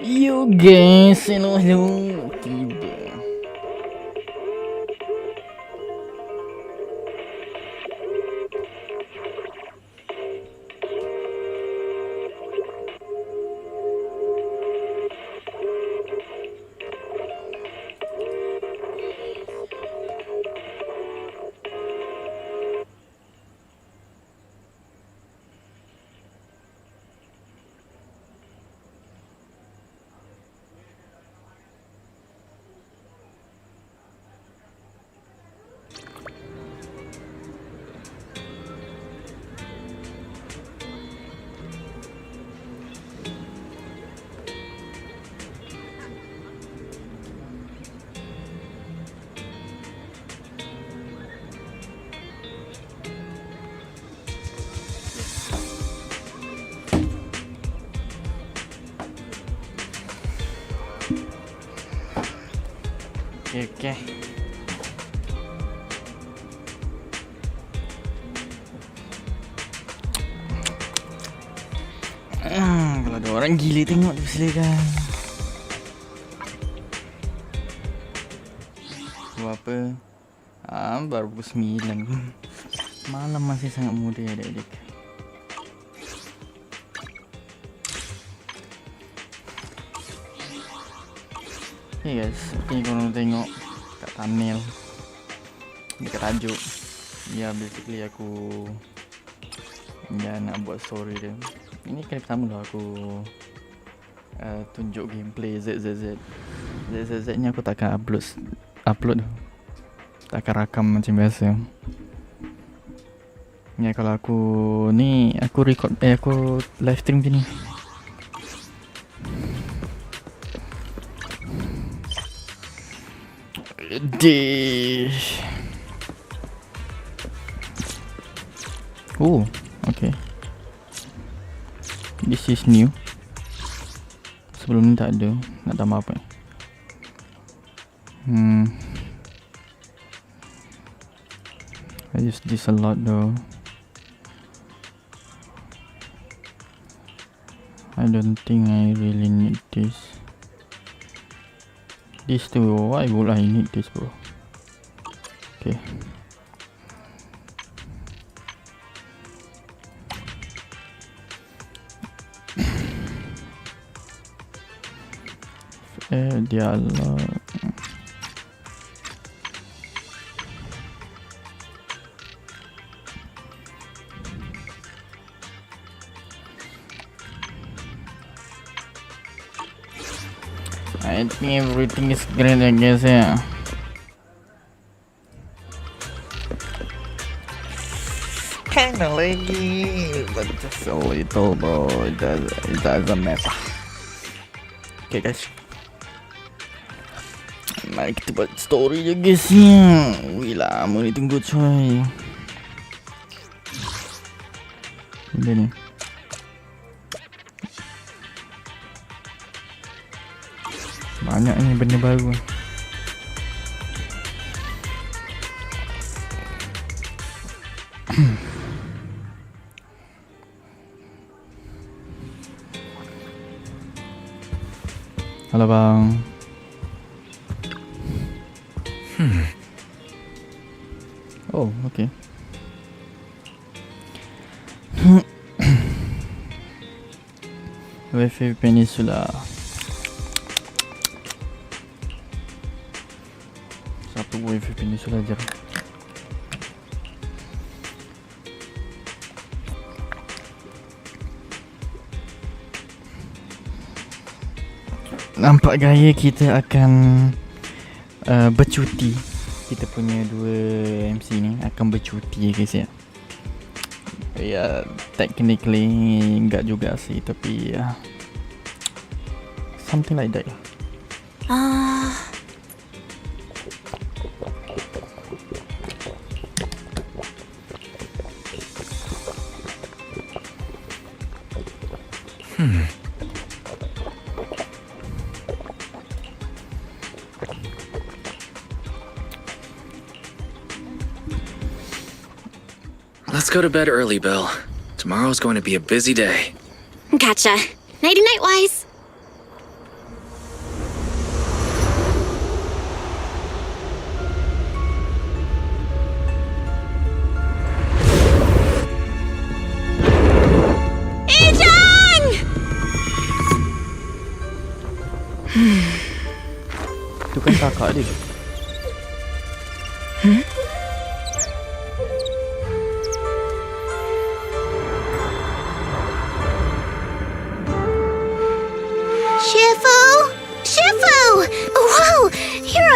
You guys, hello, tiba. Okay. Kalau ada orang gila tengok tu silakan. Buat apa? Baru pukul 9. Malam masih sangat muda adik-adik. Okay guys, ni korang tengok kat thumbnail dekat tajuk. Ya, basically aku nak buat story dia. Ini kali pertama lah aku tunjuk gameplay ZZZ ni aku takkan upload takkan rakam macam biasa. Ya, kalau aku ni aku record aku live stream macam ni. Oh, okay. This is new. Sebelum ni tak ada. Nak tambah apa? I use this a lot though. I don't think I really need this. This too, why would I need this, bro? Okay. Dialog. I think everything is great, I guess, yeah. Kinda laggy, but just a little, bro. It doesn't matter. Okay, guys. Mari kita buat story je, guys, ya. Wih, lama ni tunggu, coy. Bila ni? Banyak ni benda baru. Halo bang. Oh, okay. Wifi Peninsula. Satu Wifi Peninsula aja. Nampak gaya kita akan bercuti. Kita punya dua MC ni akan bercuti guys ya. Ya, technically enggak juga sih, tapi ya something like that. Let's go to bed early, Bill. Tomorrow's going to be a busy day. Gotcha. Nighty-night, Wise. Ijang! Itu kan kakak dia.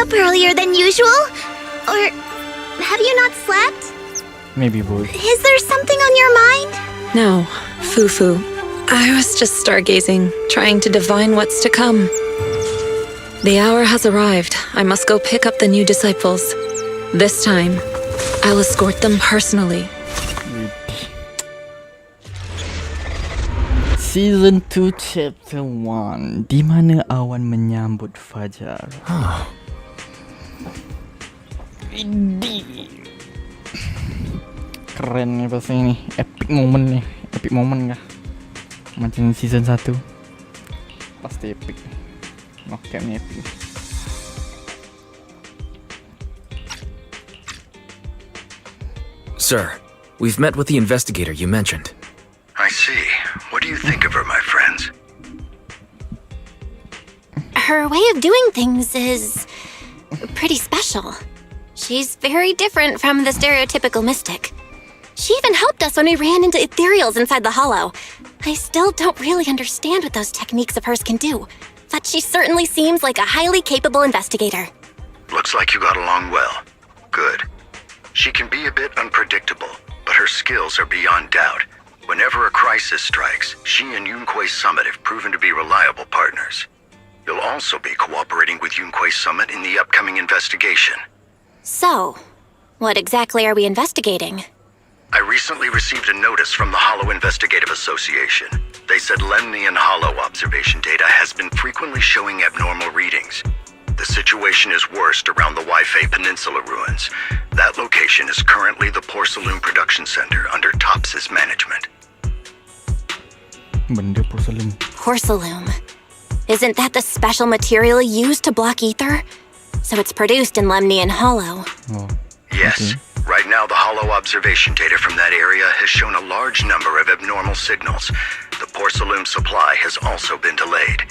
Earlier than usual? Or have you not slept? Maybe both. Is there something on your mind? No, Fufu. I was just stargazing, trying to divine what's to come. The hour has arrived. I must go pick up the new disciples. This time, I'll escort them personally. Season 2 Chapter 1, di mana awan menyambut fajar. Keren nih pasti ini, epic moment nih, epic moment kah? Macam season 1 pasti epic nih, knockcamnya epic. Sir, we've met with the investigator you mentioned. I see. What do you think of her, my friends? Her way of doing things is pretty special. She's very different from the stereotypical mystic. She even helped us when we ran into ethereals inside the hollow. I still don't really understand what those techniques of hers can do, but she certainly seems like a highly capable investigator. Looks like you got along well. Good. She can be a bit unpredictable, but her skills are beyond doubt. Whenever a crisis strikes, she and Yunquei Summit have proven to be reliable partners. You'll also be cooperating with Yunquei Summit in the upcoming investigation. So, what exactly are we investigating? I recently received a notice from the Hollow Investigative Association. They said Lemnian Hollow observation data has been frequently showing abnormal readings. The situation is worst around the Waifei Peninsula ruins. That location is currently the Porcelain Production Center under Tops's management. Benda porcelain. Porcelain. Isn't that the special material used to block ether? So it's produced in Lemnian Hollow. Oh. Yes. Okay. Right now, the Hollow observation data from that area has shown a large number of abnormal signals. The porcelain supply has also been delayed.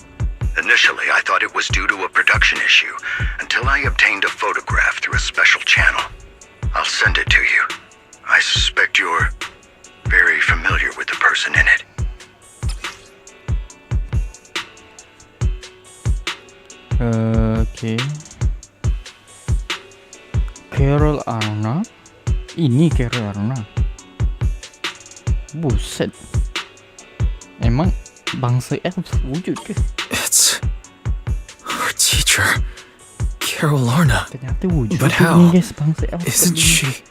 Initially, I thought it was due to a production issue, until I obtained a photograph through a special channel. I'll send it to you. I suspect you're very familiar with the person in it. Okay. Carol Arna. Ini Carol Arna. Buset. Emang bangsa elf wujud ke? It's our teacher, Carol Lorna. Ternyata wujud. But how? Ini guys, bangsa elf. Isn't she?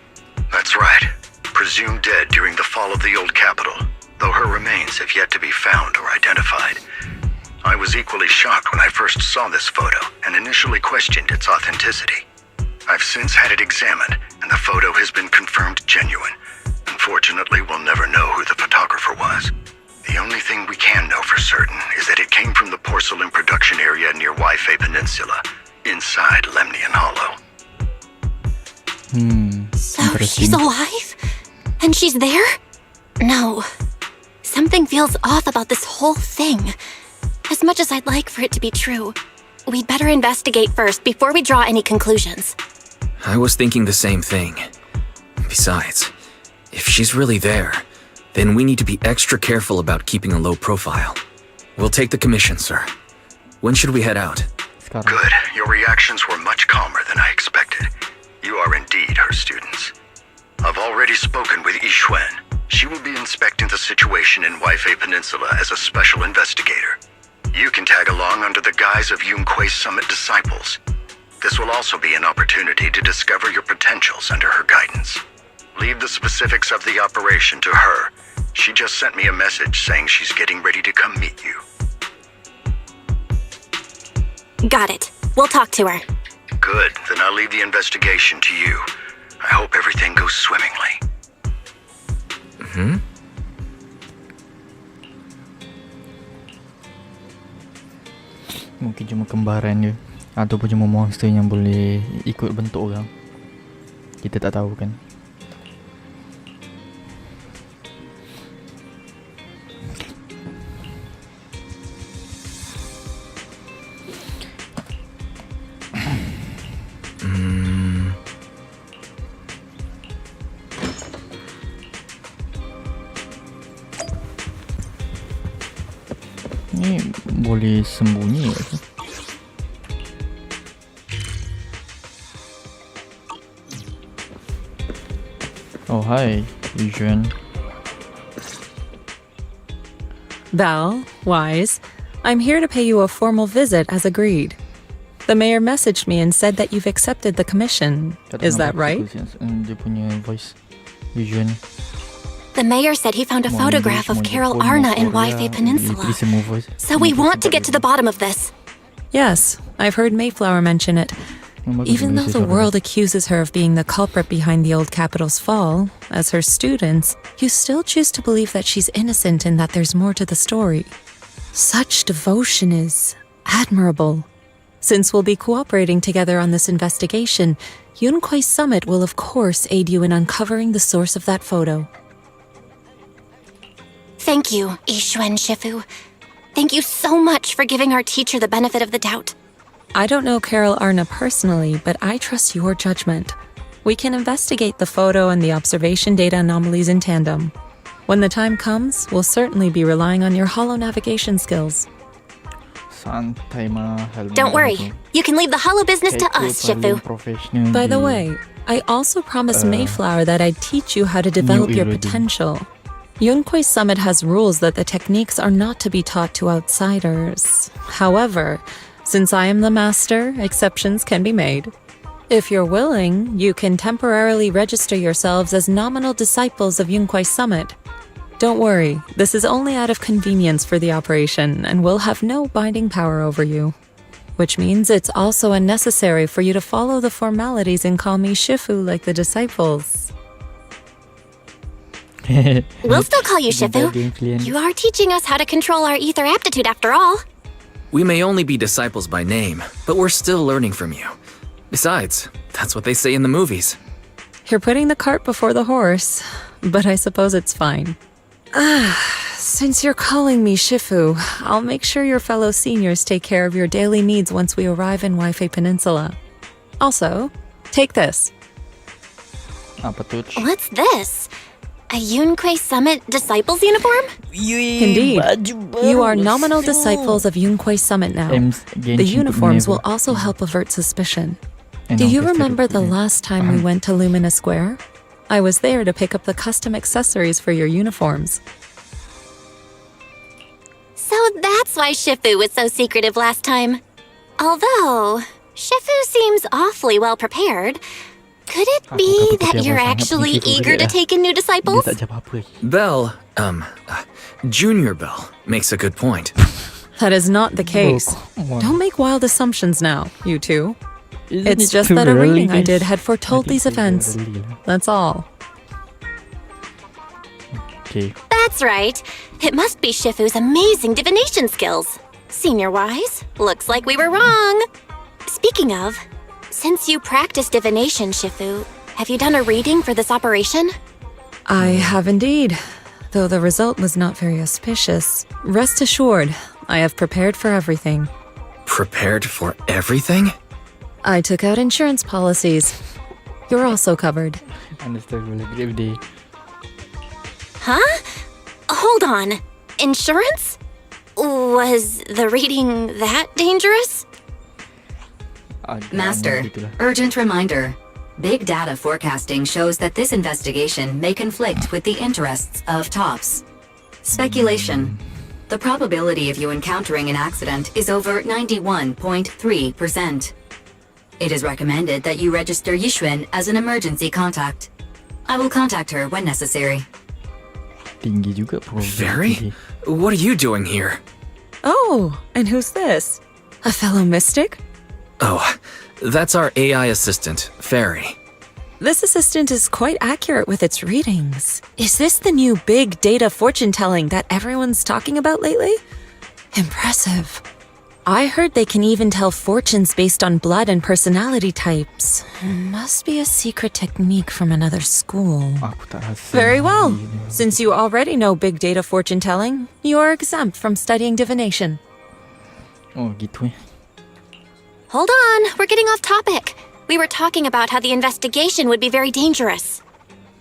That's right. Presumed dead during the fall of the old capital, though her remains have yet to be found or identified. I was equally shocked when I first saw this photo and initially questioned its authenticity. I've since had it examined, and the photo has been confirmed genuine. Unfortunately, we'll never know who the photographer was. The only thing we can know for certain is that it came from the porcelain production area near Peninsula, inside Lemnian Hollow. So Interesting. she's alive? And she's there? No. Something feels off about this whole thing. As much as I'd like for it to be true, we'd better investigate first before we draw any conclusions. I was thinking the same thing. Besides, if she's really there, then we need to be extra careful about keeping a low profile. We'll take the commission, sir. When should we head out? Sekarang. Good. Your reactions were much calmer than I expected. You are indeed her students. I've already spoken with Yixuan. She will be inspecting the situation in Waifei Peninsula as a special investigator. You can tag along under the guise of Yunque's Summit disciples. This will also be an opportunity to discover your potentials under her guidance. Leave the specifics of the operation to her. She just sent me a message saying she's getting ready to come meet you. Got it. We'll talk to her. Good. Then I'll leave the investigation to you. I hope everything goes swimmingly. Mungkin cuma kembaran dia, ataupun cuma monster yang boleh ikut bentuk orang. Kita tak tahu kan. Ni boleh sembunyi ke? Oh, hi, Yixuan. Val, Wise, I'm here to pay you a formal visit as agreed. The mayor messaged me and said that you've accepted the commission. Is that right? Dia punya voice, Yixuan. The mayor said he found a photograph of Carol Arna in Waifei Peninsula. So we want to get to the bottom of this. Yes, I've heard Mayflower mention it. Even though the world accuses her of being the culprit behind the old capital's fall, as her students, you still choose to believe that she's innocent and that there's more to the story. Such devotion is admirable. Since we'll be cooperating together on this investigation, Yunque's Summit will of course aid you in uncovering the source of that photo. Thank you, Yixuan Shifu. Thank you so much for giving our teacher the benefit of the doubt. I don't know Carol Arna personally, but I trust your judgment. We can investigate the photo and the observation data anomalies in tandem. When the time comes, we'll certainly be relying on your holo navigation skills. Santai mahal. Don't worry. You can leave the hollow business to us, Shifu. By the way, I also promised Mayflower that I'd teach you how to develop your potential. Yunque's Summit has rules that the techniques are not to be taught to outsiders. However, since I am the master, exceptions can be made. If you're willing, you can temporarily register yourselves as nominal disciples of Yunque's Summit. Don't worry, this is only out of convenience for the operation and will have no binding power over you. Which means it's also unnecessary for you to follow the formalities and call me Shifu like the disciples. We'll still call you Shifu. You are teaching us how to control our ether aptitude after all. We may only be disciples by name, but we're still learning from you. Besides, that's what they say in the movies. You're putting the cart before the horse, but I suppose it's fine. Since you're calling me Shifu, I'll make sure your fellow seniors take care of your daily needs once we arrive in Waifei Peninsula. Also, take this. Apa tu? What's this? A Yunque Summit Disciples uniform? Indeed. You are nominal disciples of Yunque Summit now. The uniforms will also help avert suspicion. Do you remember the last time we went to Lumina Square? I was there to pick up the custom accessories for your uniforms. So that's why Shifu was so secretive last time. Although, Shifu seems awfully well prepared. Could it be that you're actually eager to take in new disciples? Belle, Junior Belle, makes a good point. That is not the case. Don't make wild assumptions now, you two. It's just that a reading I did had foretold these events. That's all. Okay. That's right. It must be Shifu's amazing divination skills. Senior Wise, looks like we were wrong. Speaking of, since you practice divination, Shifu, have you done a reading for this operation? I have indeed. Though the result was not very auspicious, rest assured, I have prepared for everything. Prepared for everything? I took out insurance policies. You're also covered. Understandable, grave day. Huh? Hold on. Insurance? Was the reading that dangerous? Master, urgent reminder. Big data forecasting shows that this investigation may conflict with the interests of TOPS. Speculation. The probability of you encountering an accident is over 91.3%. It is recommended that you register Yixuan as an emergency contact. I will contact her when necessary. Tinggi juga Very? What are you doing here? Oh, and who's this? A fellow mystic? Oh, that's our AI assistant, Fairy. This assistant is quite accurate with its readings. Is this the new big data fortune telling that everyone's talking about lately? Impressive. I heard they can even tell fortunes based on blood and personality types. Must be a secret technique from another school. Aku tak rasa. Very well. Since you already know big data fortune telling, you are exempt from studying divination. Oh, gitu eh. Hold on, we're getting off topic. We were talking about how the investigation would be very dangerous.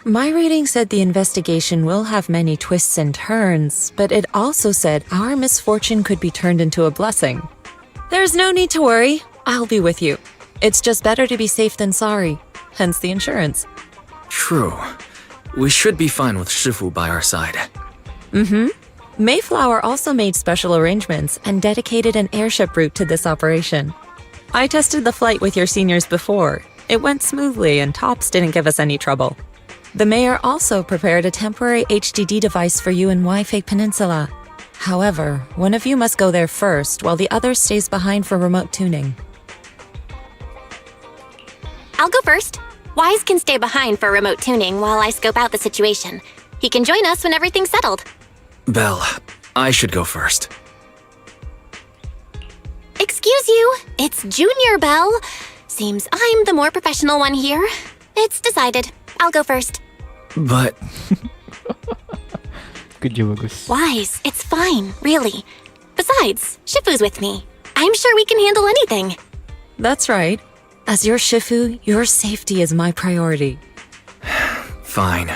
My reading said the investigation will have many twists and turns, but it also said our misfortune could be turned into a blessing. There's no need to worry. I'll be with you. It's just better to be safe than sorry. Hence the insurance. True. We should be fine with Shifu by our side. Mayflower also made special arrangements and dedicated an airship route to this operation. I tested the flight with your seniors before. It went smoothly and TOPS didn't give us any trouble. The mayor also prepared a temporary HDD device for you in Wi-Fi Peninsula. However, one of you must go there first while the other stays behind for remote tuning. I'll go first. Wise can stay behind for remote tuning while I scope out the situation. He can join us when everything's settled. Belle, I should go first. Excuse you, it's Junior Bell. Seems I'm the more professional one here. It's decided. I'll go first. But Kerja bagus. Wise, it's fine, really. Besides, Shifu's with me. I'm sure we can handle anything. That's right. As your Shifu, your safety is my priority. fine.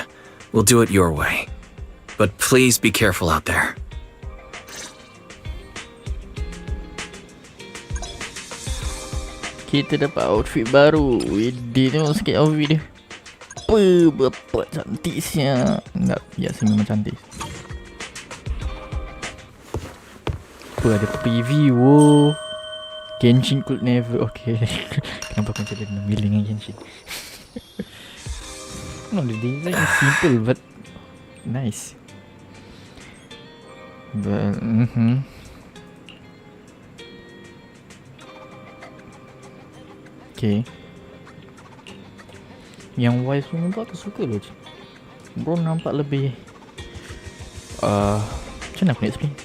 We'll do it your way. But please be careful out there. Kita dapat outfit baru. Widih, tengok sikit outfit dia. Bapak cantik siap. Enggak, biasa memang cantik. Ada preview. Genshin could never. Okay. Kenapa aku macam dia milih dengan Genshin? No, the design is simple but nice. But okay. Yang Wise pun nampak aku suka loh. Bro nampak lebih macam mana aku nak explain?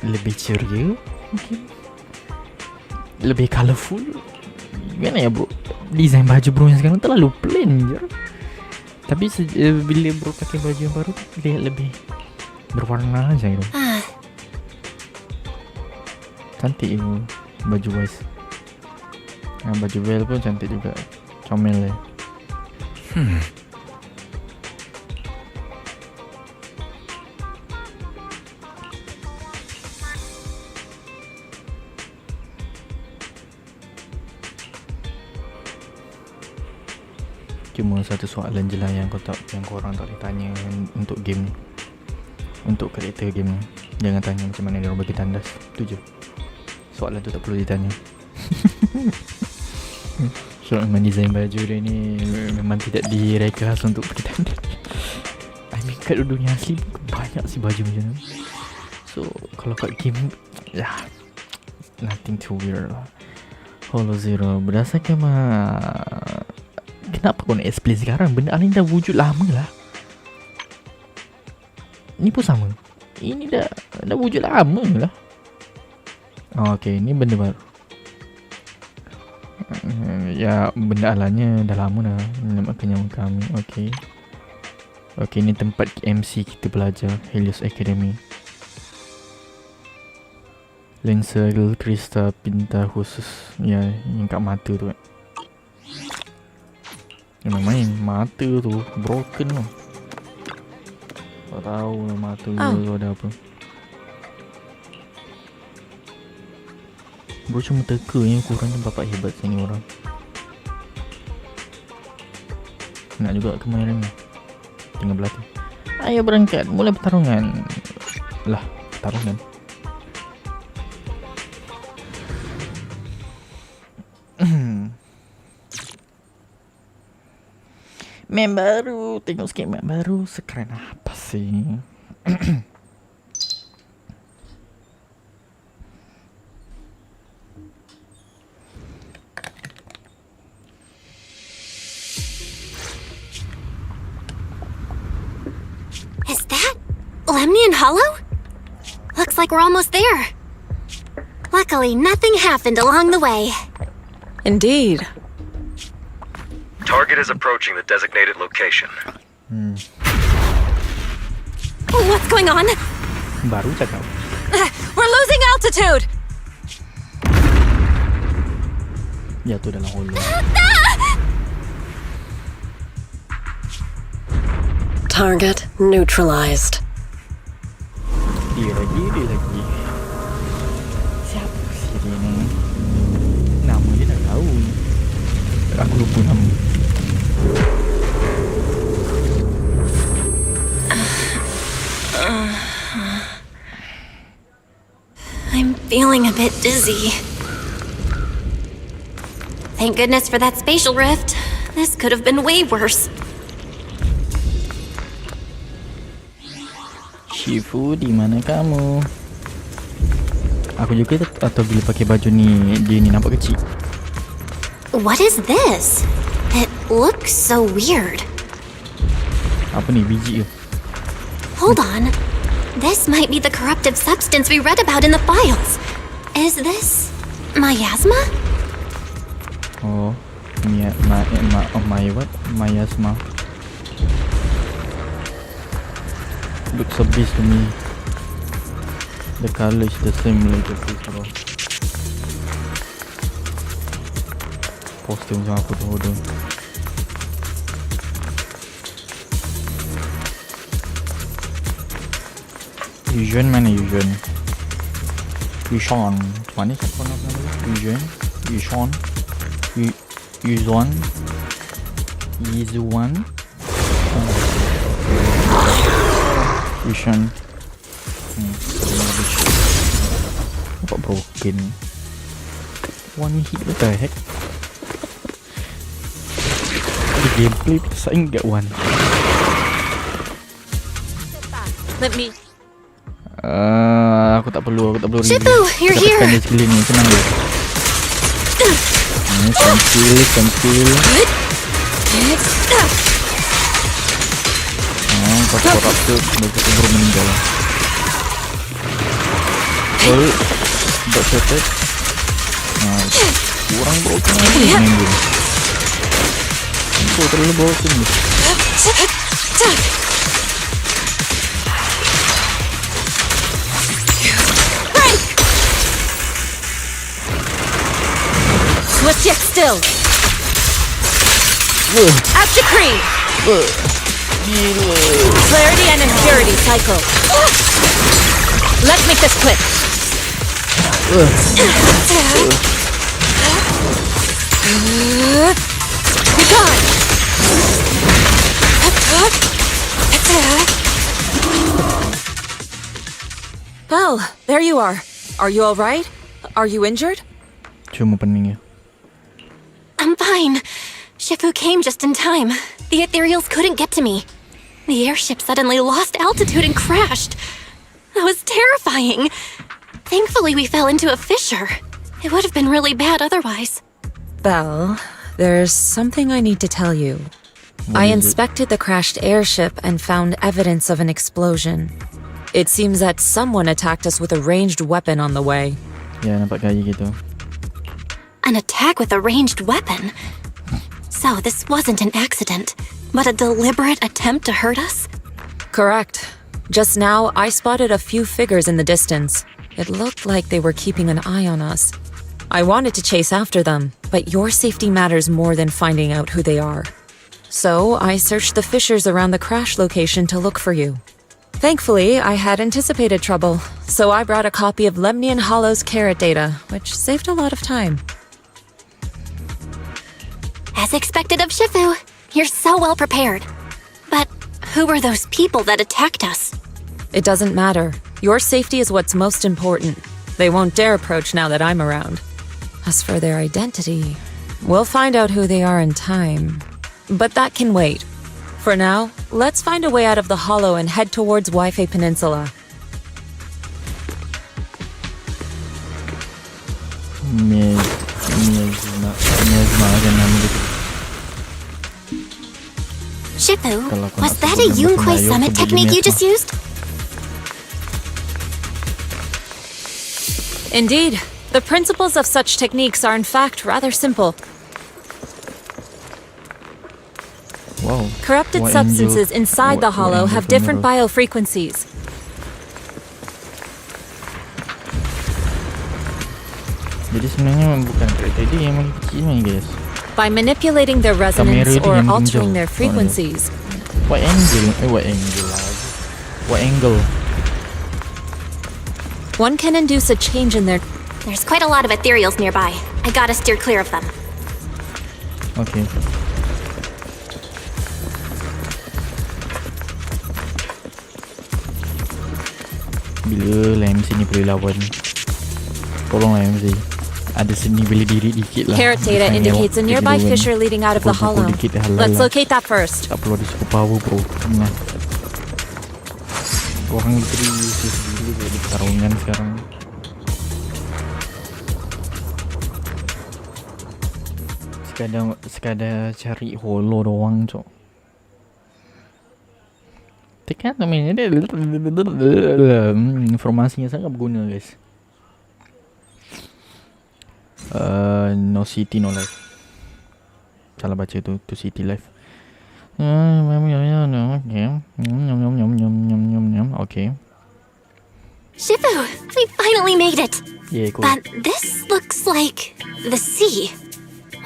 lebih ceria mungkin, lebih colourful. Gimana ya bro, design baju bro yang sekarang terlalu plain je. Tapi bila bro pakai baju yang baru lihat lebih berwarna aja gitu. Cantik itu baju Wise. Baju Belle pun cantik juga, comel ya. Cuma satu soalan je lah yang korang tak boleh tanya untuk game ni, untuk karakter game ni. Jangan tanya macam mana dia orang bagi tandas. Tu je soalan tu, tak perlu ditanya. So memang design baju dia ni memang tidak direka khas untuk bagi tandas. I mean kat dunia asli banyak sih baju macam tu. So kalau kat game nothing too weird lah. Hollow Zero berdasarkan kenapa kau nak explain sekarang? Benda ni dah wujud lama lah. Ni pun sama. Ini dah wujud lama lah. Okay, ni benda baru. Ya, benda alanya dah lama dah. Makanya kami. Okay, ni tempat MC kita belajar. Helios Academy. Lensa kristal pintar khusus. Ya, yang kat mata tu kan. Main mata tu broken tu. Tak tahu lah mata tu ada apa. Bro cuma teka yang kurang je bapak hebat sini orang. Nak juga kemarin ni. Tinggal berlatih. Ayo berangkat, mulai pertarungan. Lah, pertarungan. Map baru, tengok sikit map baru. Sekeren apa sih? Is that Lemnian Hollow? Looks like we're almost there. Luckily, nothing happened along the way. Indeed. Target is approaching the designated location. What's going on? Baru cakap. We're losing altitude! Jatuh dalam holo. Target neutralized. Dia lagi. Siapa sih dia ni? Nama dia dah tahu. Aku lupa nama. I'm feeling a bit dizzy. Thank goodness for that spatial rift. This could have been way worse. Shifu, di mana kamu? Aku juga atau bila pakai baju ni dia ni nampak kecil. What is this? It looks so weird. Apa ni biji ke? Hold on. This might be the corruptive substance we read about in the files. Is this miasma? Oh, what? Miasma. Looks a beast to me. The color is the same like the physical. Poster macam apa tu order. Yuan mana Yuan? Yuan. Mana siapa nama dia? Yuan. Yizuan. Yuan. Nampak broken. One hit, what the heck? The gameplay because I get one. Let me. Aku tak perlu review. Shifu, you're here. Kita skill ni, senang je. Cancel. Korak tu, mereka baru meninggal. Well, dah settle. Kurang broken lagi main game. Itu terlalu broken ni. Let's get still. As decreed. Clarity and impurity cycle. Let's make this quick. Be gone. Well, there you are. Are you all right? Are you injured? Cuma pening ya. I'm fine. Shifu came just in time. The ethereals couldn't get to me. The airship suddenly lost altitude and crashed. That was terrifying. Thankfully, we fell into a fissure. It would have been really bad otherwise. Belle, there's something I need to tell you. I inspected the crashed airship and found evidence of an explosion. It seems that someone attacked us with a ranged weapon on the way. Ya, nampak gaya gitu. An attack with a ranged weapon? So this wasn't an accident, but a deliberate attempt to hurt us? Correct. Just now, I spotted a few figures in the distance. It looked like they were keeping an eye on us. I wanted to chase after them, but your safety matters more than finding out who they are. So I searched the fissures around the crash location to look for you. Thankfully, I had anticipated trouble, so I brought a copy of Lemnian Hollow's carrot data, which saved a lot of time. As expected of Shifu, you're so well prepared. But who were those people that attacked us? It doesn't matter. Your safety is what's most important. They won't dare approach now that I'm around. As for their identity, we'll find out who they are in time. But that can wait. For now, let's find a way out of the hollow and head towards Waifei Peninsula. Shifu, Kalau aku was nak that a sebut Yunkui nama summit Nayo, technique you sebut just used? Indeed, the principles of such techniques are in fact rather simple. Wow. Corrupted What substances angel- inside the what hollow angel have different camera? biofrequencies. Jadi sebenarnya bukan kereta dia yang paling kecil ni guys. By manipulating their resonance Kamera dia or yang altering menjauh. their frequencies, What angle? What angle lagi? What angle? one can induce a change in their... There's quite a lot of ethereals nearby. I gotta steer clear of them. Okay. Bila lah MC ni boleh lawan? Tolonglah MC. Ada seni bela diri dikit lah. Carrot data Bukannya indicates a awak nearby pergi lawan. fissure leading out of the Pukul-pukul hollow. dikit dah halal Let's lah. locate that first. Tak perlu ada super power bro. Tengah. Korang literally useless gila je di pertarungan sekarang. Sekadar cari holo doang cok. Tekan namanya dia informasinya sangat berguna guys. No city no life. Salah baca tu, to city life. Okay. Shifu, we finally made it! Yeah, cool. But this looks like the sea.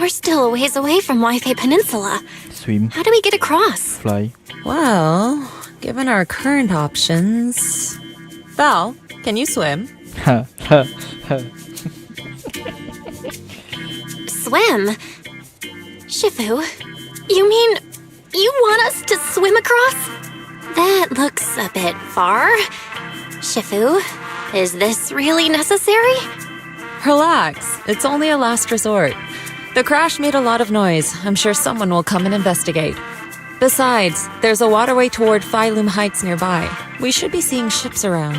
We're still a ways away from Waifei Peninsula. Swim, How do we get across? fly. Well, given our current options... Val, can you swim? Swim? Shifu, you mean you want us to swim across? That looks a bit far. Shifu, is this really necessary? Relax, it's only a last resort. The crash made a lot of noise. I'm sure someone will come and investigate. Besides, there's a waterway toward Phylum Heights nearby. We should be seeing ships around.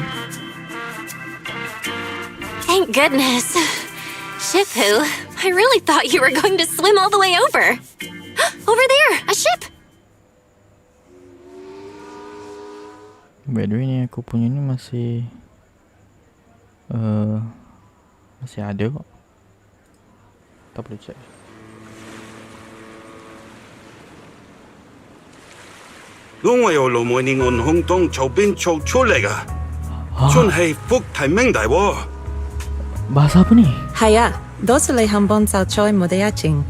Thank goodness. Shifu, I really thought you were going to swim all the way over. Over there, a ship! By the way ni aku punya ni masih masih ada kok. Tak perlu check.我由盧梅年按空洞籌邊做出嚟噶，真係福提明大喎。 Bahasa apa ni? Haya, dosle hambon sao choi modayaching.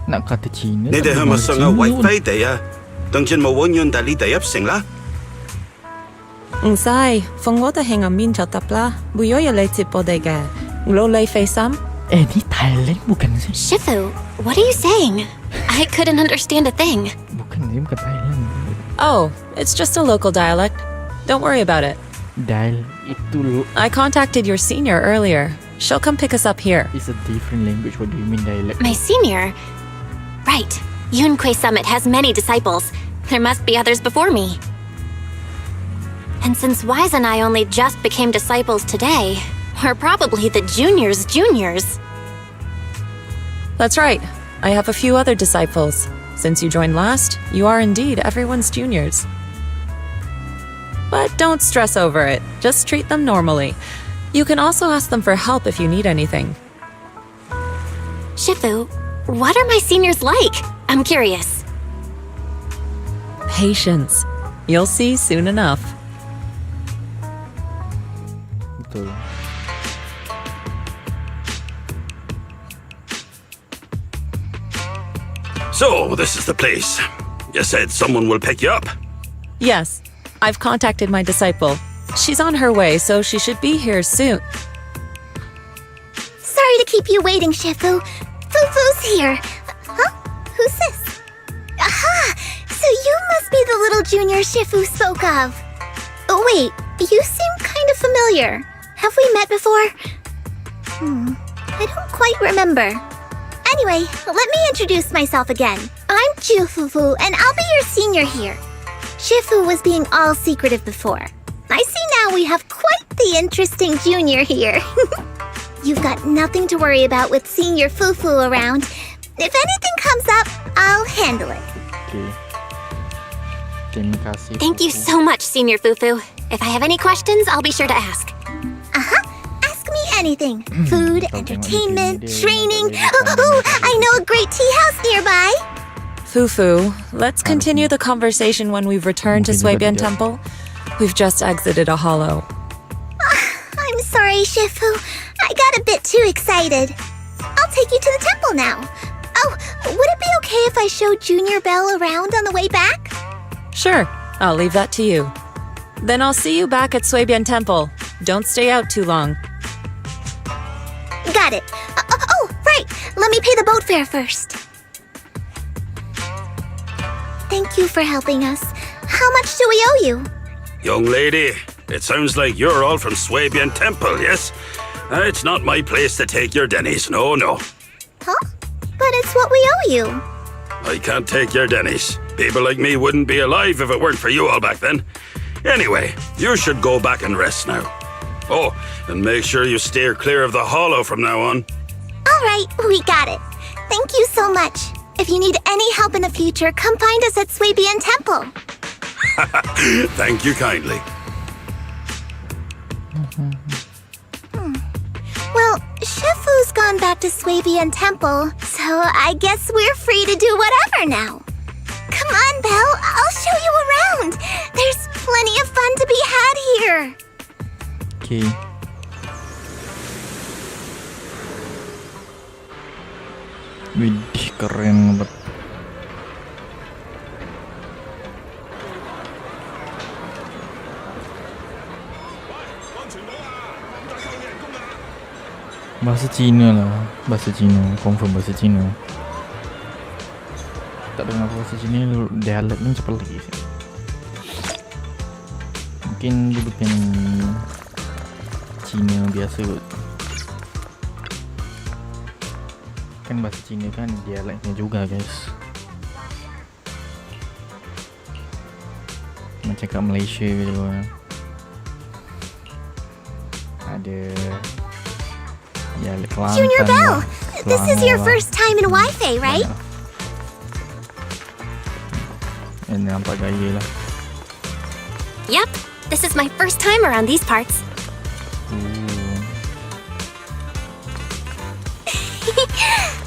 Nak kata Cina. 你哋係咪上下為飛地啊？當然冇揾樣大呢第一成啦。 Sai, fongoda hinga min tapla, buyoya leti bodega. Lo lay face sam? Ni Thailand bukan sih? Shifu, what are you saying? I couldn't understand a thing. Bukan dia bukan Thailand. Oh, it's just a local dialect. Don't worry about it. Dial itu I contacted your senior earlier. She'll come pick us up here. is a different language. What do you mean dialect? My senior? Right. Yunkui Summit has many disciples. There must be others before me. And since Wise and I only just became disciples today, we're probably the juniors' juniors. That's right. I have a few other disciples. Since you joined last, you are indeed everyone's juniors. But don't stress over it. Just treat them normally. You can also ask them for help if you need anything. Shifu, what are my seniors like? I'm curious. Patience. You'll see soon enough. Betul. So, this is the place. You said someone will pick you up. Yes, I've contacted my disciple. She's on her way, so she should be here soon. Sorry to keep you waiting, Shifu. Fufu's here. Huh? Who's this? Aha! So you must be the little junior Shifu spoke of. Oh, wait, you seem kind of familiar. Have we met before? I don't quite remember. Anyway, let me introduce myself again. I'm Jufufu, and I'll be your senior here. Shifu was being all secretive before. I see now we have quite the interesting junior here. You've got nothing to worry about with senior Fufu around. If anything comes up, I'll handle it. Okay. Terima kasih. Thank you Fufu. so much, Senior Fufu. If I have any questions, I'll be sure to ask. Ask me anything. Food, Something like entertainment, video, training. video, Oh, I know a great tea house nearby. Fufu, let's continue the conversation when we've returned to Mungkin juga Suibian tidak. Temple. We've just exited a hollow. I'm sorry, Shifu. I got a bit too excited. I'll take you to the temple now. Oh, would it be okay if I showed Junior Belle around on the way back? Sure, I'll leave that to you. Then I'll see you back at Suibian Temple. Don't stay out too long. Got it. Oh, right. Let me pay the boat fare first. Thank you for helping us. How much do we owe you? Young lady, it sounds like you're all from Swabian Temple, yes? It's not my place to take your dennies, no. Huh? But it's what we owe you. I can't take your dennies. People like me wouldn't be alive if it weren't for you all back then. Anyway, you should go back and rest now. Oh, and make sure you steer clear of the hollow from now on. All right, we got it. Thank you so much. If you need any help in the future, come find us at Swabian Temple. Thank you kindly. Well, Shifu's gone back to Swabian Temple, so I guess we're free to do whatever now. Come on, Belle, I'll show you around. There's plenty of fun to be had here. Okay. Widih, keren banget. Bahasa Cina lah. Bahasa Cina. Confirm bahasa Cina. Tak dengar bahasa Cina, dialek ni cepat lagi sih. Mungkin dia bukan Cina biasa kot. Kan bahasa Cina kan dialeknya juga guys. Macam kat Malaysia gitu lah. Ada dialek Kelantan. Junior Belle, lah, this is your Selangor lah. first time in Wi-Fi, right? Ini nampak gaya lah. Yep, this is my first time around these parts.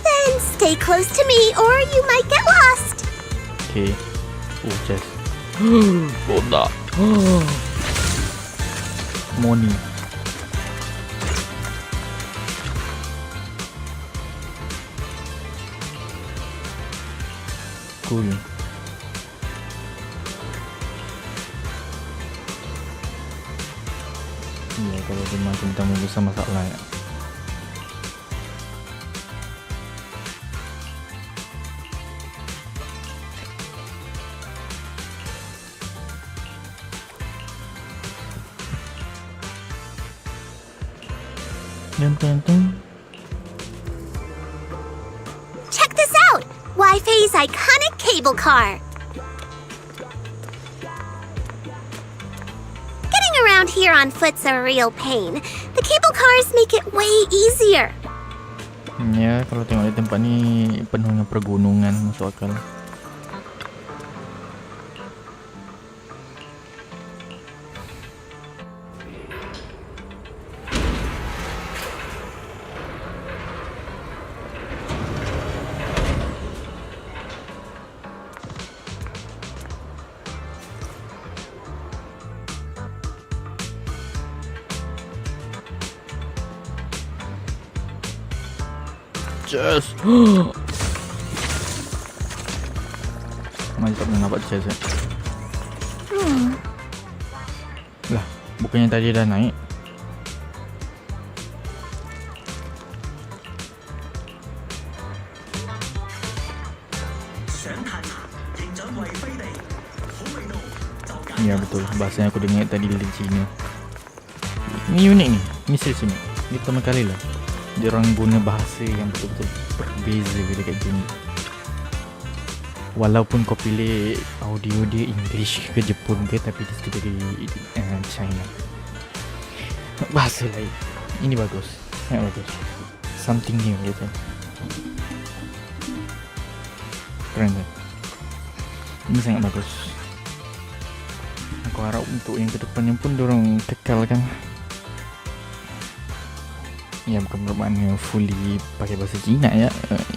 Then stay close to me or you might get lost. Okay. Oh, chest. Bodak. Money. Cool. Ya, kalau dia makin tamu besar masalah ya. Check this out! Wi-Fi's iconic cable car. Getting around here on foot's a real pain. The cable cars make it way easier. Ya, kalau tengok di tempat ni penuh dengan pergunungan, masuk akal. Chest. Masih tak pernah dapat chest Lah, bukannya tadi dah naik. Ya betul, bahasa yang aku dengar tadi dari Cina. Ini unik ni, ni serius ni. Ini pertama kali lah diorang guna bahasa yang betul-betul berbeza dekat game ni. Walaupun kau pilih audio dia English ke Jepun ke, tapi dia still dari China. Bahasa lain. Ini bagus, sangat bagus. Something new gitu. Keren kan? Ini sangat bagus. Aku harap untuk yang kedepannya pun diorang kekalkan. Ya, bukan bermakna fully pakai bahasa Cina ya.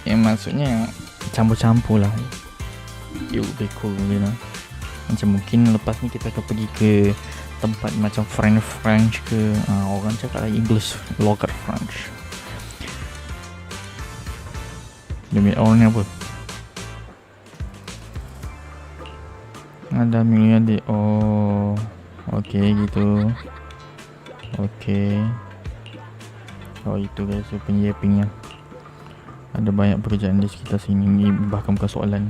Yang maksudnya campur-campur lah. It would be cool, you know. Macam mungkin lepas ni kita akan pergi ke tempat macam French ke, orang cakap English local French. Demi orang ni apa? Ada milih adik. Oh, okay gitu. Okay. Oh itu guys, so penyiapingnya. Ada banyak pekerjaan di sekitar sini. Ini bahkan bukan soalan.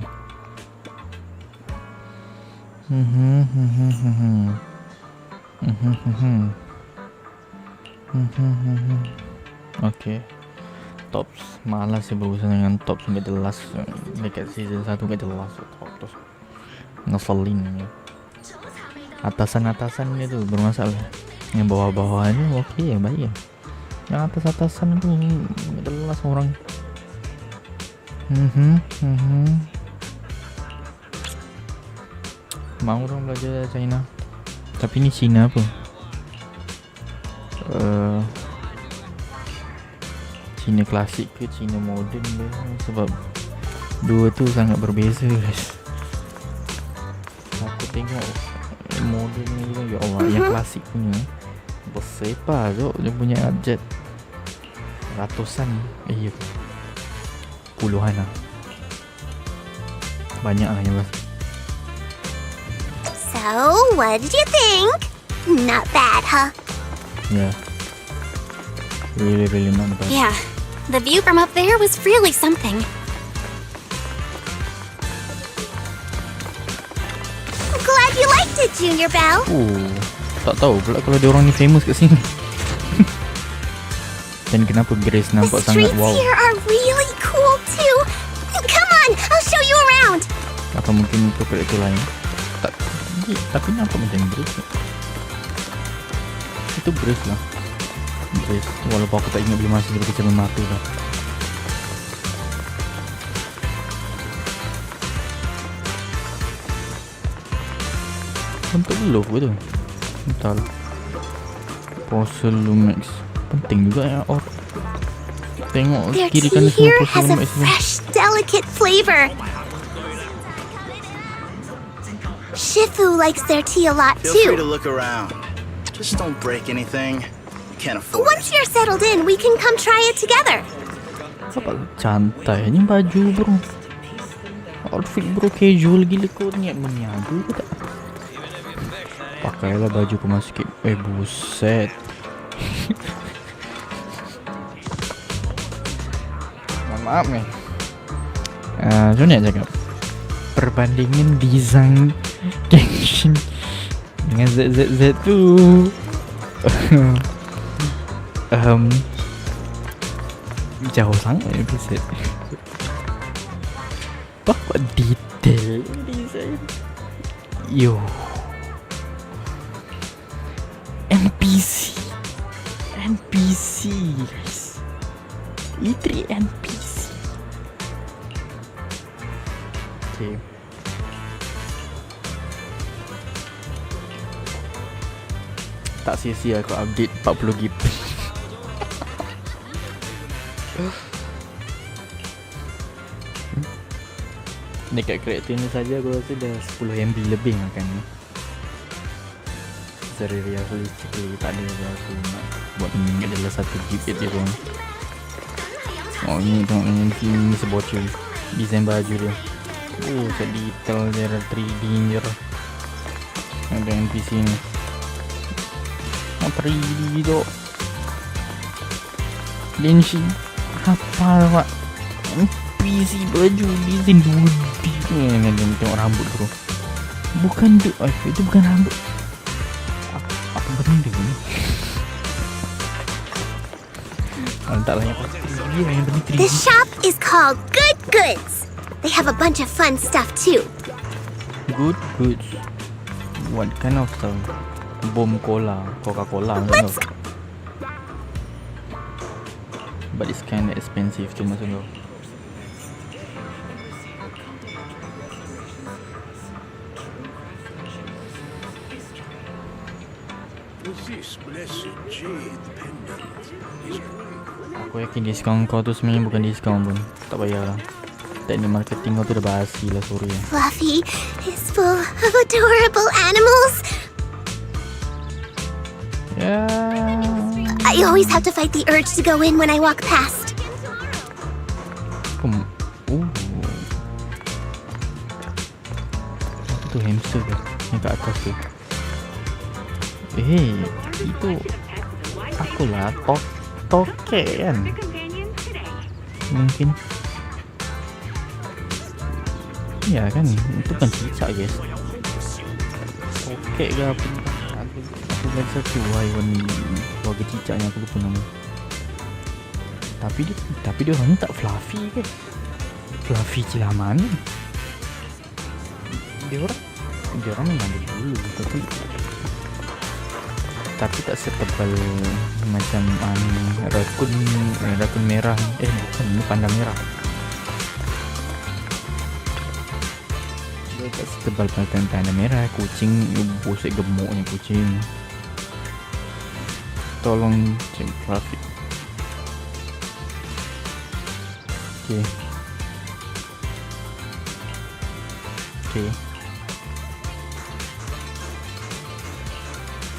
Okay. Tops. Malas saya berurusan dengan Tops. Gak jelas. Dekat season 1 gak jelas Tops. Ngeselin. Atasan-atasan dia tu bermasalah. Yang bawah-bawah ni okay ya, baik ya. Yang atas-atasan tu jelas orang. Mau orang belajar China. Tapi ni Cina apa? Cina klasik ke Cina moden ke? Sebab dua tu sangat berbeza guys. Aku tengok moden ni juga, ya Allah, yang klasik punya bersepah tu, dia punya jet ratusan, puluhan lah, banyak lah yang So, what did you think? Not bad, huh? Yeah, really not bad. Yeah, the view from up there was really something. Glad you liked it, Junior Belle. Tak tahu pula kalau dia orang ni famous kat sini. Dan kenapa Grace The nampak sangat streets wow? here are really cool too. Come on, I'll show you around. Apa mungkin itu karakter lain? Tapi nampak macam Grace. Itu Grace lah. Grace, walaupun aku tak ingat bila masih dia kecil mata lah. Bentuk glove ke tu? Betul. Porcelain penting juga ya. Oh, tengok Their kiri tea kanan semua here has a porcelain ni. fresh, delicate flavor. Shifu likes their tea a lot Feel free to too. look around. Just don't break anything. You can't afford Once it. you're settled in, we can come try it together. Apa cantai ni baju bro. Outfit bro casual gila, kau niat meniaga ke tak? Pakailah baju kau masuk sikit. Buset. Maaf ni. Macam ni nak cakap, perbandingan design Genshin dengan ZZZ tu jauh sangat episode. Bapak detail design. Yo, NPC guys. E3 NPC. Okay. Tak sia-sia aku update 40 GB. Dekat karakter ni saja aku rasa dah 10 MB lebih makan ni. Secara realistically tak ada aku nak buat ni adalah 1 GB je pun. Oh ni tengok ni sebocil design baju dia. Oh set detail dia 3D je. Ada NPC ni 3D tu Linshi hafal pak NPC baju design 2D ni tengok rambut bro. Bukan itu bukan rambut. Apa benda ni? Tak lah yang benda 3D. The shop is called Good Goods. They have a bunch of fun stuff too. Good goods. What kind of stuff? Bom cola, Coca-Cola. Let's But it's kind of expensive tu masa tu. Aku yakin diskaun kau tu sebenarnya bukan diskaun pun. Tak payahlah. Teknik marketing kau tu dah basi lah, sorry. Fluffy is full of adorable animals. I always have to fight the urge to go in when I walk past. Apa tu hamster ke? Yang kat atas tu. Itu akulah tokek kan? Mungkin. Ya kan? Itu kan cicak guys. Tokek ke apa? Aku lihat satu haiwan warga cicak yang aku lupa nama. Tapi dia orang tak fluffy ke? Fluffy cilaman. Dia orang memang ada bulu tapi tak setebal macam rakun merah. Bukan, ini panda merah. Dia tak setebal panda merah. Kucing busik gemuknya kucing. Tolong cek trafik. Okay.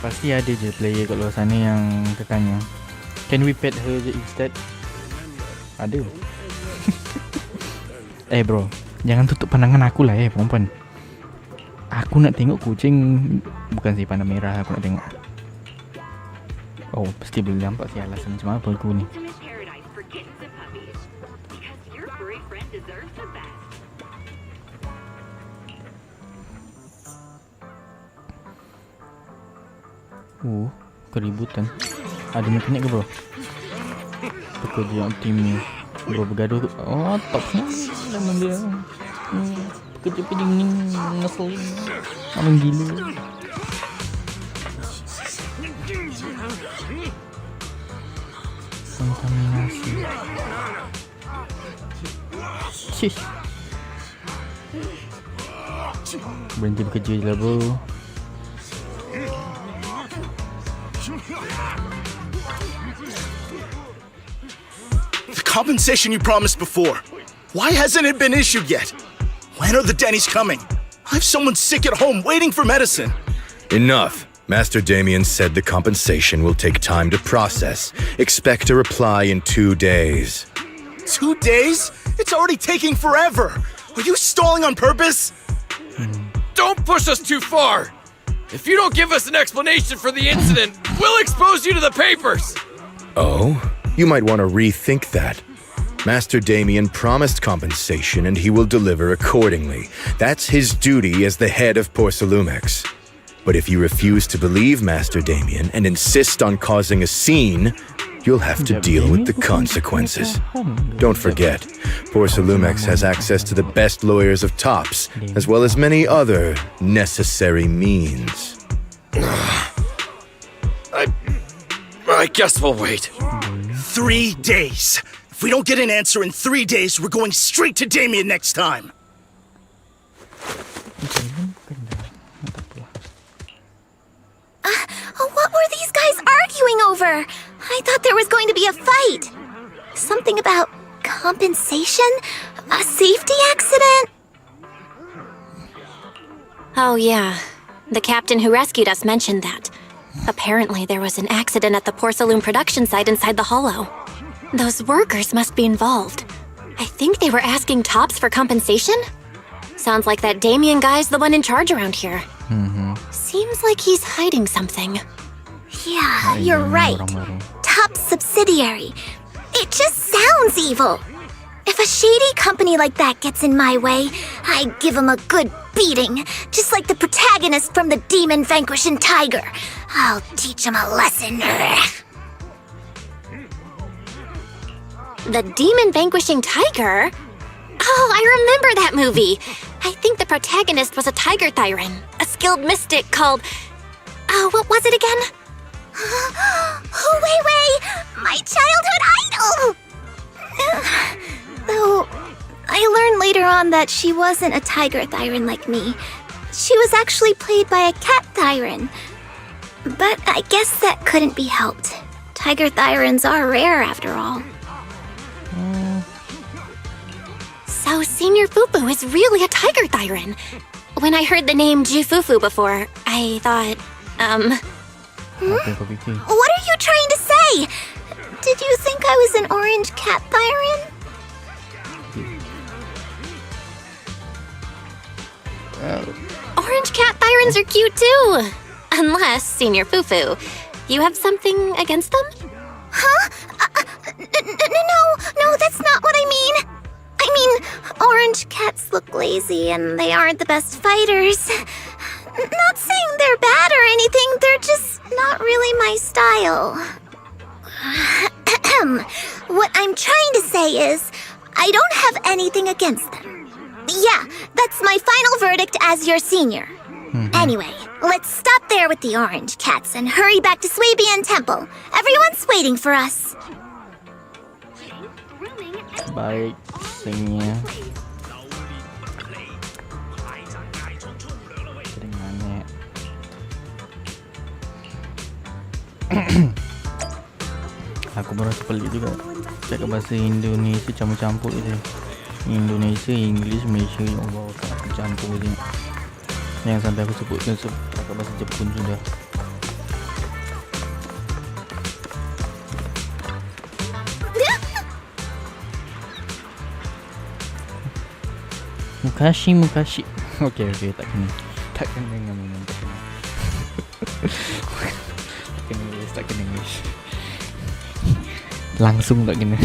Pasti ada je player kat luar sana yang tertanya, can we pet her instead? Ada. Bro, jangan tutup pandangan aku lah perempuan. Aku nak tengok kucing, bukan si panda merah aku nak tengok. Oh, pasti boleh nampak si alasan macam apa aku ni. Keributan. Ada mekanik ke bro? Pekerja tim ni bro bergaduh tu. Oh, topnya nama dia. Pekerja ni ngeselin. Orang gila. Kontaminasi. Cish. Berhenti bekerja je lah bro. The compensation you promised before. Why hasn't it been issued yet? When are the Denny's coming? I have someone sick at home waiting for medicine. Enough. Master Damien said the compensation will take time to process. Expect a reply in 2 days. 2 days? It's already taking forever. Are you stalling on purpose? Don't push us too far. If you don't give us an explanation for the incident, we'll expose you to the papers. Oh? You might want to rethink that. Master Damien promised compensation and he will deliver accordingly. That's his duty as the head of Porcelumex. But if you refuse to believe Master Damien and insist on causing a scene, you'll have to deal with the consequences. Don't forget, Porcelumex has access to the best lawyers of Tops, as well as many other necessary means. I guess we'll wait. 3 days. If we don't get an answer in 3 days, we're going straight to Damien next time. What were these guys arguing over? I thought there was going to be a fight. Something about compensation? A safety accident? Oh, yeah. The captain who rescued us mentioned that. Apparently, there was an accident at the porcelain production site inside the hollow. Those workers must be involved. I think they were asking Tops for compensation? Sounds like that Damien guy's the one in charge around here. Seems like he's hiding something. Yeah, you're right. Top subsidiary. It just sounds evil. If a shady company like that gets in my way, I'd give him a good beating, just like the protagonist from the Demon Vanquishing Tiger. I'll teach him a lesson. The Demon Vanquishing Tiger? Oh, I remember that movie. I think the protagonist was a tiger thyran, a skilled mystic called... Oh, what was it again? Oh, wait! My childhood idol! Though, I learned later on that she wasn't a tiger thyran like me. She was actually played by a cat thyran. But I guess that couldn't be helped. Tiger thyrans are rare after all. So Senior Fufu is really a tiger thyran. When I heard the name Jufufu before, I thought, What are you trying to say? Did you think I was an orange cat thyran? Orange cat thyrans are cute too. Unless, Senior Fufu, you have something against them? Huh? No, that's not what I mean. I mean, orange cats look lazy and they aren't the best fighters. Not saying they're bad or anything, they're just not really my style. What I'm trying to say is, I don't have anything against them. Yeah, that's my final verdict as your senior. Anyway, let's stop there with the orange cats and hurry back to Swabian Temple. Everyone's waiting for us. Baik, singnya. Aku merasa pelik juga cakap bahasa Indonesia campur-campur je. Indonesia, English, Malaysia, ya Allah, aku campur je. Yang sampai aku sebutkan cakap bahasa Jepun sudah. Mukashi. Okay, tak kena. Tak kena dengan memang tak kena. Tak kena English. Langsung tak kena.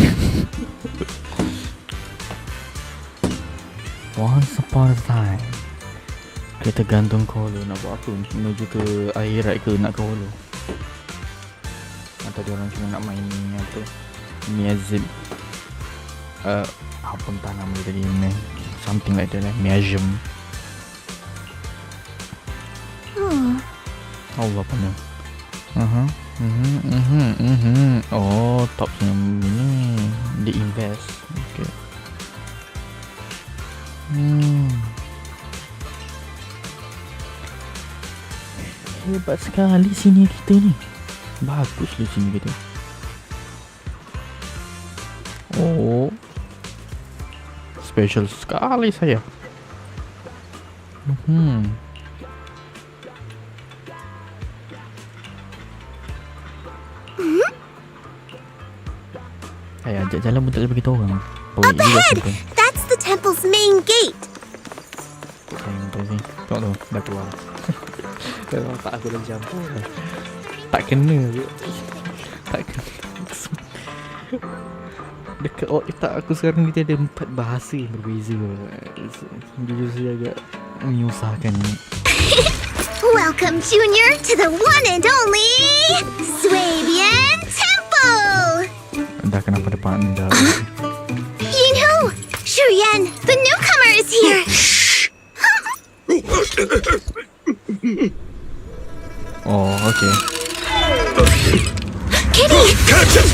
Once upon a time, kita gantung ke holo. Nak buat apa? Menuju ke akhirat ke nak ke holo? Atau dia orang cuma nak main ni apa? Miazim. Apa entah nama dia tadi ni. Something like that, Miazim. Allah penuh. Oh, topsnya ini di invest. Okay. Hebat sekali sini kita ni. Bagus lah sini kita. Oh, special sekali saya. Ajak jalan pun tak boleh beritahu orang. Up ahead! That's the temple's main gate. Tengok tu, dah keluar. Kalau tak aku dah campur. Tak kena je. Tak kena. Dekat otak aku sekarang ni ada 4 bahasa yang berbeza. Jujur saya agak menyusahkan ni. Welcome, Junior, to the one and only Swabian Temple! Dah kenapa depan anda? You know, Shuyan, the newcomer is here! Oh, okay. Kitty! Catch it!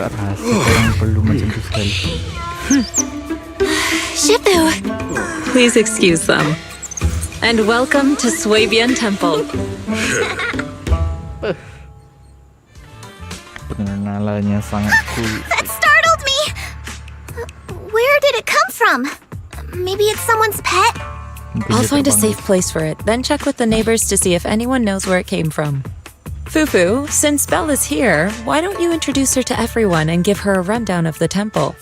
rahasia yang perlu macam tu sekali. Shifu! Please excuse them. And welcome to Swabian Temple. Pengenalannya sangat cool. That startled me! Where did it come from? Maybe it's someone's pet? Mungkin I'll dia find a terbang. safe place for it, then check with the neighbors to see if anyone knows where it came from. Fufu, since Belle is here, why don't you introduce her to everyone and give her a rundown of the temple?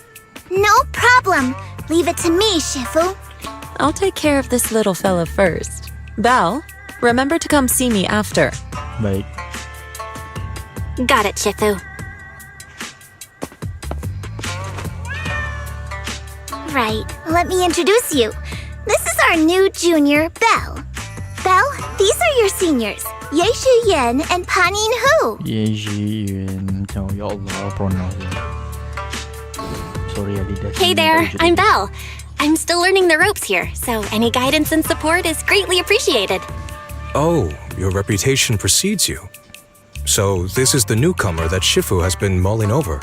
No problem. Leave it to me, Shifu. I'll take care of this little fella first. Belle, remember to come see me after. Baik. Got it, Shifu. Right, let me introduce you. This is our new junior, Belle. Belle, these are your seniors, Ye Yen and Panin Hu. Ye Ji Yuan. Macam, ya Allah, pronounce dia. Sorry, Adidas. Hey there, I'm Belle. I'm still learning the ropes here, so any guidance and support is greatly appreciated. Oh, your reputation precedes you. So this is the newcomer that Shifu has been mulling over.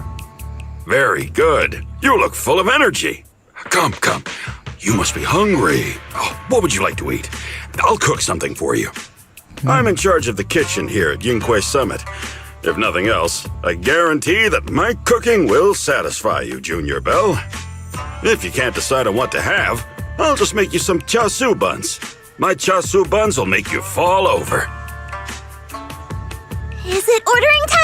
Very good. You look full of energy. Come. You must be hungry. Oh, what would you like to eat? I'll cook something for you. I'm in charge of the kitchen here at Yinghui Summit. If nothing else, I guarantee that my cooking will satisfy you, Junior Belle. If you can't decide on what to have, I'll just make you some chasu buns. My chasu buns will make you fall over. Is it ordering time?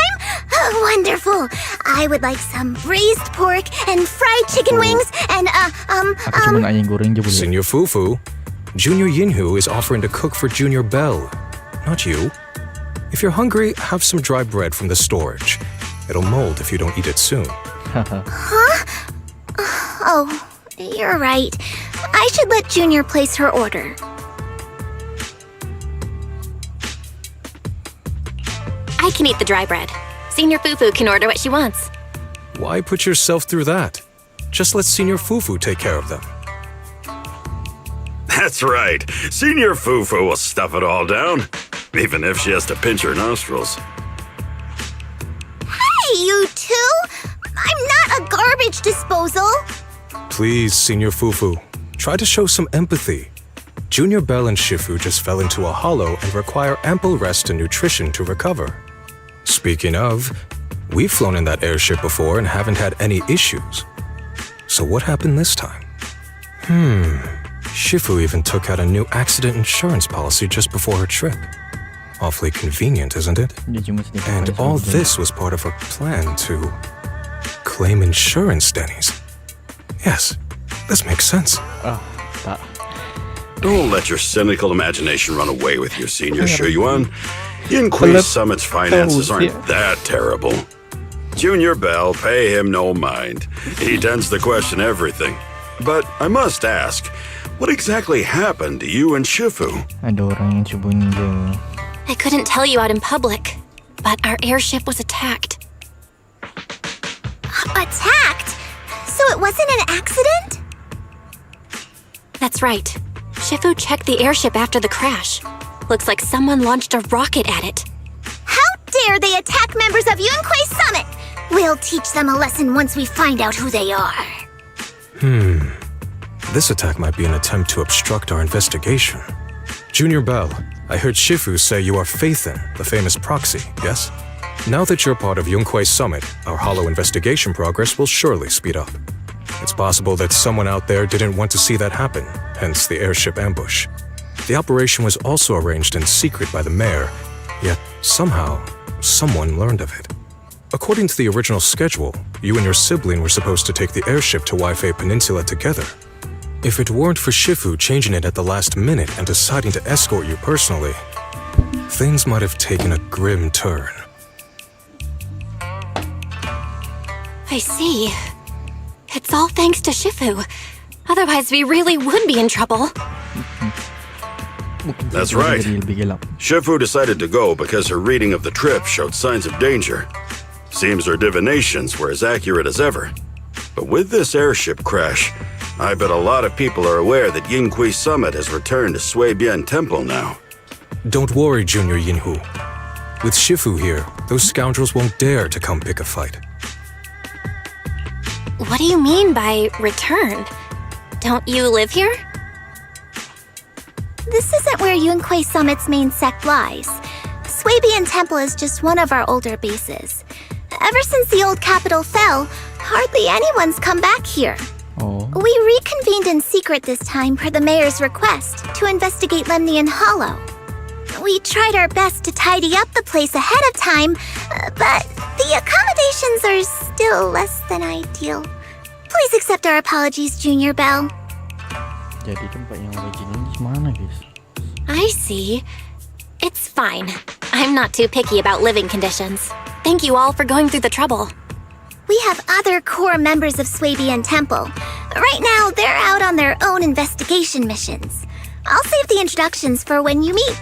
Oh, wonderful. I would like some braised pork and fried chicken wings and, Aku cuma nak ayam goreng je boleh. Senior Fufu, Junior Yinhu is offering to cook for Junior Belle, not you. If you're hungry, have some dry bread from the storage. It'll mold if you don't eat it soon. Oh, you're right. I should let Junior place her order. I can eat the dry bread. Senior Fufu can order what she wants. Why put yourself through that? Just let Senior Fufu take care of them. That's right. Senior Fufu will stuff it all down, even if she has to pinch her nostrils. Hey, you two! I'm not a garbage disposal. Please, Senior Fufu, try to show some empathy. Junior Belle and Shifu just fell into a hollow and require ample rest and nutrition to recover. Speaking of, we've flown in that airship before and haven't had any issues. So what happened this time? Shifu even took out a new accident insurance policy just before her trip. Awfully convenient, isn't it? Dia cuma sedikit And macam all tu. this was part of her plan to claim insurance, Denny's. Yes, this makes sense. Tak. Don't let your cynical imagination run away with you, Senior Shuyuan. Yinghui Summit's finances aren't that terrible. Junior Belle, pay him no mind. He tends to question everything. But I must ask, what exactly happened to you and Shifu? Ada orang yang cuba ninja. I couldn't tell you out in public, but our airship was attacked. Attacked? So it wasn't an accident? That's right. Shifu checked the airship after the crash. Looks like someone launched a rocket at it. How dare they attack members of Yunquay Summit? We'll teach them a lesson once we find out who they are. This attack might be an attempt to obstruct our investigation. Junior Belle, I heard Shifu say you are Faithin, the famous proxy, yes? Now that you're part of Yunquay Summit, our hollow investigation progress will surely speed up. It's possible that someone out there didn't want to see that happen, hence the airship ambush. The operation was also arranged in secret by the mayor, yet somehow, someone learned of it. According to the original schedule, you and your sibling were supposed to take the airship to Waifei Peninsula together. If it weren't for Shifu changing it at the last minute and deciding to escort you personally, things might have taken a grim turn. I see. It's all thanks to Shifu. Otherwise, we really would be in trouble. That's right. Jadi lebih gelap. Shifu decided to go because her reading of the trip showed signs of danger. Seems her divinations were as accurate as ever. But with this airship crash, I bet a lot of people are aware that Yinghui Summit has returned to Swabian Temple now. Don't worry, Junior Yinhu. With Shifu here, those scoundrels won't dare to come pick a fight. What do you mean by returned? Don't you live here? This isn't where Yunquay Summit's main sect lies. Swabian Temple is just one of our older bases. Ever since the old capital fell, hardly anyone's come back here. Oh. We reconvened in secret this time per the mayor's request to investigate Lemnian Hollow. We tried our best to tidy up the place ahead of time, but the accommodations are still less than ideal. Please accept our apologies, Junior Belle. Jadi tempat yang original di mana, guys? I see. It's fine. I'm not too picky about living conditions. Thank you all for going through the trouble. We have other core members of Swabian Temple. Right now, they're out on their own investigation missions. I'll save the introductions for when you meet.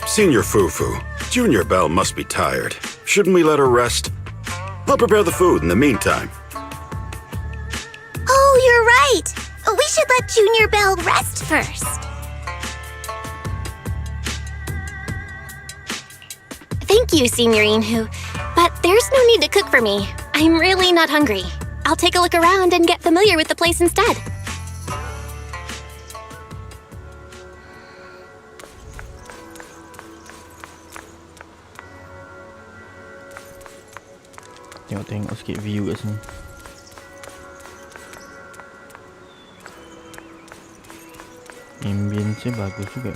Senior Fufu, Junior Belle must be tired. Shouldn't we let her rest? I'll prepare the food in the meantime. Oh, you're right. We should let Junior Belle rest first. Thank you, Senior Inhu. But there's no need to cook for me. I'm really not hungry. I'll take a look around and get familiar with the place instead. Tengok-tengok sikit view kat sini. Ambience bagus juga.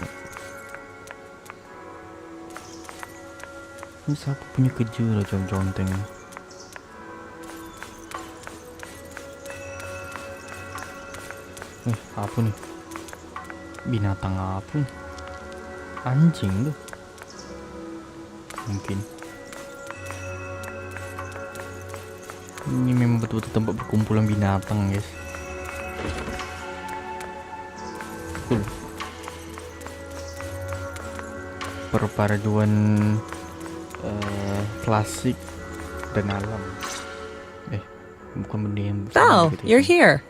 Ni siapa punya kerja lah conteng-conteng ni? Apa ni? Binatang apa ni? Anjing tu? Mungkin. Ini memang betul-betul tempat perkumpulan binatang, guys. Cool. Perpaduan klasik dan alam. Bukan benda yang Val, you're here.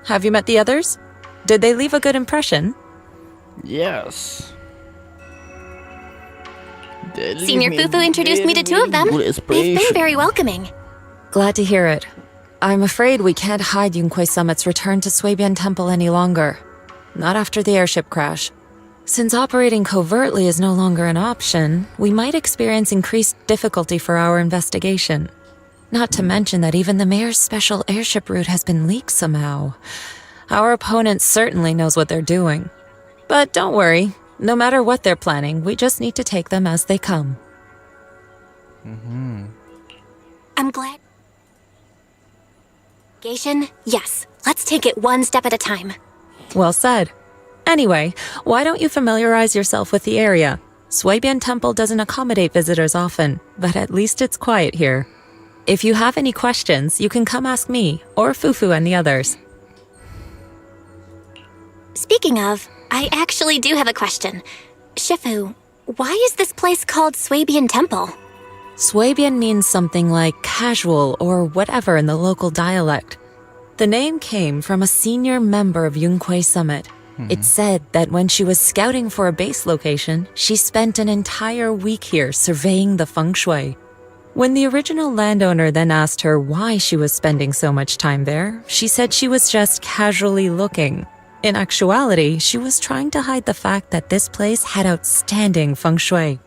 Have you met the others? Did they leave a good impression? Yes. Senior Fufu introduced me to two of them. They've been very welcoming. Glad to hear it. I'm afraid we can't hide Yunquay Summit's return to Swabian Temple any longer. Not after the airship crash. Since operating covertly is no longer an option, we might experience increased difficulty for our investigation. Not to mention that even the mayor's special airship route has been leaked somehow. Our opponent certainly knows what they're doing. But don't worry, no matter what they're planning, we just need to take them as they come. I'm glad. Yes, let's take it one step at a time. Well said. Anyway, why don't you familiarize yourself with the area? Swabian Temple doesn't accommodate visitors often, but at least it's quiet here. If you have any questions, you can come ask me, or Fufu and the others. Speaking of, I actually do have a question. Shifu, why is this place called Swabian Temple? Swabian means something like casual or whatever in the local dialect. The name came from a senior member of Yunquay Summit. It's said that when she was scouting for a base location, she spent an entire week here surveying the feng shui. When the original landowner then asked her why she was spending so much time there, she said she was just casually looking. In actuality, she was trying to hide the fact that this place had outstanding feng shui.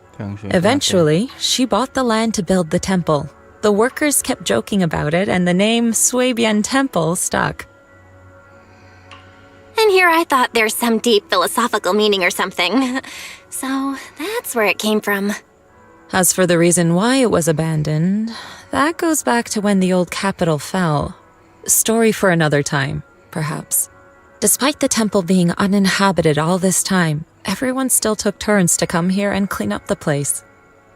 Eventually, she bought the land to build the temple. The workers kept joking about it, and the name Swabian Temple stuck. And here I thought there's some deep philosophical meaning or something. So that's where it came from. As for the reason why it was abandoned, that goes back to when the old capital fell. Story for another time, perhaps. Despite the temple being uninhabited all this time, everyone still took turns to come here and clean up the place.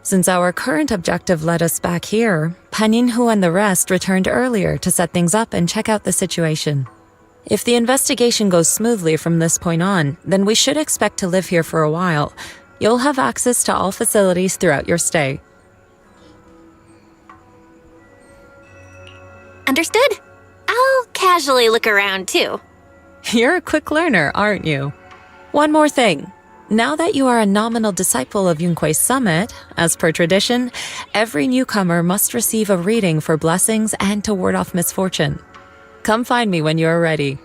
Since our current objective led us back here, Paninhu and the rest returned earlier to set things up and check out the situation. If the investigation goes smoothly from this point on, then we should expect to live here for a while. You'll have access to all facilities throughout your stay. Understood? I'll casually look around too. You're a quick learner, aren't you? One more thing. Now that you are a nominal disciple of Yunque's summit, as per tradition, every newcomer must receive a reading for blessings and to ward off misfortune. Come find me when you are ready.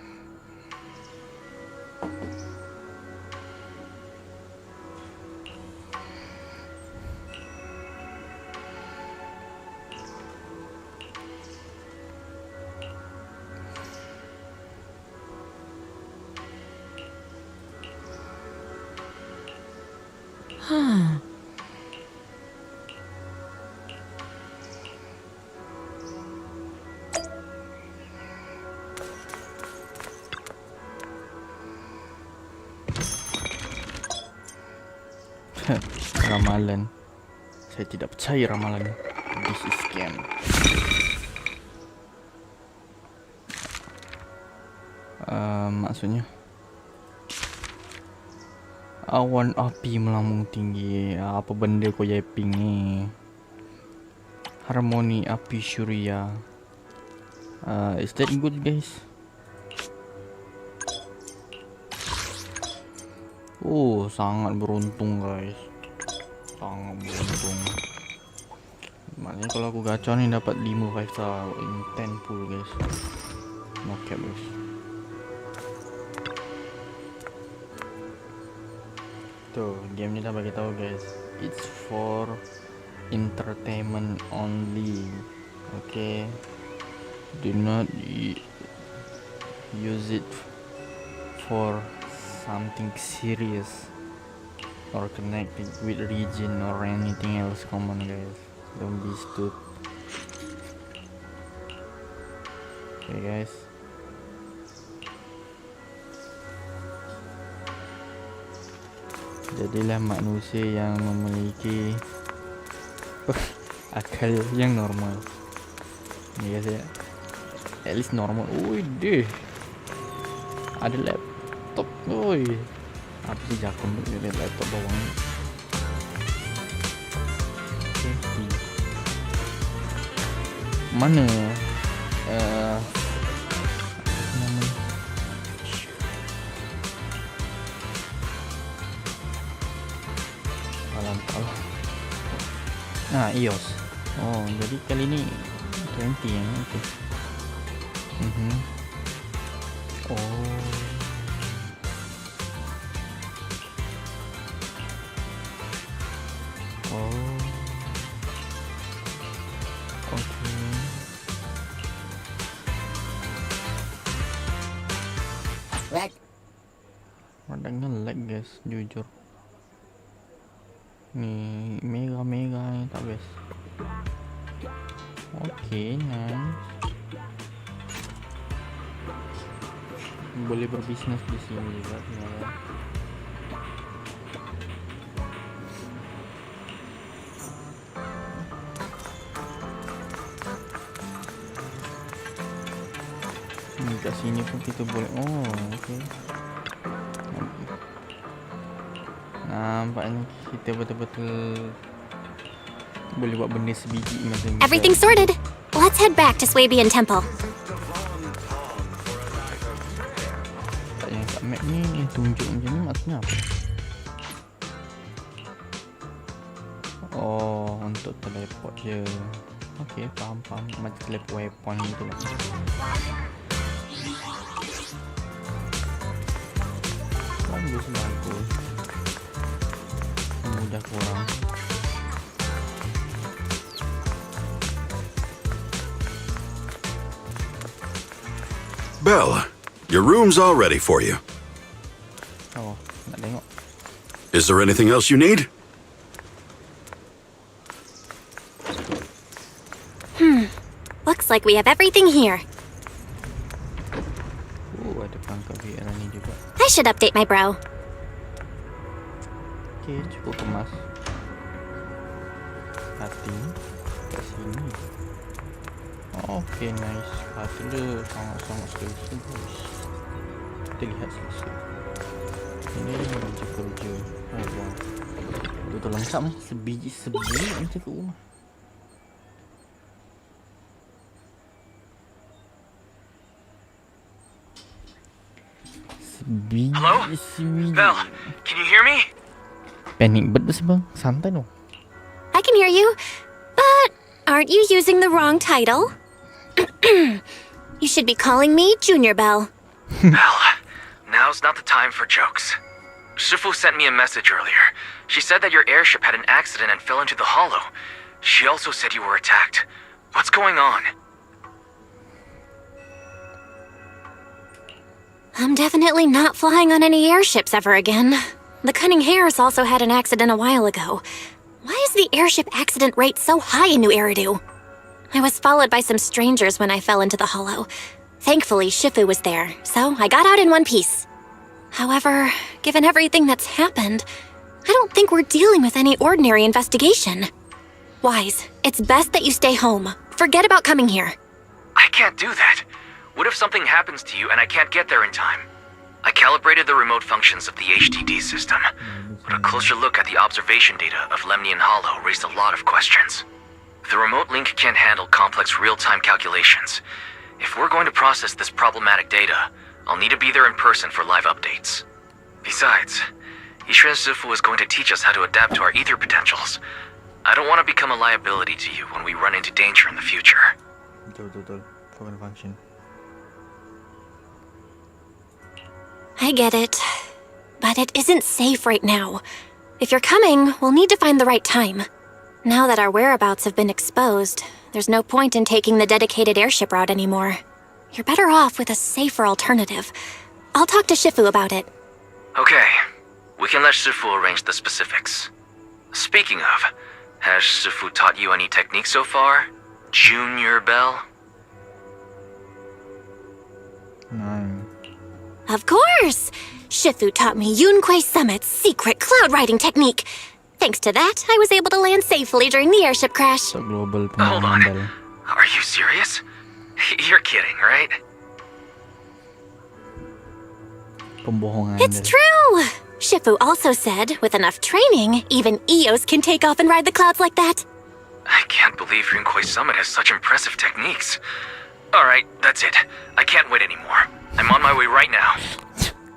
Ramalan. Saya tidak percaya ramalan. This is scam. Maksudnya awan api melambung tinggi. Apa benda kau yaping ni? Harmoni api syuria. Is that good, guys? Oh, sangat beruntung, guys. Sangat beruntung. Maknanya kalau aku gacha ni dapat 5 5 star in 10 full, guys. No cap, guys. Tuh, game ni dah bagi tahu, guys. It's for entertainment only. Okay. Do not use it for something serious or connected with region or anything else. Come on, guys, don't be stupid. Okay, guys. Jadilah manusia yang memiliki akal yang normal. Ni guys ya. At least normal. Ui deh. Ada laptop. Ui. Apa sih jakun tu dia laptop bawang ni. Okay. Mana nama alam. iOS. Oh, jadi kali ni 20 yang okay. Oh. Oh. Okay. Lag. Radangnya lag, guys, jujur. Ni mega ni tak, guys. Okay, nice. Boleh berbisnes di sini juga, ya. Kat sini pun kita boleh. Oh, okay. Nampaknya kita betul-betul boleh buat benda sebiji macam ni. Everything sorted. Let's head back to Swabian Temple. Tak yang kat map ni tunjuk macam ni maksudnya apa? Oh, untuk teleport je. Okay, faham. Macam teleport weapon gitu lah. Bagus. Mudah kurang. Belle, your room's all ready for you. Oh, nak tengok. Is there anything else you need? Looks like we have everything here. Oh, ada perangkat VR ni juga. I should update my bro. Okay, cukup kemas. Hati kat sini. Okay, nice. Hati dia sangat selesa, guys. Kita lihat selesai. Ini kerja. Oh, wow. Betul lengkap ni. Sebiji macam kat rumah. Hello? Belle, can you hear me? Panik banget sih bang, santai dong. I can hear you, but aren't you using the wrong title? You should be calling me Junior Belle. Belle, now's not the time for jokes. Shifu sent me a message earlier. She said that your airship had an accident and fell into the hollow. She also said you were attacked. What's going on? I'm definitely not flying on any airships ever again. The Cunning Hares also had an accident a while ago. Why is the airship accident rate so high in New Eridu? I was followed by some strangers when I fell into the hollow. Thankfully, Shifu was there, so I got out in one piece. However, given everything that's happened, I don't think we're dealing with any ordinary investigation. Wise, it's best that you stay home. Forget about coming here. I can't do that. What if something happens to you and I can't get there in time? I calibrated the remote functions of the HDD system, but a closer look at the observation data of Lemnian Hollow raised a lot of questions. The remote link can't handle complex real-time calculations. If we're going to process this problematic data, I'll need to be there in person for live updates. Besides, Yishuan Shifu is going to teach us how to adapt to our ether potentials. I don't want to become a liability to you when we run into danger in the future. Betul. Command function. I get it. But it isn't safe right now. If you're coming, we'll need to find the right time. Now that our whereabouts have been exposed, there's no point in taking the dedicated airship route anymore. You're better off with a safer alternative. I'll talk to Shifu about it. Okay, we can let Shifu arrange the specifics. Speaking of, has Shifu taught you any techniques so far? Junior Belle? Nine. Of course! Shifu taught me Yunquei Summit's secret cloud riding technique. Thanks to that, I was able to land safely during the airship crash. So global Hold on. pemandal. Are you serious? You're kidding, right? Pembohongan. It's true! Shifu also said, with enough training, even Eos can take off and ride the clouds like that. I can't believe Yunquei Summit has such impressive techniques. Alright, that's it. I can't wait anymore. I'm on my way right now.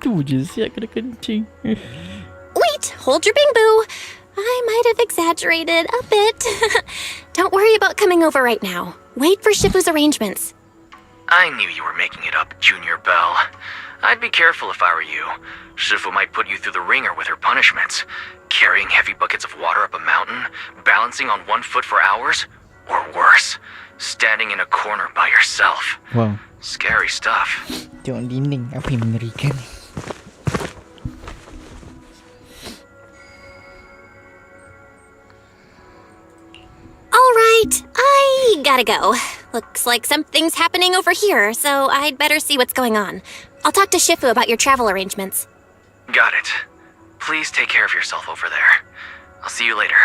Tu je siap kena kencing. Wait, hold your bing boo. I might have exaggerated a bit. Don't worry about coming over right now. Wait for Shifu's arrangements. I knew you were making it up, Junior Belle. I'd be careful if I were you. Shifu might put you through the ringer with her punishments. Carrying heavy buckets of water up a mountain, balancing on one foot for hours, or worse, standing in a corner by yourself. Wow. Scary stuff. Tengok dinding, apa yang mengerikan? All right, I gotta go. Looks like something's happening over here, so I'd better see what's going on. I'll talk to Shifu about your travel arrangements. Got it. Please take care of yourself over there. I'll see you later.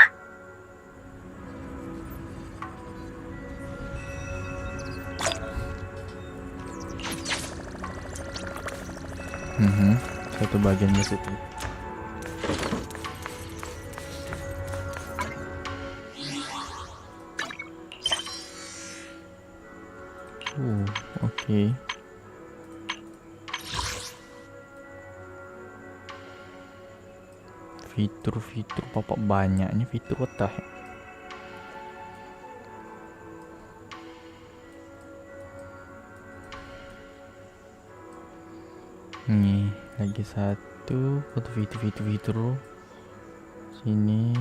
Satu bagian di situ. Okay. Fitur papa banyaknya fitur what the heck? Nih lagi satu foto fitur sini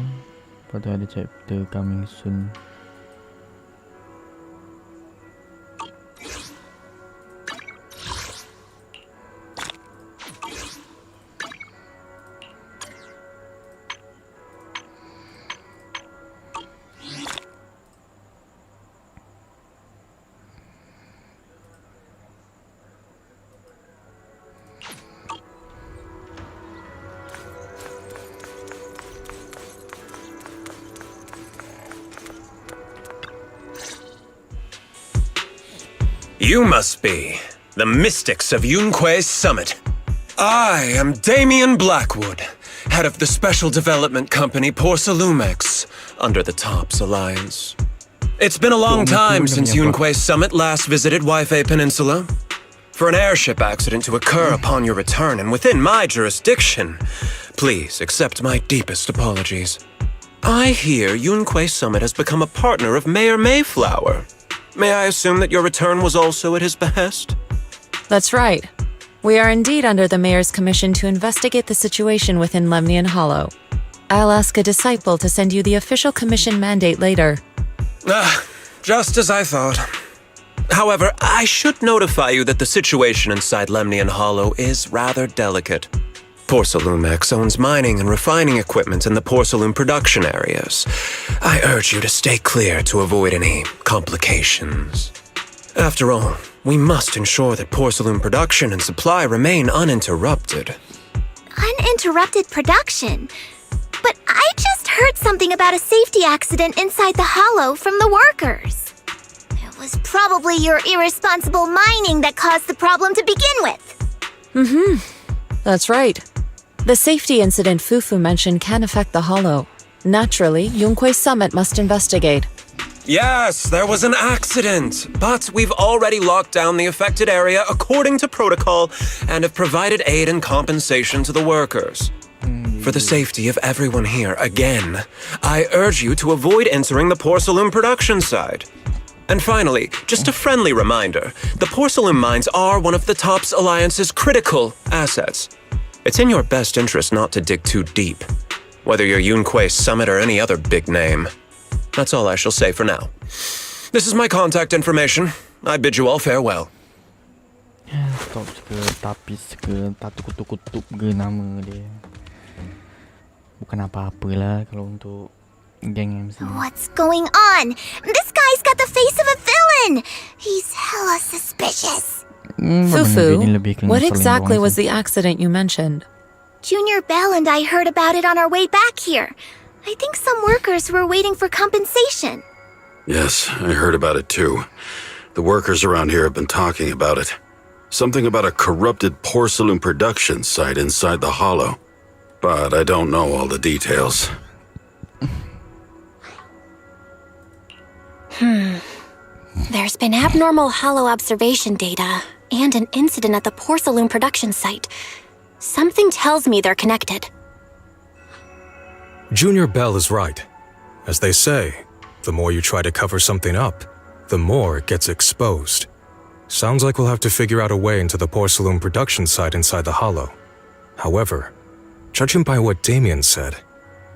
foto ada chapter coming soon. You must be the mystics of Yunquei Summit. I am Damien Blackwood, head of the special development company Porcelumex, under the Tops Alliance. It's been a long time since Yunquei Summit last visited Waifei Peninsula. For an airship accident to occur upon your return and within my jurisdiction, please accept my deepest apologies. I hear Yunquay Summit has become a partner of Mayor Mayflower. May I assume that your return was also at his behest? That's right. We are indeed under the Mayor's commission to investigate the situation within Lemnian Hollow. I'll ask a disciple to send you the official commission mandate later. Just as I thought. However, I should notify you that the situation inside Lemnian Hollow is rather delicate. Porcelumex owns mining and refining equipment in the porcelain production areas. I urge you to stay clear to avoid any complications. After all, we must ensure that porcelain production and supply remain uninterrupted. Uninterrupted production? But I just heard something about a safety accident inside the hollow from the workers. It was probably your irresponsible mining that caused the problem to begin with. That's right. The safety incident Fufu mentioned can affect the hollow. Naturally, Yunquay Summit must investigate. Yes, there was an accident, but we've already locked down the affected area according to protocol and have provided aid and compensation to the workers. For the safety of everyone here, again, I urge you to avoid entering the porcelain production site. And finally, just a friendly reminder, the porcelain mines are one of the TOPS Alliance's critical assets. It's in your best interest not to dig too deep, whether you're Yunquay Summit or any other big name. That's all I shall say for now. This is my contact information. I bid you all farewell. Tops ke, tapis ke, tak kutup-kutup ke nama dia. Bukan apa-apa lah kalau untuk geng MC. What's going on? This guy's got the face of a villain! He's hella suspicious. Fufu, what exactly was the accident you mentioned? Junior Bell and I heard about it on our way back here. I think some workers were waiting for compensation. Yes, I heard about it too. The workers around here have been talking about it. Something about a corrupted porcelain production site inside the hollow. But I don't know all the details. There's been abnormal hollow observation data and an incident at the porcelain production site. Something tells me they're connected. Junior Bell is right. As they say, the more you try to cover something up, the more it gets exposed. Sounds like we'll have to figure out a way into the porcelain production site inside the hollow. However, judging by what Damien said,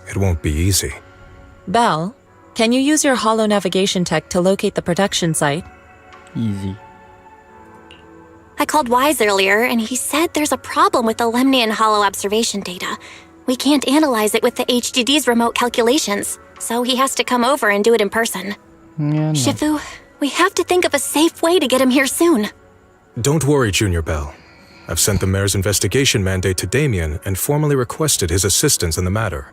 it won't be easy. Bell, can you use your hollow navigation tech to locate the production site? Easy. I called Wise earlier, and he said there's a problem with the Lemnian hollow observation data. We can't analyze it with the HDD's remote calculations, so he has to come over and do it in person. Yeah, no. Shifu, we have to think of a safe way to get him here soon. Don't worry, Junior Bell. I've sent the mayor's investigation mandate to Damien and formally requested his assistance in the matter.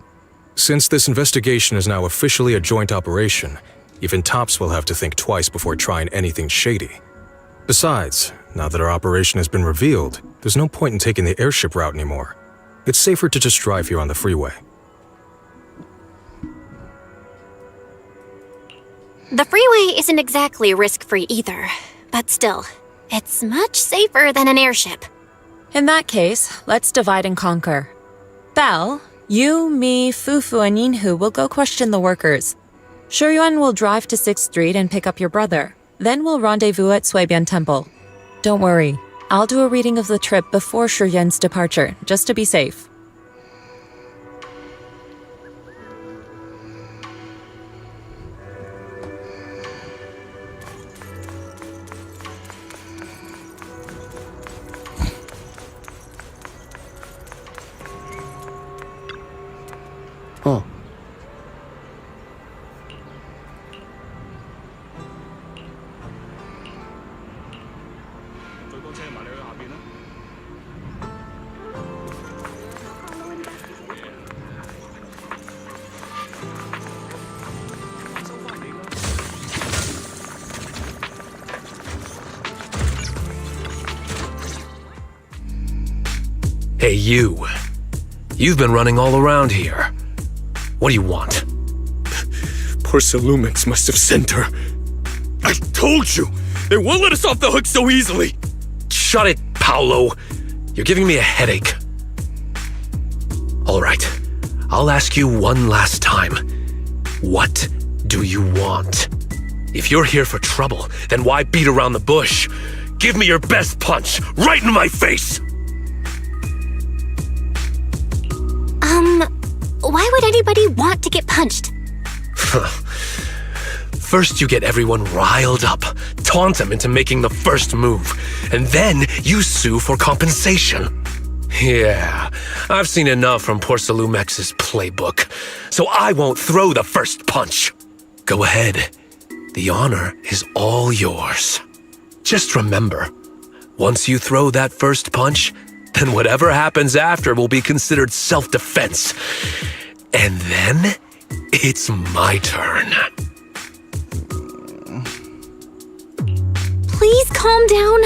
Since this investigation is now officially a joint operation, even TOPS will have to think twice before trying anything shady. Besides, now that our operation has been revealed, there's no point in taking the airship route anymore. It's safer to just drive here on the freeway. The freeway isn't exactly risk-free either, but still, it's much safer than an airship. In that case, let's divide and conquer. Bell, you, me, Fufu, and Yinhu will go question the workers. Shuyuan will drive to 6th Street and pick up your brother. Then we'll rendezvous at Suibian Temple. Don't worry, I'll do a reading of the trip before Shuyuan's departure, just to be safe. Oh. Hey, you. You've been running all around here. What do you want? Porcelumix must have sent her. I told you! They won't let us off the hook so easily! Shut it, Paolo. You're giving me a headache. All right, I'll ask you one last time. What do you want? If you're here for trouble, then why beat around the bush? Give me your best punch, right in my face! Why would anybody want to get punched? First you get everyone riled up, taunt them into making the first move, and then you sue for compensation. Yeah, I've seen enough from Porcelumex's playbook, so I won't throw the first punch. Go ahead. The honor is all yours. Just remember, once you throw that first punch, then whatever happens after will be considered self-defense. And then, it's my turn. Please calm down.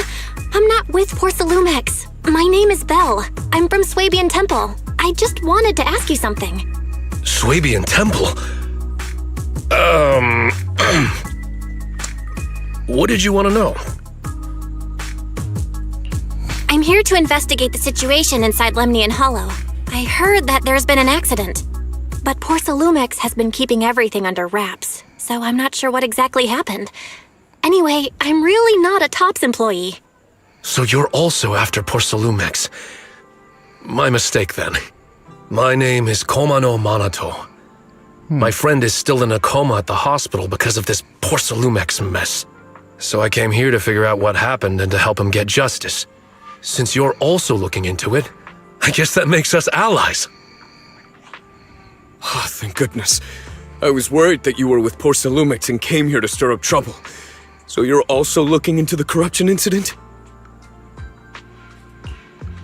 I'm not with Porcelumex. My name is Belle. I'm from Swabian Temple. I just wanted to ask you something. Swabian Temple? What did you want to know? I'm here to investigate the situation inside Lemnian Hollow. I heard that there's been an accident. But Porcelumex has been keeping everything under wraps, so I'm not sure what exactly happened. Anyway, I'm really not a TOPS employee. So you're also after Porcelumex. My mistake, then. My name is Komano Manato. My friend is still in a coma at the hospital because of this Porcelumex mess. So I came here to figure out what happened and to help him get justice. Since you're also looking into it, I guess that makes us allies. Oh, thank goodness. I was worried that you were with Porcelumex and came here to stir up trouble. So you're also looking into the corruption incident?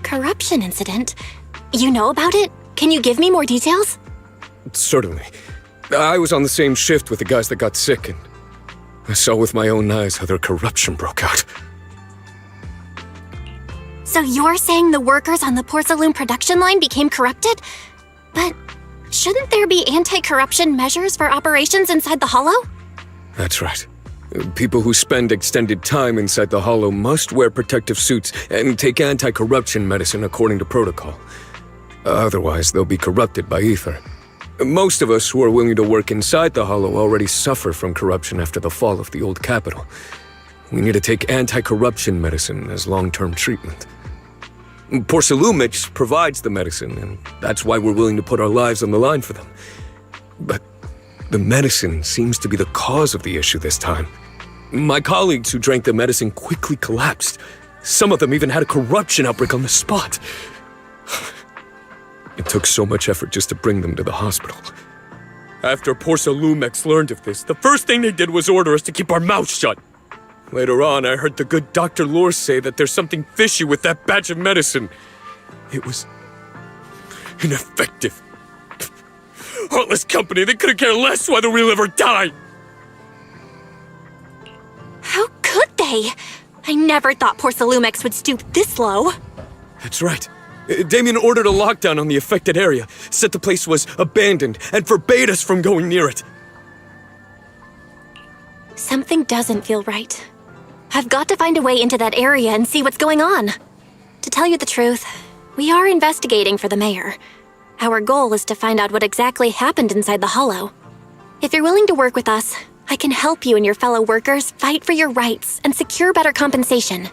Corruption incident? You know about it? Can you give me more details? Certainly. I was on the same shift with the guys that got sick, and I saw with my own eyes how their corruption broke out. So you're saying the workers on the Porcelume production line became corrupted? But shouldn't there be anti-corruption measures for operations inside the Hollow? That's right. People who spend extended time inside the Hollow must wear protective suits and take anti-corruption medicine according to protocol. Otherwise, they'll be corrupted by ether. Most of us who are willing to work inside the Hollow already suffer from corruption after the fall of the old capital. We need to take anti-corruption medicine as long-term treatment. Porcelumex provides the medicine, and that's why we're willing to put our lives on the line for them. But the medicine seems to be the cause of the issue this time. My colleagues who drank the medicine quickly collapsed. Some of them even had a corruption outbreak on the spot. It took so much effort just to bring them to the hospital. After Porcelumex learned of this, the first thing they did was order us to keep our mouths shut. Later on, I heard the good Dr. Lore say that there's something fishy with that batch of medicine. It was ineffective. Heartless company, they couldn't care less whether we live or die. How could they? I never thought Porcelumex would stoop this low. That's right. Damien ordered a lockdown on the affected area, said the place was abandoned, and forbade us from going near it. Something doesn't feel right. I've got to find a way into that area and see what's going on. To tell you the truth, we are investigating for the mayor. Our goal is to find out what exactly happened inside the Hollow. If you're willing to work with us, I can help you and your fellow workers fight for your rights and secure better compensation.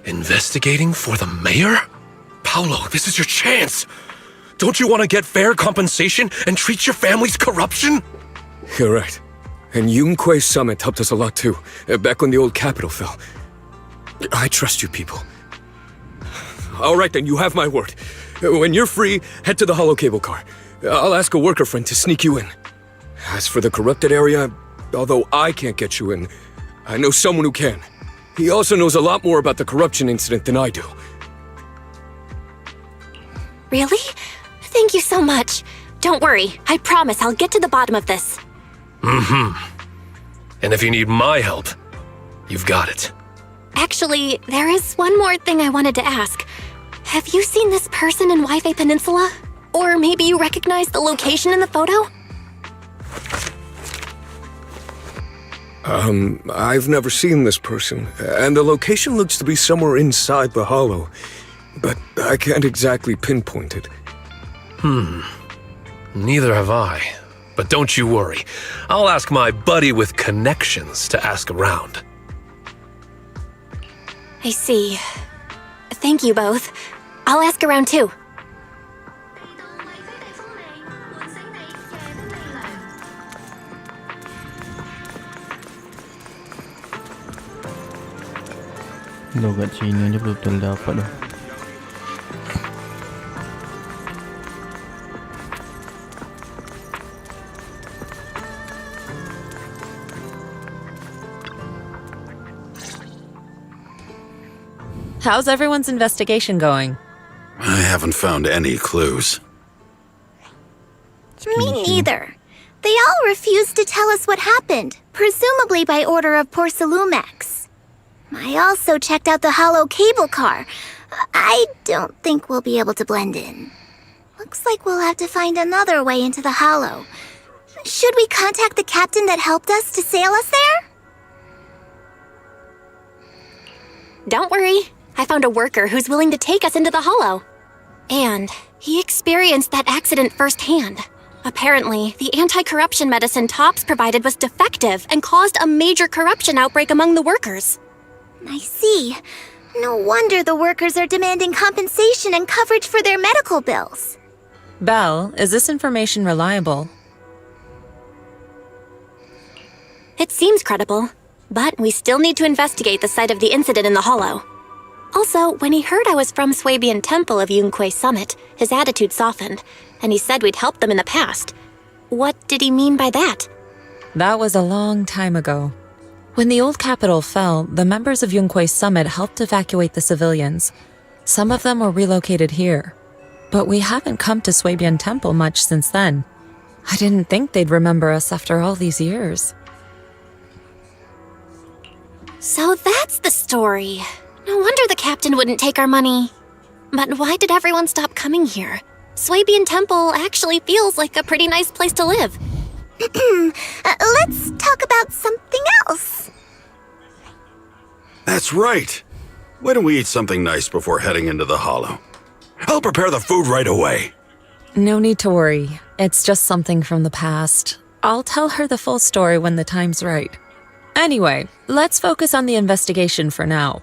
Investigating for the mayor? Paolo, this is your chance. Don't you want to get fair compensation and treat your family's corruption? You're right. And Yunquay Summit helped us a lot too, back when the old capital fell. I trust you people. All right then, you have my word. When you're free, head to the Hollow cable car. I'll ask a worker friend to sneak you in. As for the corrupted area, although I can't get you in, I know someone who can. He also knows a lot more about the corruption incident than I do. Really? Thank you so much. Don't worry, I promise I'll get to the bottom of this. And if you need my help, you've got it. Actually, there is one more thing I wanted to ask. Have you seen this person in Wi-Fi Peninsula? Or maybe you recognize the location in the photo? I've never seen this person, and the location looks to be somewhere inside the hollow, but I can't exactly pinpoint it. Neither have I. But don't you worry. I'll ask my buddy with connections to ask around. I see. Thank you both. I'll ask around too. Loh, kat sini aja betul dapat dah. How's everyone's investigation going? I haven't found any clues. Me neither. They all refused to tell us what happened, presumably by order of Porcelumex. I also checked out the hollow cable car. I don't think we'll be able to blend in. Looks like we'll have to find another way into the hollow. Should we contact the captain that helped us to sail us there? Don't worry. I found a worker who's willing to take us into the hollow. And he experienced that accident firsthand. Apparently, the anti-corruption medicine Tops provided was defective and caused a major corruption outbreak among the workers. I see. No wonder the workers are demanding compensation and coverage for their medical bills. Belle, is this information reliable? It seems credible, but we still need to investigate the site of the incident in the hollow. Also, when he heard I was from Swabian Temple of Yunquay Summit, his attitude softened, and he said we'd helped them in the past. What did he mean by that? That was a long time ago. When the old capital fell, the members of Yunquay Summit helped evacuate the civilians. Some of them were relocated here. But we haven't come to Swabian Temple much since then. I didn't think they'd remember us after all these years. So that's the story. No wonder the captain wouldn't take our money. But why did everyone stop coming here? Swabian Temple actually feels like a pretty nice place to live. Let's talk about something else. That's right. Why don't we eat something nice before heading into the hollow? I'll prepare the food right away. No need to worry. It's just something from the past. I'll tell her the full story when the time's right. Anyway, let's focus on the investigation for now.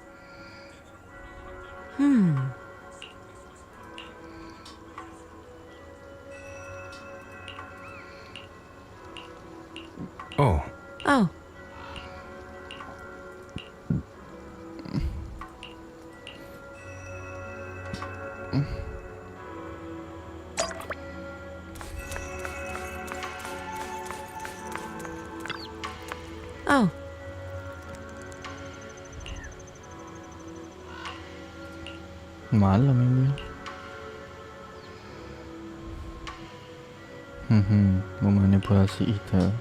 Oh. Oh. Oh. Malam ini. Memanipulasi kita.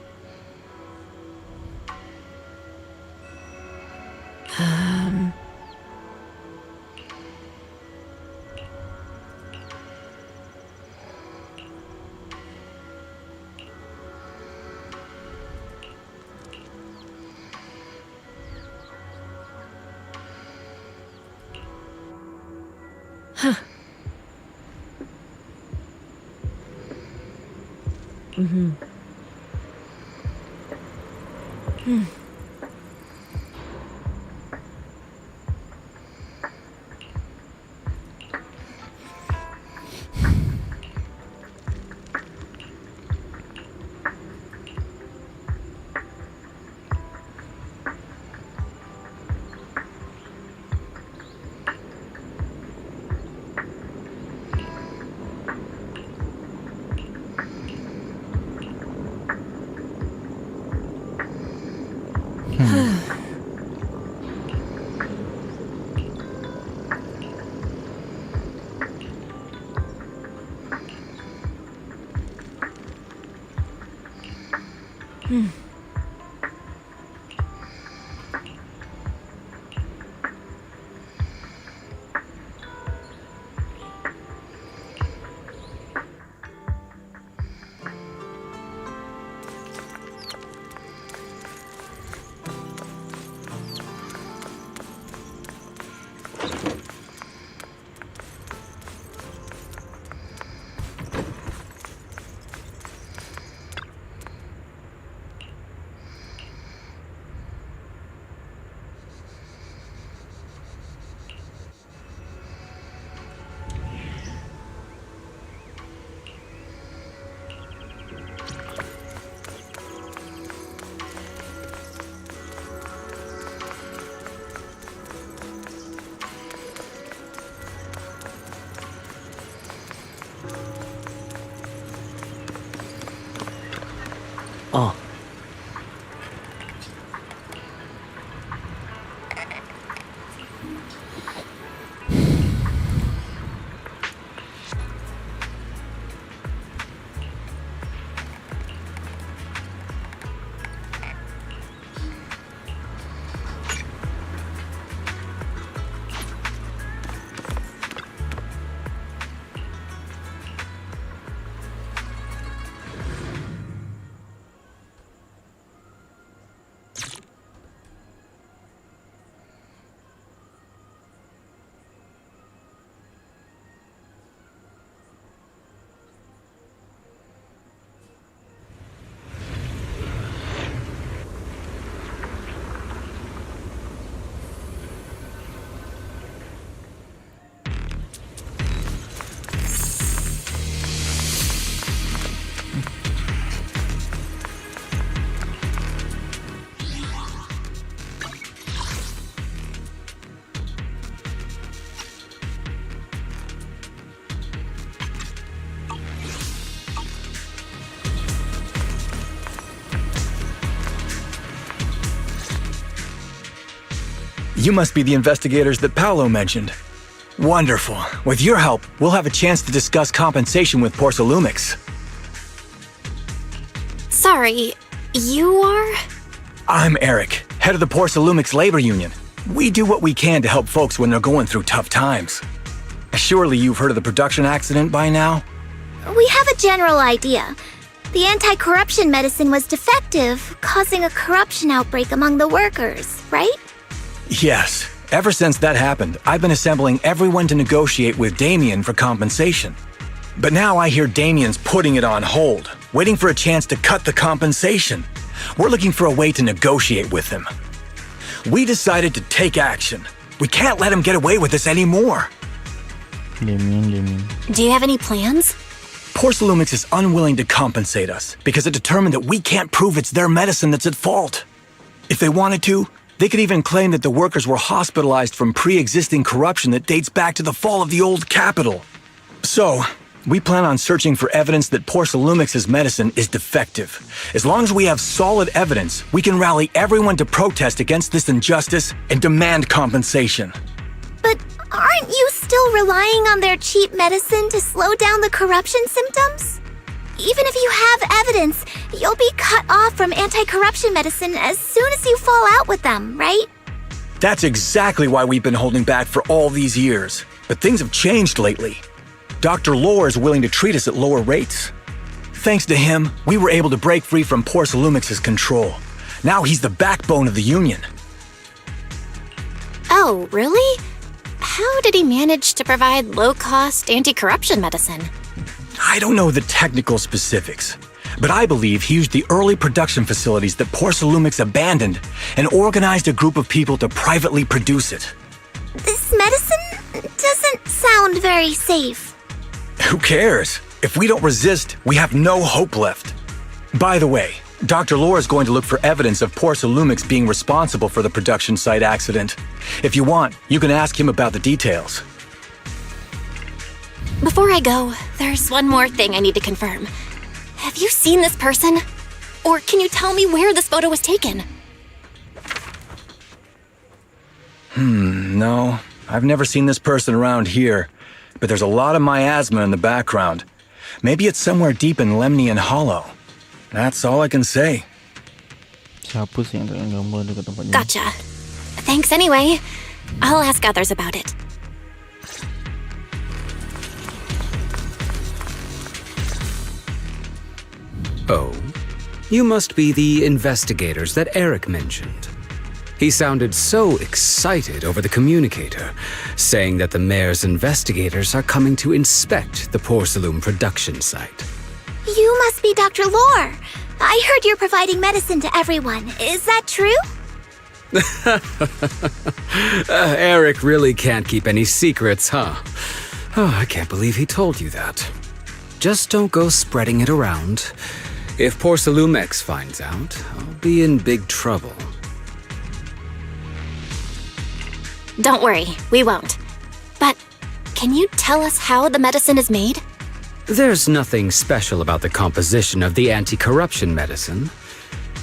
You must be the investigators that Paolo mentioned. Wonderful. With your help, we'll have a chance to discuss compensation with Porcelumix. Sorry, you are? I'm Eric, head of the Porcelumix Labor Union. We do what we can to help folks when they're going through tough times. Surely you've heard of the production accident by now? We have a general idea. The anti-corruption medicine was defective, causing a corruption outbreak among the workers, right? Yes. Ever since that happened, I've been assembling everyone to negotiate with Damien for compensation. But now I hear Damien's putting it on hold, waiting for a chance to cut the compensation. We're looking for a way to negotiate with him. We decided to take action. We can't let him get away with this anymore. Damien. Do you have any plans? Porcelumix is unwilling to compensate us because it determined that we can't prove it's their medicine that's at fault. If they wanted to, they could even claim that the workers were hospitalized from pre-existing corruption that dates back to the fall of the old capital. So, we plan on searching for evidence that Porcelumix's medicine is defective. As long as we have solid evidence, we can rally everyone to protest against this injustice and demand compensation. But aren't you still relying on their cheap medicine to slow down the corruption symptoms? Even if you have evidence, you'll be cut off from anti-corruption medicine as soon as you fall out with them, right? That's exactly why we've been holding back for all these years. But things have changed lately. Dr. Lore is willing to treat us at lower rates. Thanks to him, we were able to break free from Porcelumix's control. Now he's the backbone of the union. Oh, really? How did he manage to provide low-cost anti-corruption medicine? I don't know the technical specifics, but I believe he used the early production facilities that Porcelumix abandoned and organized a group of people to privately produce it. This medicine doesn't sound very safe. Who cares? If we don't resist, we have no hope left. By the way, Dr. Lore is going to look for evidence of Porcelumix being responsible for the production site accident. If you want, you can ask him about the details. Before I go, there's one more thing I need to confirm. Have you seen this person? Or can you tell me where this photo was taken? No. I've never seen this person around here, but there's a lot of miasma in the background. Maybe it's somewhere deep in Lemnian Hollow. That's all I can say. Siapa sih yang gambar dekat tempat ini? Gotcha. Thanks anyway. I'll ask others about it. Oh, you must be the investigators that Eric mentioned. He sounded so excited over the communicator, saying that the mayor's investigators are coming to inspect the Porcelum production site. You must be Dr. Lore. I heard you're providing medicine to everyone. Is that true? Eric really can't keep any secrets, huh? Oh, I can't believe he told you that. Just don't go spreading it around. If Porcelumix finds out, I'll be in big trouble. Don't worry, we won't. But can you tell us how the medicine is made? There's nothing special about the composition of the anti-corruption medicine.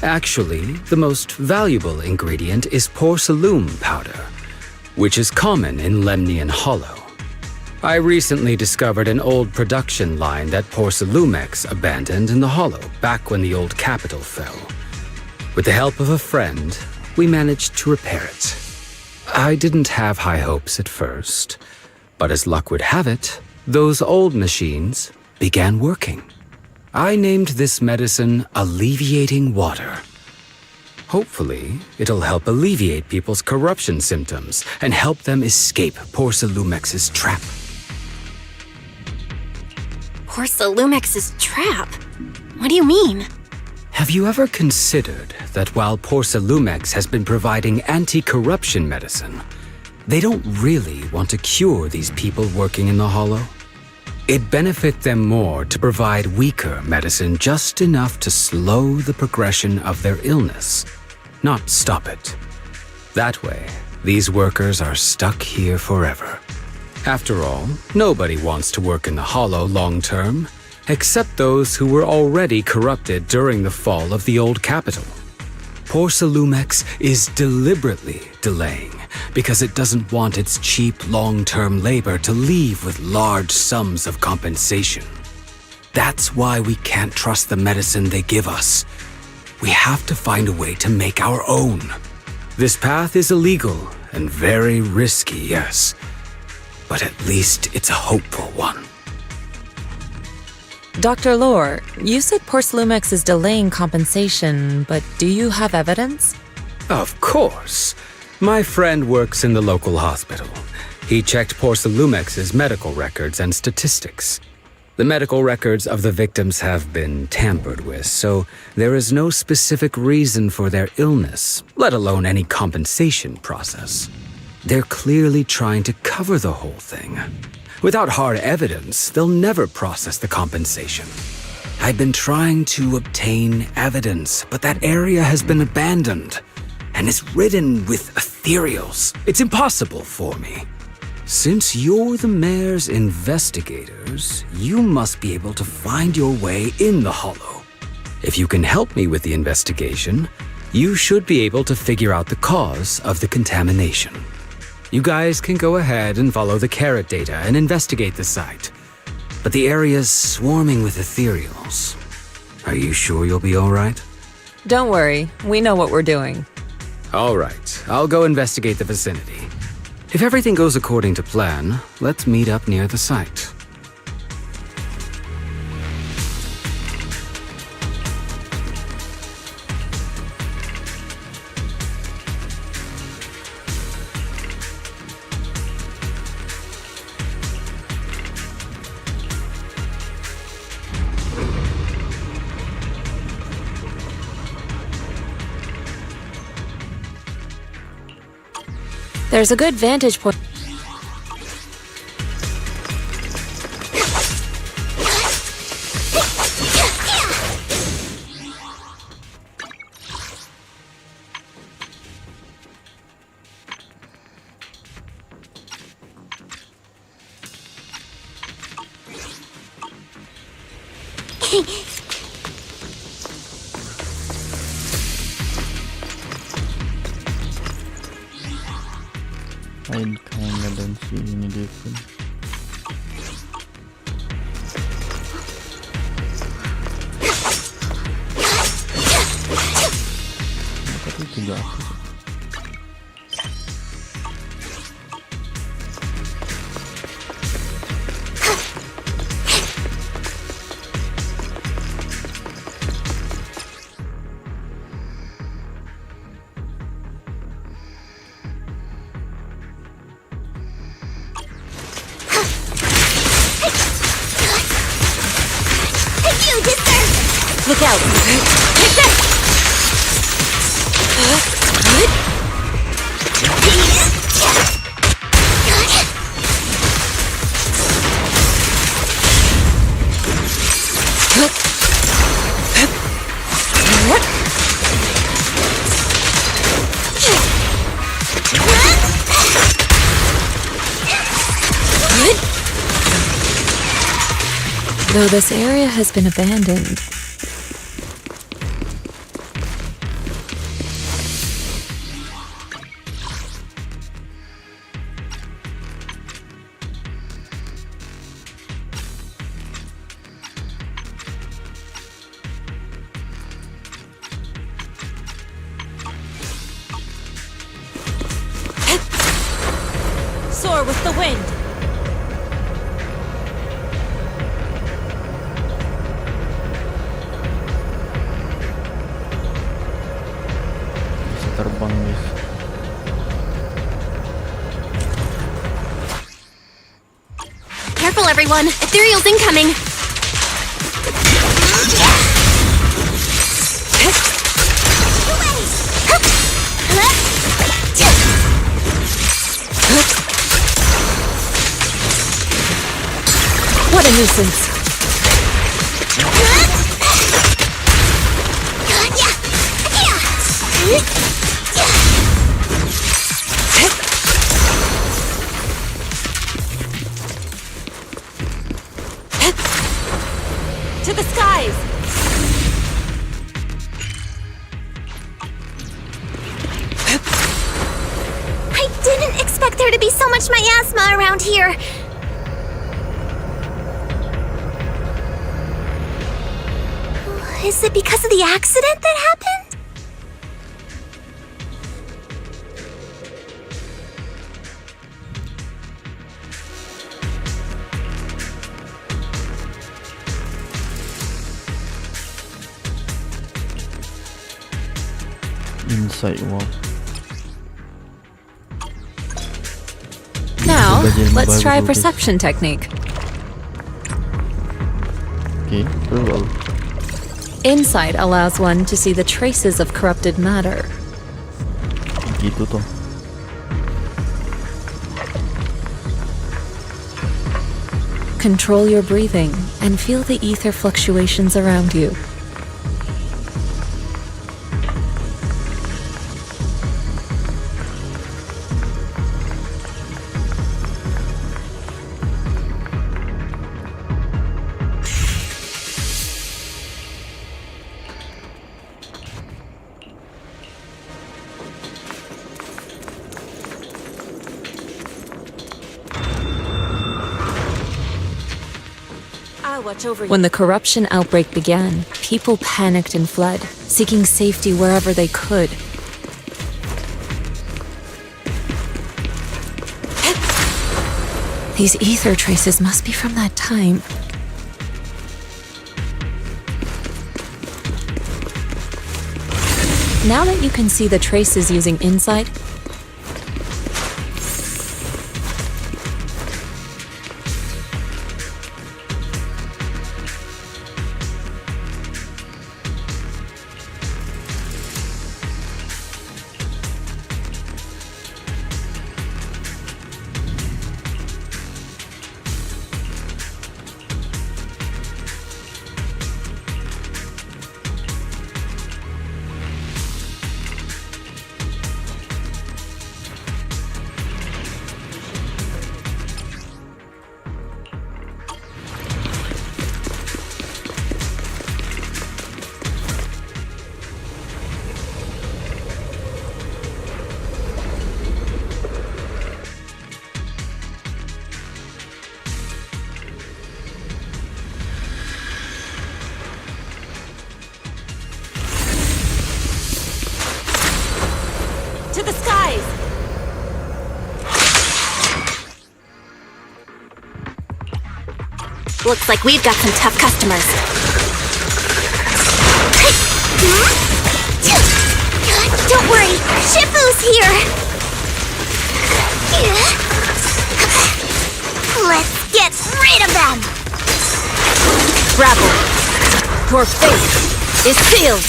Actually, the most valuable ingredient is Porcelum powder, which is common in Lemnian Hollow. I recently discovered an old production line that Porcelumix abandoned in the Hollow back when the old capital fell. With the help of a friend, we managed to repair it. I didn't have high hopes at first, but as luck would have it, those old machines began working. I named this medicine Alleviating Water. Hopefully, it'll help alleviate people's corruption symptoms and help them escape Porcelumix's trap. Porcelumix's trap? What do you mean? Have you ever considered that while Porcelumix has been providing anti-corruption medicine, they don't really want to cure these people working in the Hollow? It'd benefit them more to provide weaker medicine just enough to slow the progression of their illness, not stop it. That way, these workers are stuck here forever. After all, nobody wants to work in the Hollow long term, except those who were already corrupted during the fall of the old capital. Porcelumex is deliberately delaying because it doesn't want its cheap long-term labor to leave with large sums of compensation. That's why we can't trust the medicine they give us. We have to find a way to make our own. This path is illegal and very risky, yes. But at least it's a hopeful one. Dr. Lore, you said Porcelumex is delaying compensation, but do you have evidence? Of course. My friend works in the local hospital. He checked Porcelumex's medical records and statistics. The medical records of the victims have been tampered with, so there is no specific reason for their illness, let alone any compensation process. They're clearly trying to cover the whole thing. Without hard evidence, they'll never process the compensation. I've been trying to obtain evidence, but that area has been abandoned and is ridden with ethereals. It's impossible for me. Since you're the mayor's investigators, you must be able to find your way in the Hollow. If you can help me with the investigation, you should be able to figure out the cause of the contamination. You guys can go ahead and follow the carrot data and investigate the site. But the area's swarming with ethereals. Are you sure you'll be all right? Don't worry, we know what we're doing. All right, I'll go investigate the vicinity. If everything goes according to plan, let's meet up near the site. There's a good vantage point. I kinda don't see any difference. Tapi tidak aku. Look out! Take this! Though this area has been abandoned, soar with the wind. Bisa terbang guys. Careful, everyone! Ethereal's incoming! What a nuisance. To the skies! there to be so much miasma around here. Is it because of the accident that happened? Inside wall. Now, Bagian let's baru try a dulu. perception technique. Okay, roll. Insight allows one to see the traces of corrupted matter. Gitu toh. Control your breathing and feel the ether fluctuations around you. When the corruption outbreak began, people panicked and fled, seeking safety wherever they could. These ether traces must be from that time. Now that you can see the traces using insight, To the skies! Looks like we've got some tough customers. Don't worry, Shifu's here! Let's get rid of them! Rabble, your fate is sealed!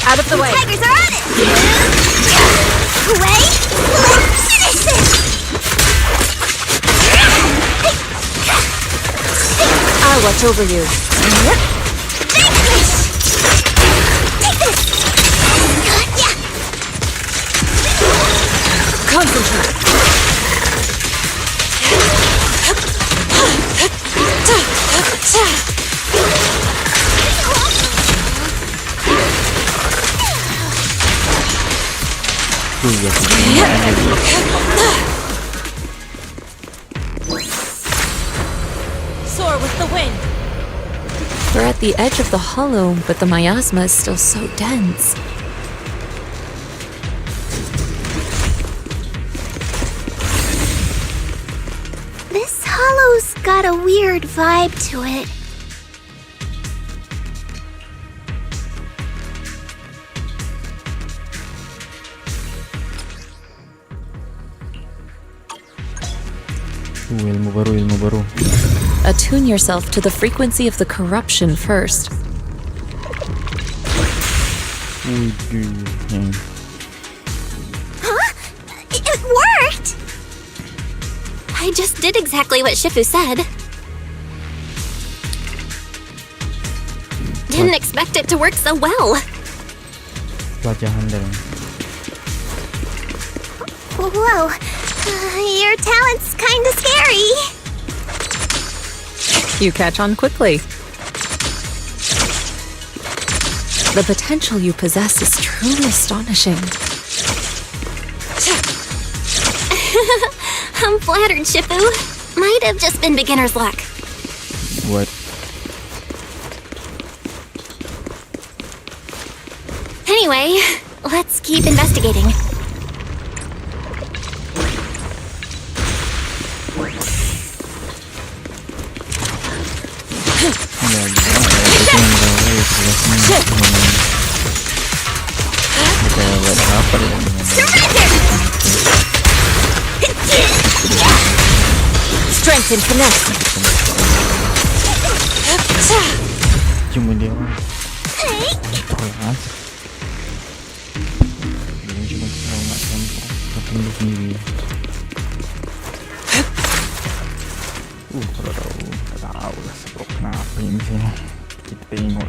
Out of the way! Tigers are on it! Away! Let's finish this! I'll watch over you. Vanquish! Take this! Yeah! Concentrate! Soar with the wind! We're at the edge of the hollow, but the miasma is still so dense. This hollow's got a weird vibe to it. Ilmu baru. Attune yourself to the frequency of the corruption first. Huh? It worked! I just did exactly what Shifu said. Didn't expect it to work so well. Whoa, your talent's kinda scary. You catch on quickly. The potential you possess is truly astonishing. I'm flattered, Shifu. Might have just been beginner's luck. What? Anyway, let's keep investigating. Strength and finesse. Cuma dia orang keras. Dia cuma tahu nak tempat dia sendiri. Kalau tahu lah sebab kenapa ini sih. Kita tengok.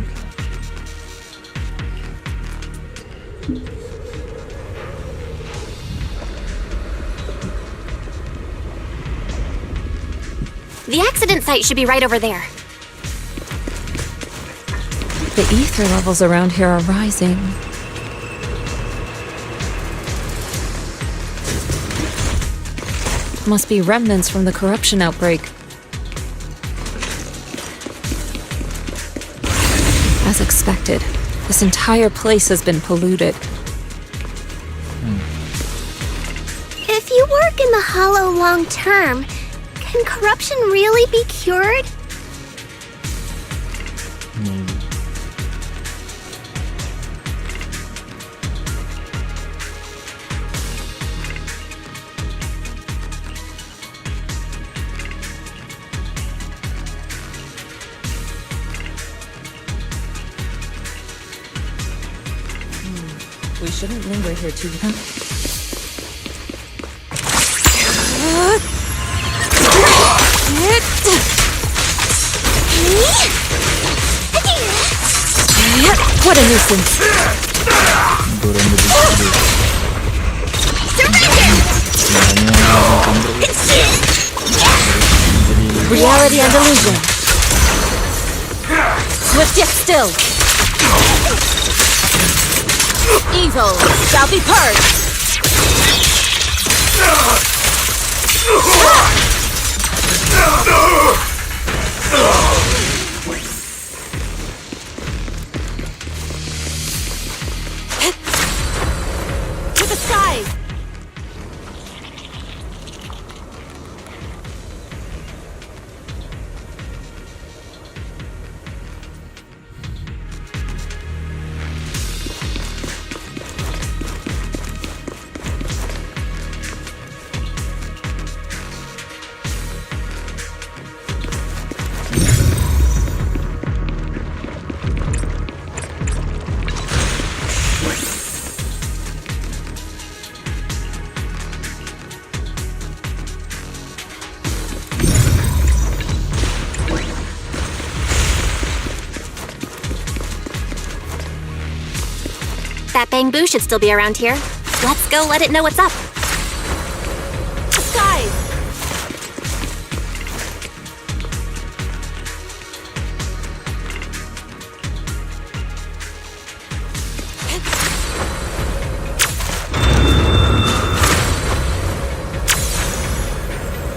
The accident site should be right over there. The ether levels around here are rising. Must be remnants from the corruption outbreak. As expected, this entire place has been polluted. If you work in the Hollow long term, can corruption really be cured? We shouldn't linger here too long. What a nuisance! Reality and illusion. Swift yet still. Evil shall be purged. To the side. That bamboo should still be around here. Let's go let it know what's up. Guys!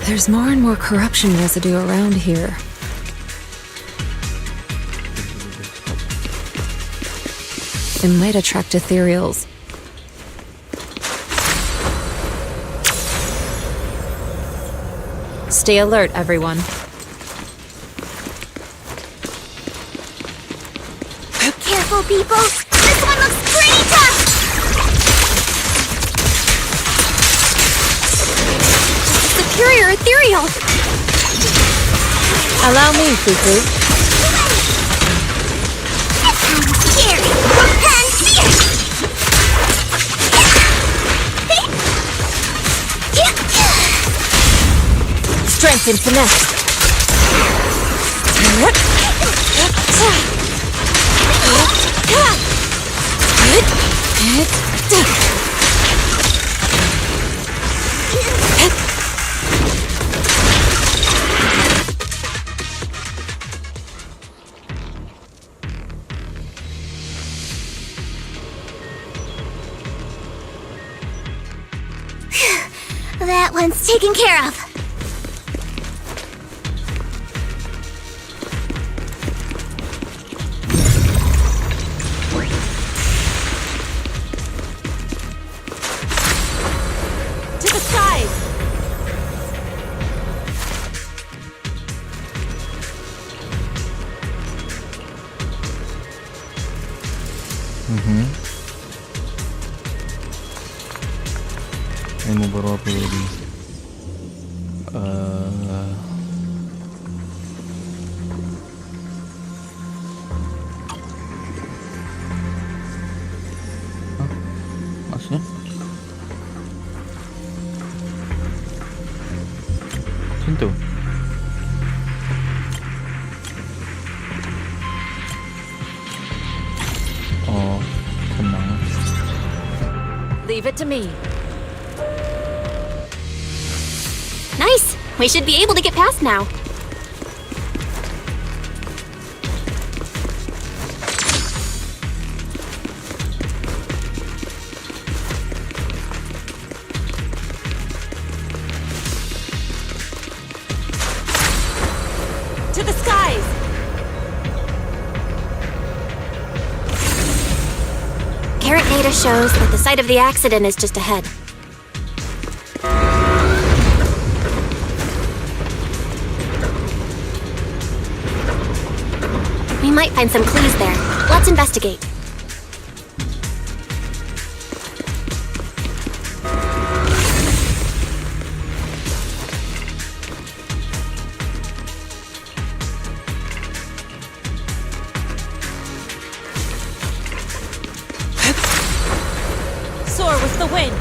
There's more and more corruption residue around here. It might attract ethereals. Stay alert, everyone. Careful, people! This one looks pretty tough! Superior ethereal! Allow me, Fufu. Scary! And fierce! Strength and finesse. That one's taken care of. To the skies! Ini mau baru apa lagi? Maksudnya? Sentuh. Oh, tenang. Leave it to me. Nice! We should be able to get past now. To the skies! Current data shows that the site of the accident is just ahead. We might find some clues there. Let's investigate. Soar with the wind.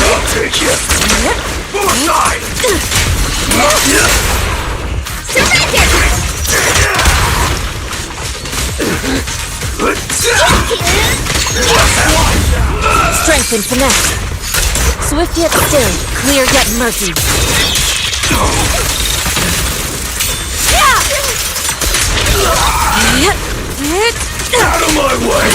I'll take you! Bullseye! Strength and finesse. Swift yet still, clear yet murky. Out of my way!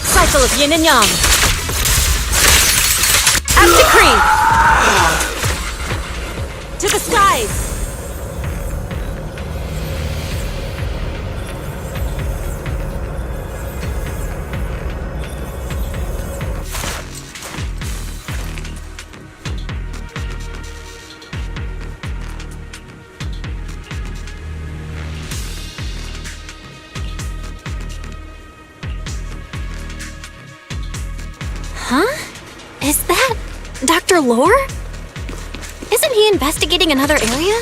Cycle of yin and yang. As decreed. To the skies. Huh? Is that Dr. Lore? Isn't he investigating another area?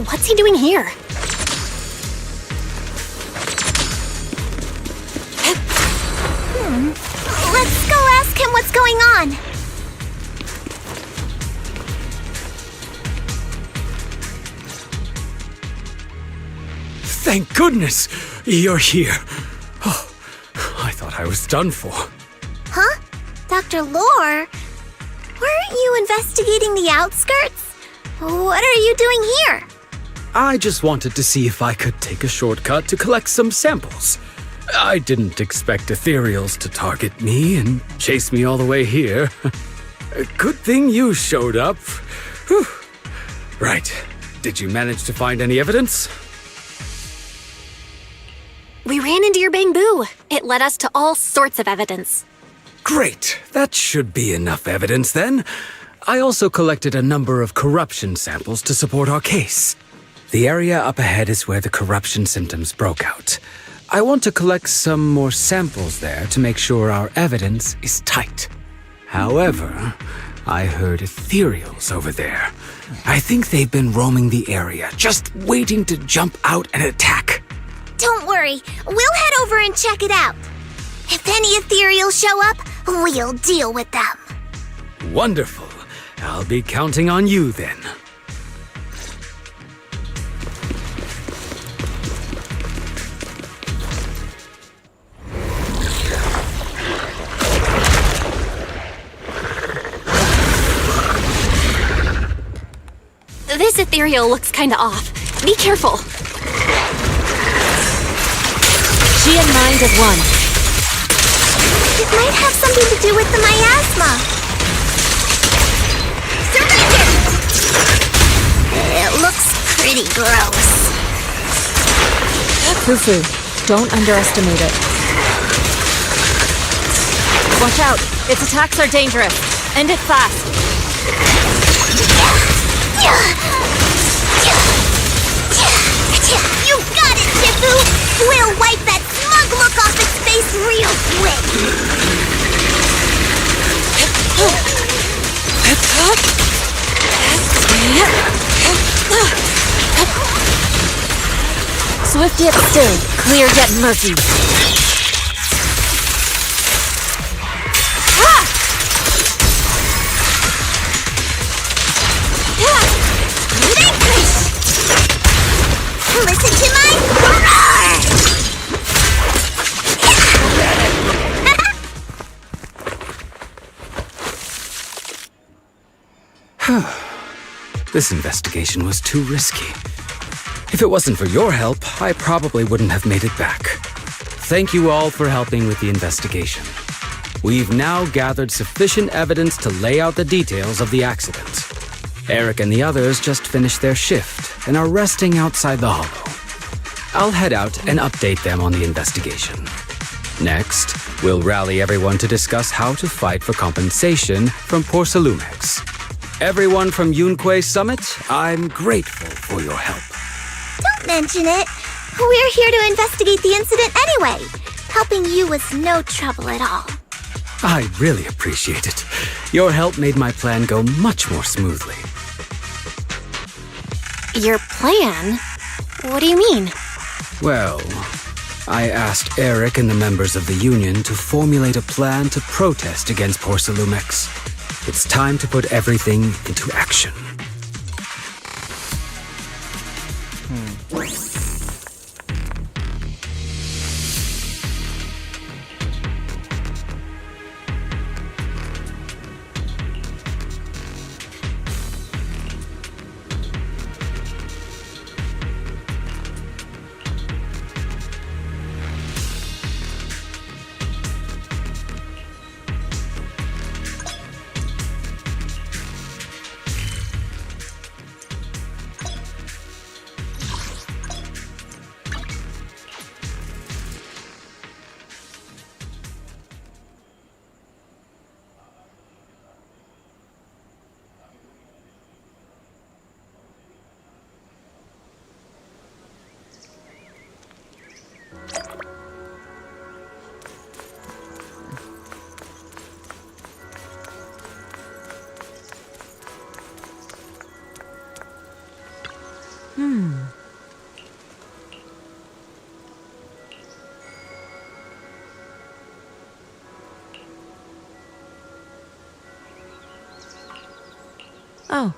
What's he doing here? Let's go ask him what's going on. Thank goodness you're here. Oh, I thought I was done for. Huh? Dr. Lore? Weren't you investigating the outskirts? What are you doing here? I just wanted to see if I could take a shortcut to collect some samples. I didn't expect ethereals to target me and chase me all the way here. Good thing you showed up. Whew. Right. Did you manage to find any evidence? We ran into your bamboo. It led us to all sorts of evidence. Great. That should be enough evidence then. I also collected a number of corruption samples to support our case. The area up ahead is where the corruption symptoms broke out. I want to collect some more samples there to make sure our evidence is tight. However, I heard ethereals over there. I think they've been roaming the area, just waiting to jump out and attack. Don't worry, we'll head over and check it out. If any ethereals show up, we'll deal with them. Wonderful. I'll be counting on you then. ethereal looks kinda off. Be careful. She and mind as one. It might have something to do with the miasma. Surrender! It looks pretty gross. Fufu, don't underestimate it. Watch out! Its attacks are dangerous. End it fast. You got it, Shifu! We'll wipe that smug look off its face real quick! Swift yet still, clear yet murky. Listen to my This investigation was too risky. If it wasn't for your help, I probably wouldn't have made it back. Thank you all for helping with the investigation. We've now gathered sufficient evidence to lay out the details of the accident. Eric and the others just finished their shift and are resting outside the hollow. I'll head out and update them on the investigation. Next, we'll rally everyone to discuss how to fight for compensation from Porcelumex. Everyone from Yunque Summit, I'm grateful for your help. Don't mention it. We're here to investigate the incident anyway. Helping you was no trouble at all. I really appreciate it. Your help made my plan go much more smoothly. Your plan? What do you mean? Well, I asked Eric and the members of the Union to formulate a plan to protest against Porcelumex. It's time to put everything into action. Oh.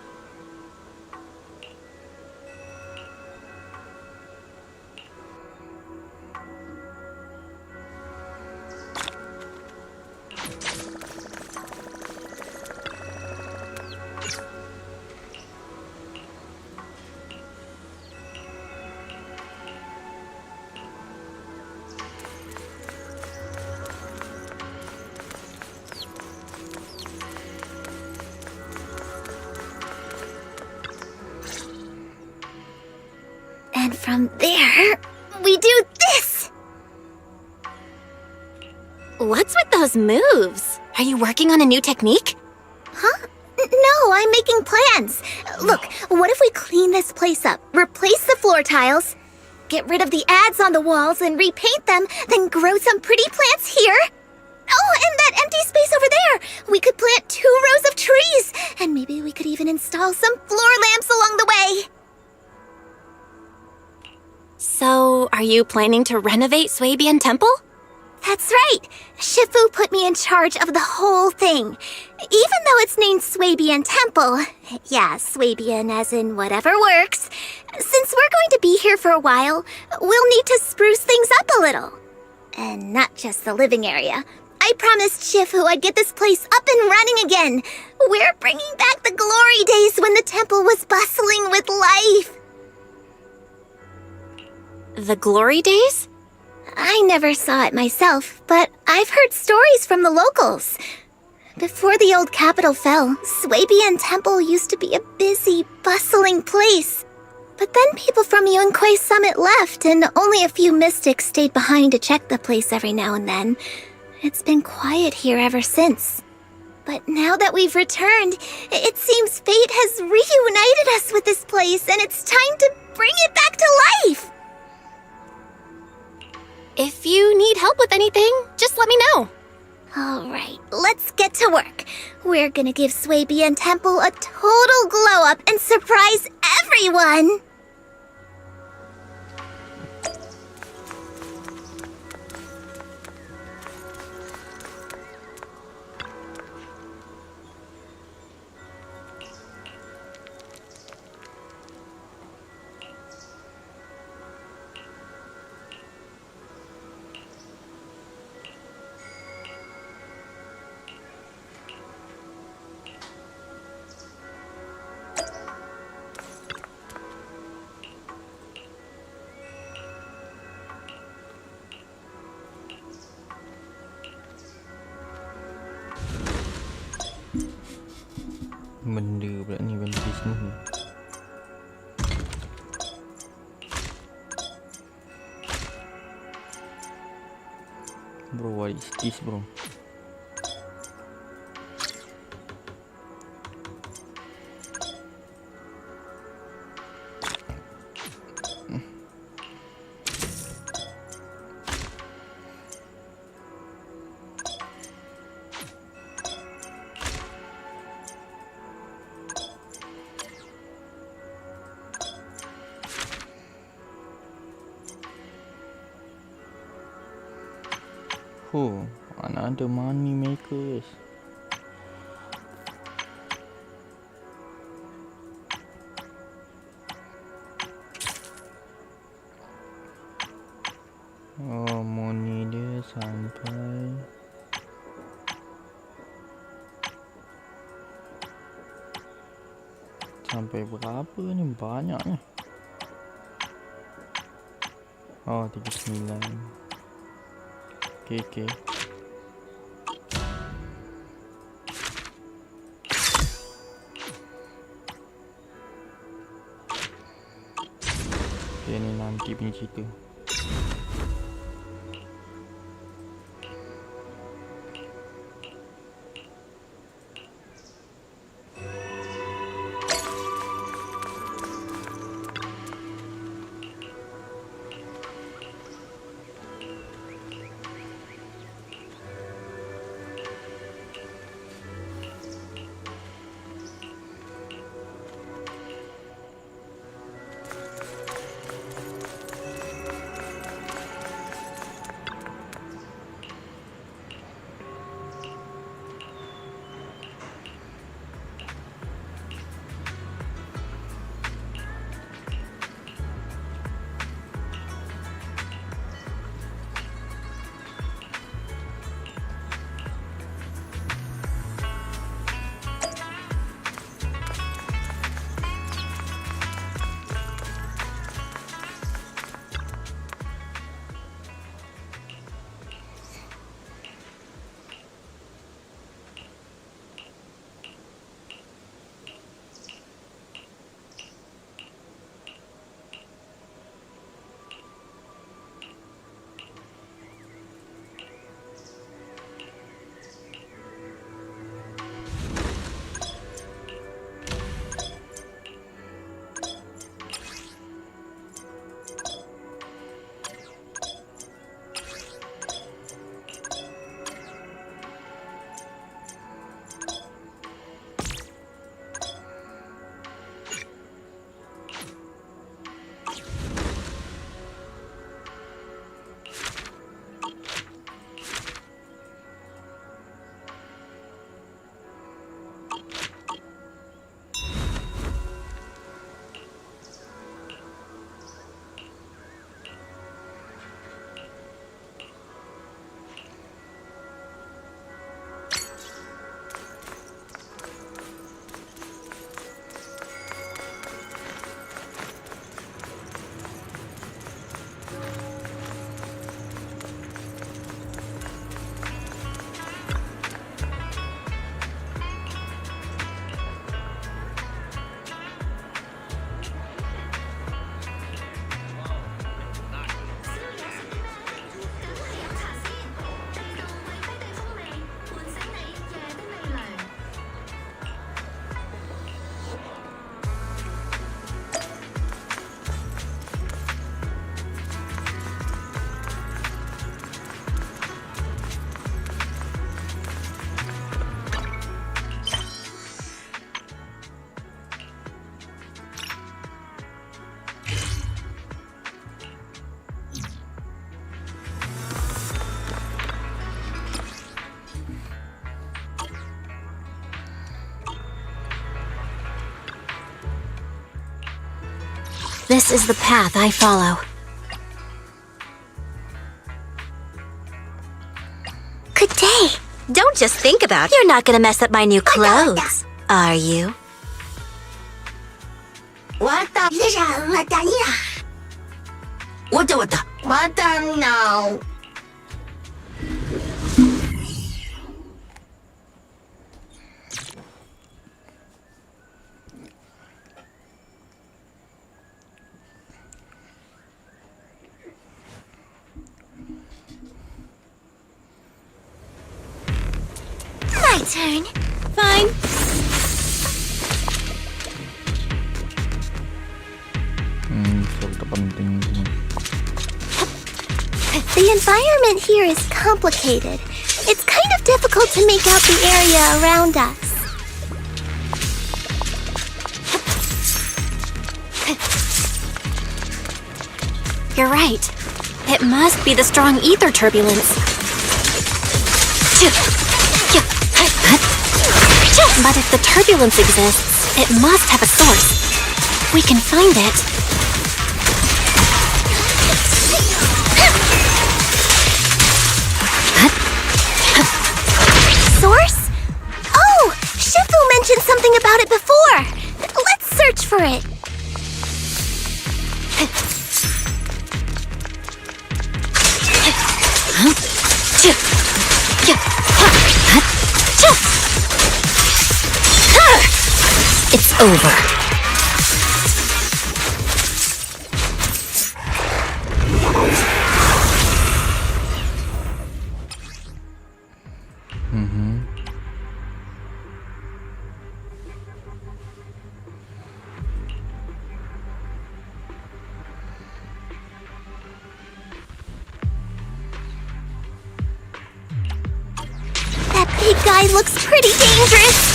And from there, we do this! What's with those moves? Are you working on a new technique? Huh? No, I'm making plans. Look, what if we clean this place up, replace the floor tiles, get rid of the ads on the walls and repaint them, then grow some pretty plants here? Oh, and that empty space over there! We could plant 2 rows of trees, and maybe we could even install some floor lamps along the way. So, are you planning to renovate Swabian Temple? That's right! Shifu put me in charge of the whole thing. Even though it's named Swabian Temple, yeah, Swabian as in whatever works, since we're going to be here for a while, we'll need to spruce things up a little. And not just the living area. I promised Shifu I'd get this place up and running again. We're bringing back the glory days when the temple was bustling with life. The glory days? I never saw it myself, but I've heard stories from the locals. Before the old capital fell, Swabian Temple used to be a busy, bustling place. But then people from Yunquei Summit left, and only a few mystics stayed behind to check the place every now and then. It's been quiet here ever since. But now that we've returned, it seems fate has reunited us with this place, and it's time to bring it back to life! If you need help with anything, just let me know. Alright, let's get to work. We're gonna give Swabian Temple a total glow-up and surprise everyone! Benda pula ni, benda bisnes ni. Bro, what is this, bro? Oh, another money makers. Oh, money dia sampai berapa ni? Banyaknya. Oh, 39. Okay. Okay, ni nanti punya cerita. This is the path I follow. Good day. Don't just think about it. You're not gonna mess up my new clothes, are you? No. My turn. Fine. The environment here is complicated. It's kind of difficult to make out the area around us. You're right. It must be the strong ether turbulence. But if the turbulence exists, it must have a source. We can find it. Source? Oh! Shifu mentioned something about it before! Let's search for it! It's over. That big guy looks pretty dangerous!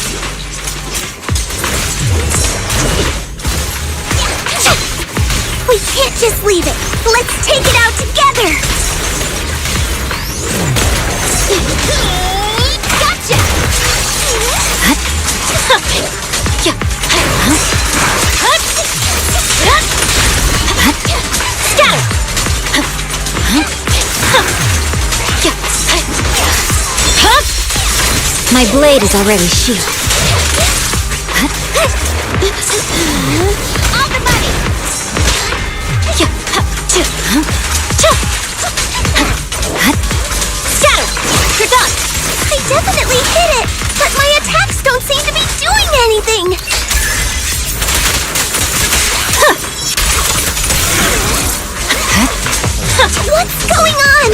We can't just leave it! Let's take it out together! Gotcha! My blade is already sheathed. On the money! Scatter! You're done! I definitely hit it, but my attacks don't seem to be doing anything! What's going on?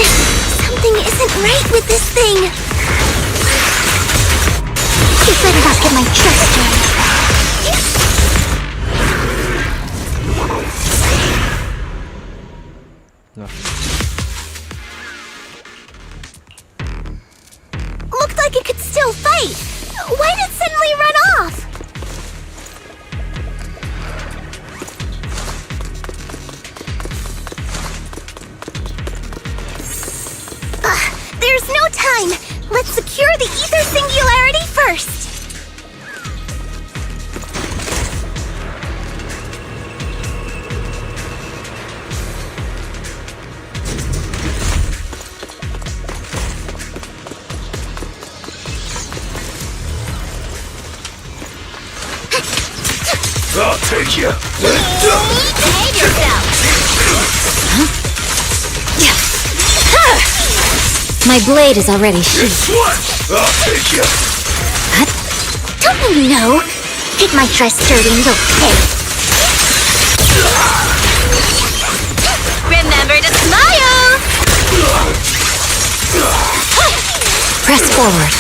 Something isn't right with this thing. You better not get my trust Looked like it could still fight. Why did it suddenly run off? There's no time. Let's secure the ether singularity first. I'll take you. Behave yourself. My blade is already sheathed. I'll take you. Don't you know? Take my dress dirty and you'll pay. Remember to smile! Press forward.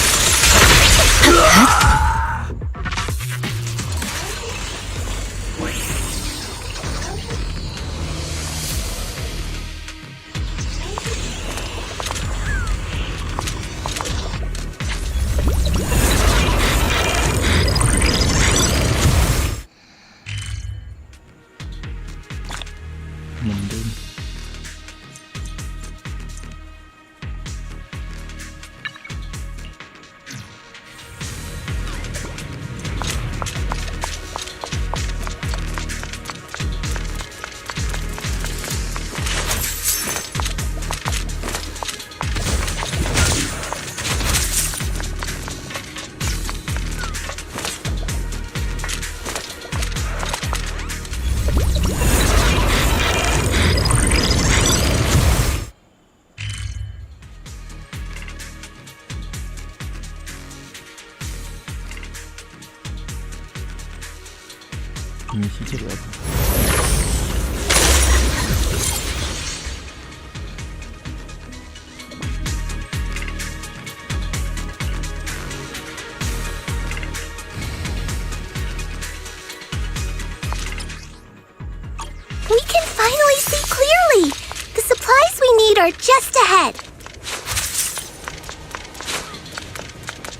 elevator just ahead.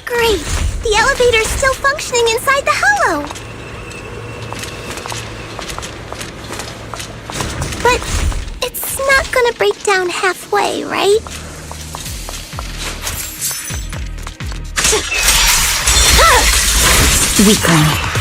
Great! The elevator's still functioning inside the hollow! But it's not gonna break down halfway, right? Weakling.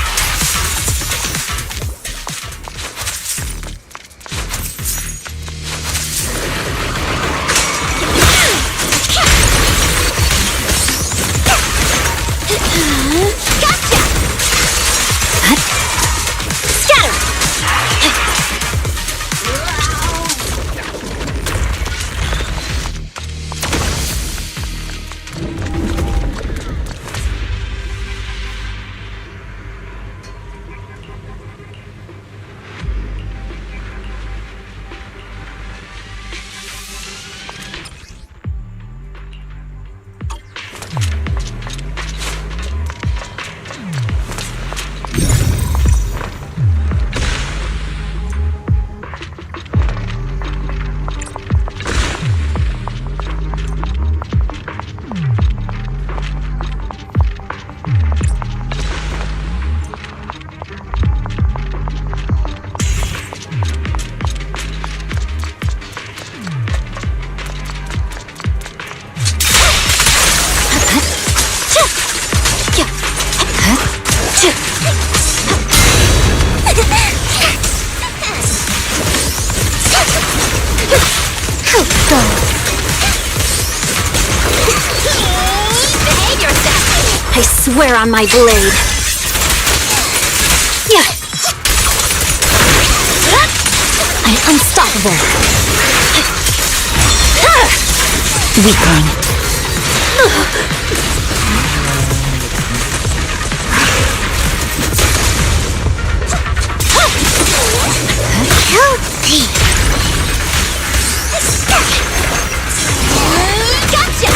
I swear on my blade. I'm unstoppable. Weakling. Guilty. Gotcha!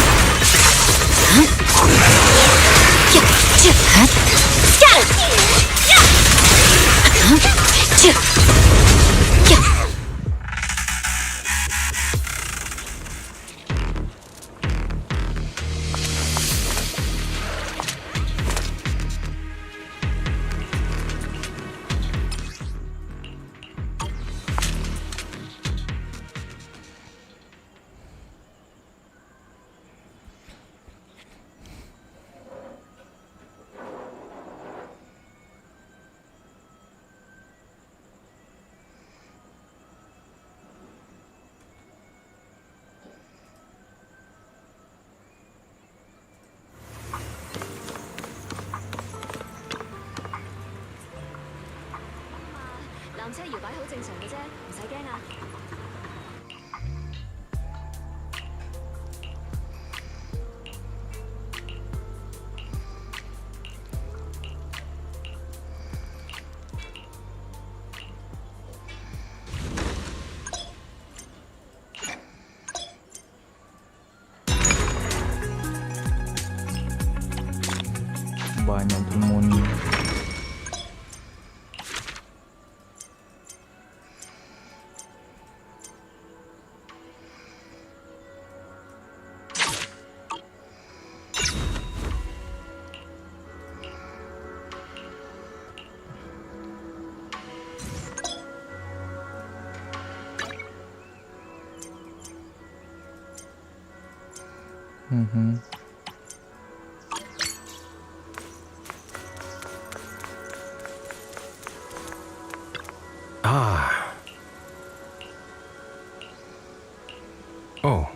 Banyak demoni. Ah. Oh.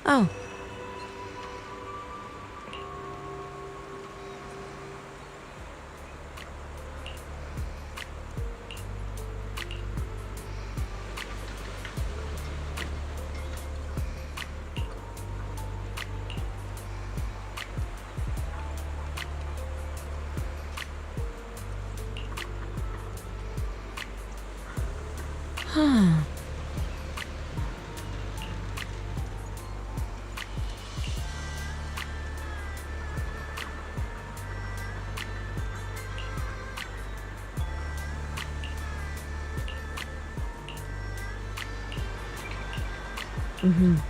Oh. Mm-hmm.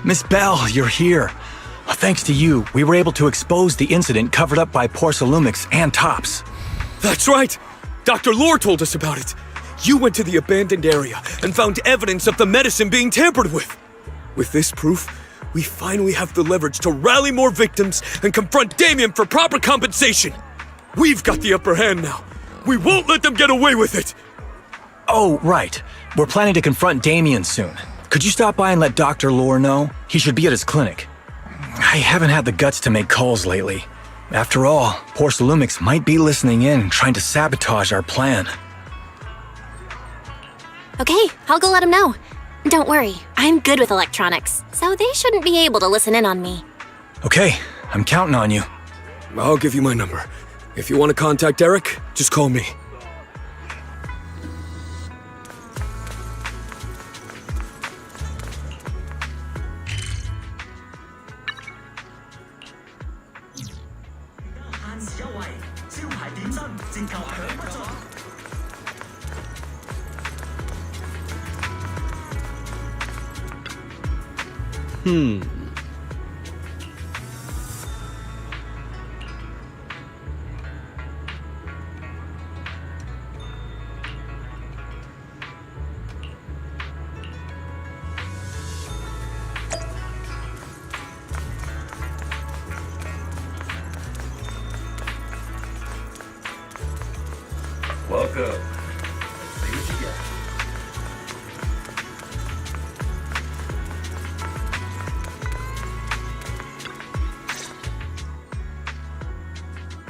Miss Bell, you're here. Thanks to you, we were able to expose the incident covered up by Porcelumix and Tops. That's right! Dr. Lore told us about it. You went to the abandoned area and found evidence of the medicine being tampered with. With this proof, we finally have the leverage to rally more victims and confront Damien for proper compensation. We've got the upper hand now. We won't let them get away with it. Oh, right. We're planning to confront Damien soon. Could you stop by and let Dr. Lore know? He should be at his clinic. I haven't had the guts to make calls lately. After all, Porcelumix might be listening in, trying to sabotage our plan. Okay, I'll go let him know. Don't worry, I'm good with electronics, so they shouldn't be able to listen in on me. Okay, I'm counting on you. I'll give you my number. If you want to contact Eric, just call me. Welcome. Let's see what you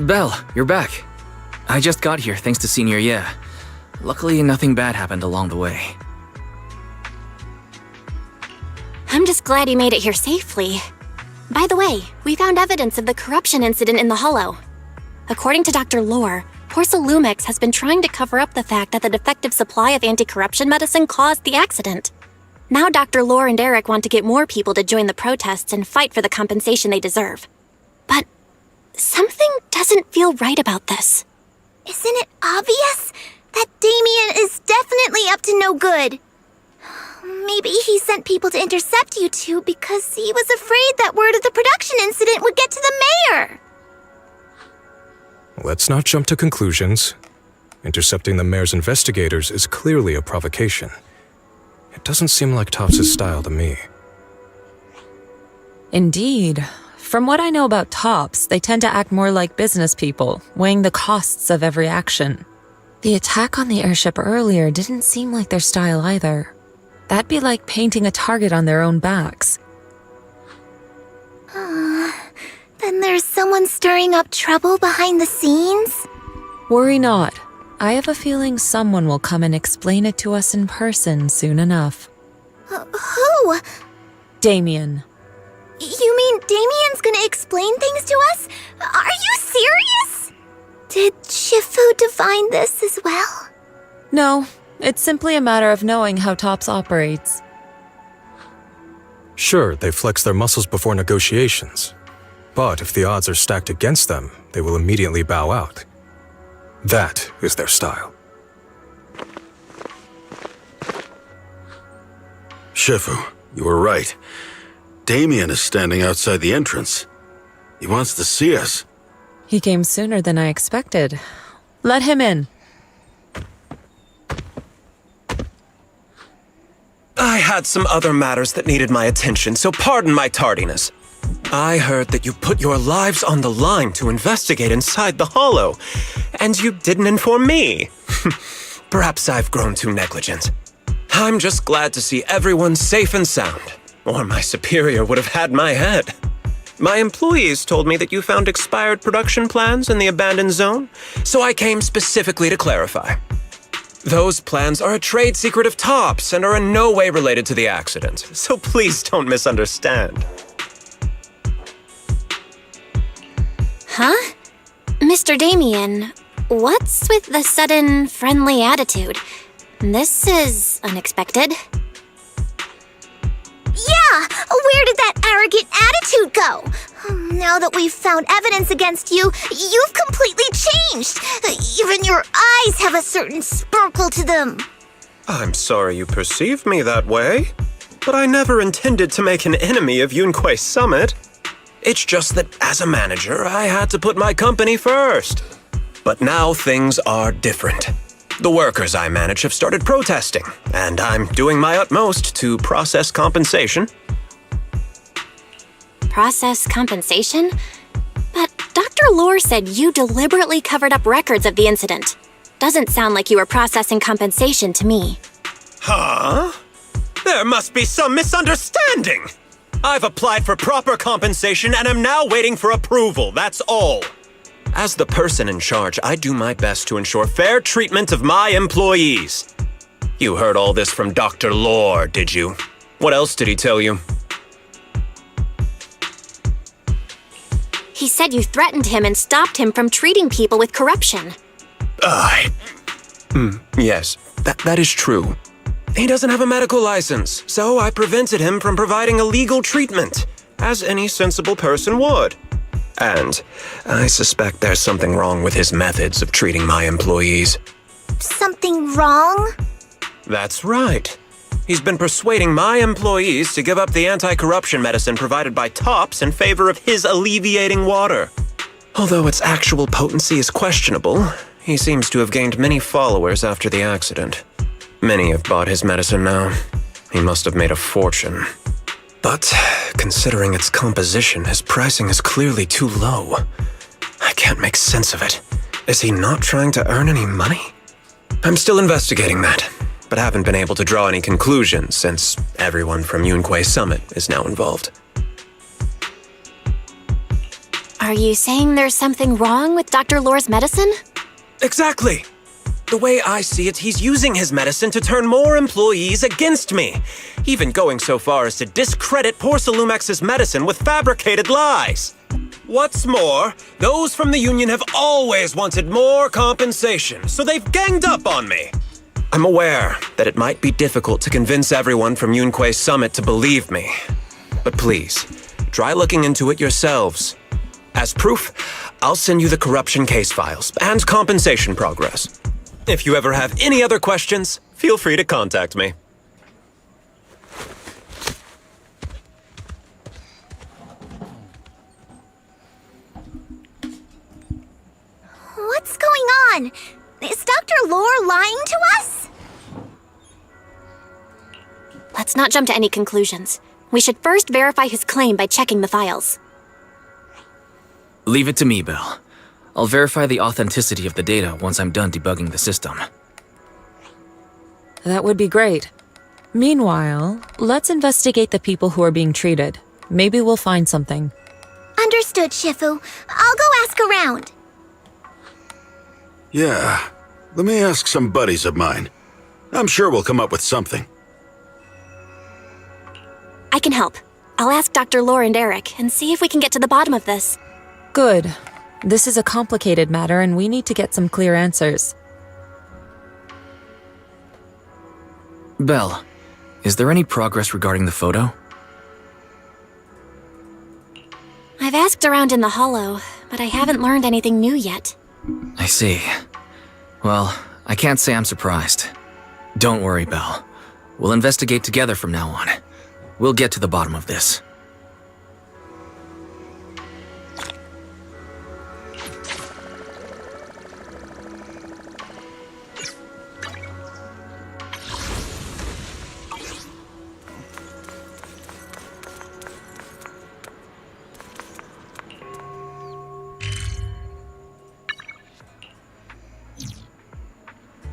got. Belle, you're back. I just got here thanks to Senior Ye. Luckily, nothing bad happened along the way. I'm just glad you made it here safely. By the way, we found evidence of the corruption incident in the Hollow. According to Dr. Lore, Porcelumix has been trying to cover up the fact that the defective supply of anti-corruption medicine caused the accident. Now Dr. Lore and Eric want to get more people to join the protests and fight for the compensation they deserve. But something doesn't feel right about this. Isn't it obvious that Damien is definitely up to no good? Maybe he sent people to intercept you two because he was afraid that word of the production incident would get to the mayor. Let's not jump to conclusions. Intercepting the mayor's investigators is clearly a provocation. It doesn't seem like Tops' style to me. Indeed. From what I know about Tops, they tend to act more like business people, weighing the costs of every action. The attack on the airship earlier didn't seem like their style either. That'd be like painting a target on their own backs. Then there's someone stirring up trouble behind the scenes? Worry not. I have a feeling someone will come and explain it to us in person soon enough. Who? Damien. You mean Damien's gonna explain things to us? Are you serious? Did Shifu divine this as well? No, it's simply a matter of knowing how Tops operates. Sure, they flex their muscles before negotiations. But if the odds are stacked against them, they will immediately bow out. That is their style. Shifu, you were right. Damien is standing outside the entrance. He wants to see us. He came sooner than I expected. Let him in. I had some other matters that needed my attention, so pardon my tardiness. I heard that you put your lives on the line to investigate inside the Hollow, and you didn't inform me. Perhaps I've grown too negligent. I'm just glad to see everyone safe and sound, or my superior would have had my head. My employees told me that you found expired production plans in the abandoned zone, so I came specifically to clarify. Those plans are a trade secret of Topps and are in no way related to the accident, so please don't misunderstand. Huh? Mr. Damien, what's with the sudden friendly attitude? This is unexpected. Yeah! Where did that arrogant attitude go? Now that we've found evidence against you, you've completely changed! Even your eyes have a certain sparkle to them. I'm sorry you perceive me that way, but I never intended to make an enemy of Yunquay Summit. It's just that as a manager, I had to put my company first. But now things are different. The workers I manage have started protesting, and I'm doing my utmost to process compensation. Process compensation? But Dr. Lore said you deliberately covered up records of the incident. Doesn't sound like you were processing compensation to me. Huh? There must be some misunderstanding! I've applied for proper compensation and am now waiting for approval, that's all. As the person in charge, I do my best to ensure fair treatment of my employees. You heard all this from Dr. Lore, did you? What else did he tell you? He said you threatened him and stopped him from treating people with corruption. Yes, that is true. He doesn't have a medical license, so I prevented him from providing illegal treatment, as any sensible person would. And I suspect there's something wrong with his methods of treating my employees. Something wrong? That's right. He's been persuading my employees to give up the anti-corruption medicine provided by Topps in favor of his alleviating water. Although its actual potency is questionable, he seems to have gained many followers after the accident. Many have bought his medicine now. He must have made a fortune. But considering its composition, his pricing is clearly too low. I can't make sense of it. Is he not trying to earn any money? I'm still investigating that, but haven't been able to draw any conclusions since everyone from Yunquay Summit is now involved. Are you saying there's something wrong with Dr. Lore's medicine? Exactly! The way I see it, he's using his medicine to turn more employees against me, even going so far as to discredit Porcelumex's medicine with fabricated lies. What's more, those from the union have always wanted more compensation, so they've ganged up on me. I'm aware that it might be difficult to convince everyone from Yunquay Summit to believe me, but please, try looking into it yourselves. As proof, I'll send you the corruption case files and compensation progress. If you ever have any other questions, feel free to contact me. What's going on? Is Dr. Lore lying to us? Let's not jump to any conclusions. We should first verify his claim by checking the files. Leave it to me, Belle. I'll verify the authenticity of the data once I'm done debugging the system. That would be great. Meanwhile, let's investigate the people who are being treated. Maybe we'll find something. Understood, Shifu. I'll go ask around. Yeah, let me ask some buddies of mine. I'm sure we'll come up with something. I can help. I'll ask Dr. Lore and Eric and see if we can get to the bottom of this. Good. This is a complicated matter and we need to get some clear answers. Belle, is there any progress regarding the photo? I've asked around in the Hollow, but I haven't learned anything new yet. I see. Well, I can't say I'm surprised. Don't worry, Belle. We'll investigate together from now on. We'll get to the bottom of this.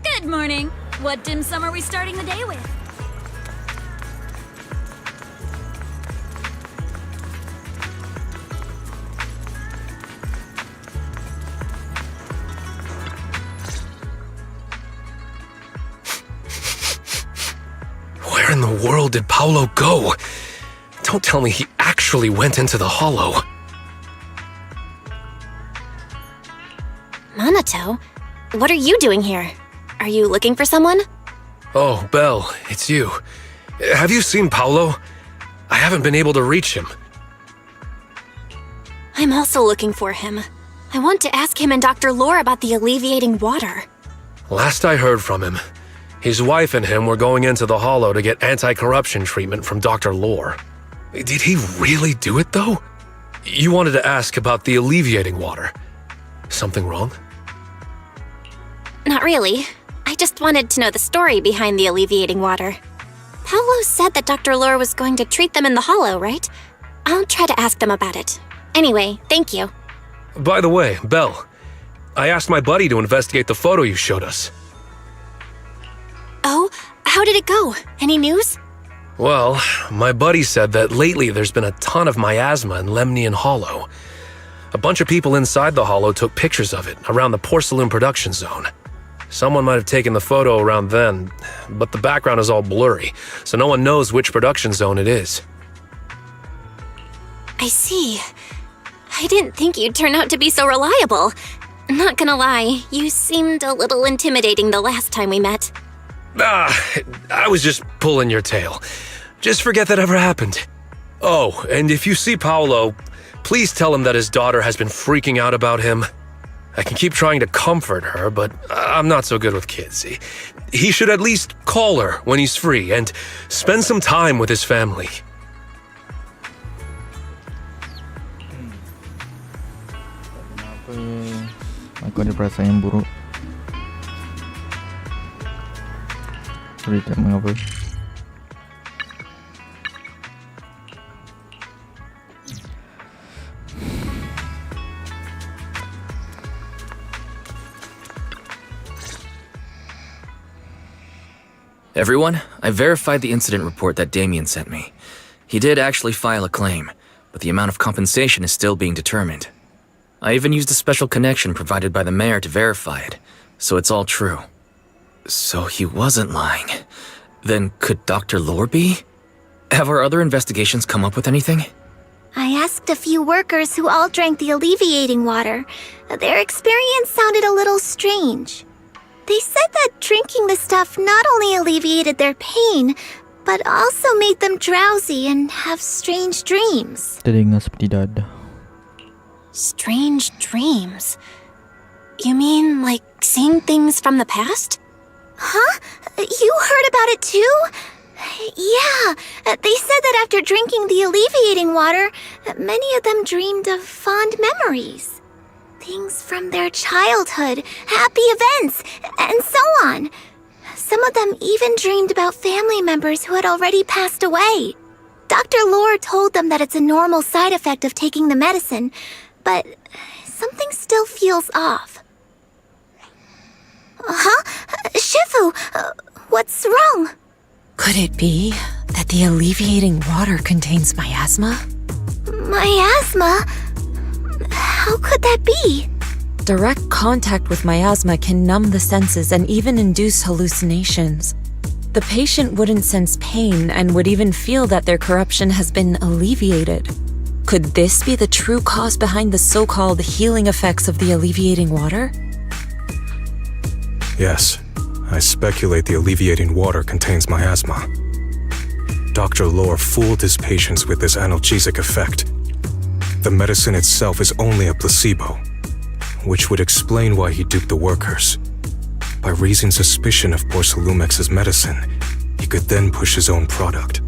Good morning. What dim sum are we starting the day with? Where in the world did Paolo go? Don't tell me he actually went into the Hollow. Minato? What are you doing here? Are you looking for someone? Oh, Belle, it's you. Have you seen Paolo? I haven't been able to reach him. I'm also looking for him. I want to ask him and Dr. Lore about the alleviating water. Last I heard from him, his wife and him were going into the Hollow to get anti-corruption treatment from Dr. Lore. Did he really do it, though? You wanted to ask about the alleviating water. Something wrong? Not really. I just wanted to know the story behind the alleviating water. Paolo said that Dr. Lore was going to treat them in the Hollow, right? I'll try to ask them about it. Anyway, thank you. By the way, Belle, I asked my buddy to investigate the photo you showed us. Oh, how did it go? Any news? Well, my buddy said that lately there's been a ton of miasma in Lemnian Hollow. A bunch of people inside the Hollow took pictures of it around the Porcelain production zone. Someone might have taken the photo around then, but the background is all blurry, so no one knows which production zone it is. I see. I didn't think you'd turn out to be so reliable. Not gonna lie, you seemed a little intimidating the last time we met. I was just pulling your tail. Just forget that ever happened. Oh, and if you see Paolo, please tell him that his daughter has been freaking out about him. I can keep trying to comfort her, but I'm not so good with kids. He should at least call her when he's free and spend some time with his family. Aku ada perasaan yang buruk. Tidak mengapa. Everyone, I verified the incident report that Damien sent me. He did actually file a claim, but the amount of compensation is still being determined. I even used a special connection provided by the mayor to verify it, so it's all true. So he wasn't lying. Then could Dr. Lore be? Have our other investigations come up with anything? I asked a few workers who all drank the alleviating water. Their experience sounded a little strange. They said that drinking the stuff not only alleviated their pain, but also made them drowsy and have strange dreams. Telinga seperti dada. Strange dreams? You mean like seeing things from the past? Huh? You heard about it too? Yeah, they said that after drinking the alleviating water, many of them dreamed of fond memories. Things from their childhood, happy events, and so on. Some of them even dreamed about family members who had already passed away. Dr. Lore told them that it's a normal side effect of taking the medicine, but something still feels off. Huh? Shifu, what's wrong? Could it be that the alleviating water contains miasma? Miasma? How could that be? Direct contact with miasma can numb the senses and even induce hallucinations. The patient wouldn't sense pain and would even feel that their corruption has been alleviated. Could this be the true cause behind the so-called healing effects of the alleviating water? Yes, I speculate the alleviating water contains miasma. Dr. Lore fooled his patients with this analgesic effect. the medicine itself is only a placebo, which would explain why he duped the workers. By raising suspicion of Porcelumex's medicine, he could then push his own product.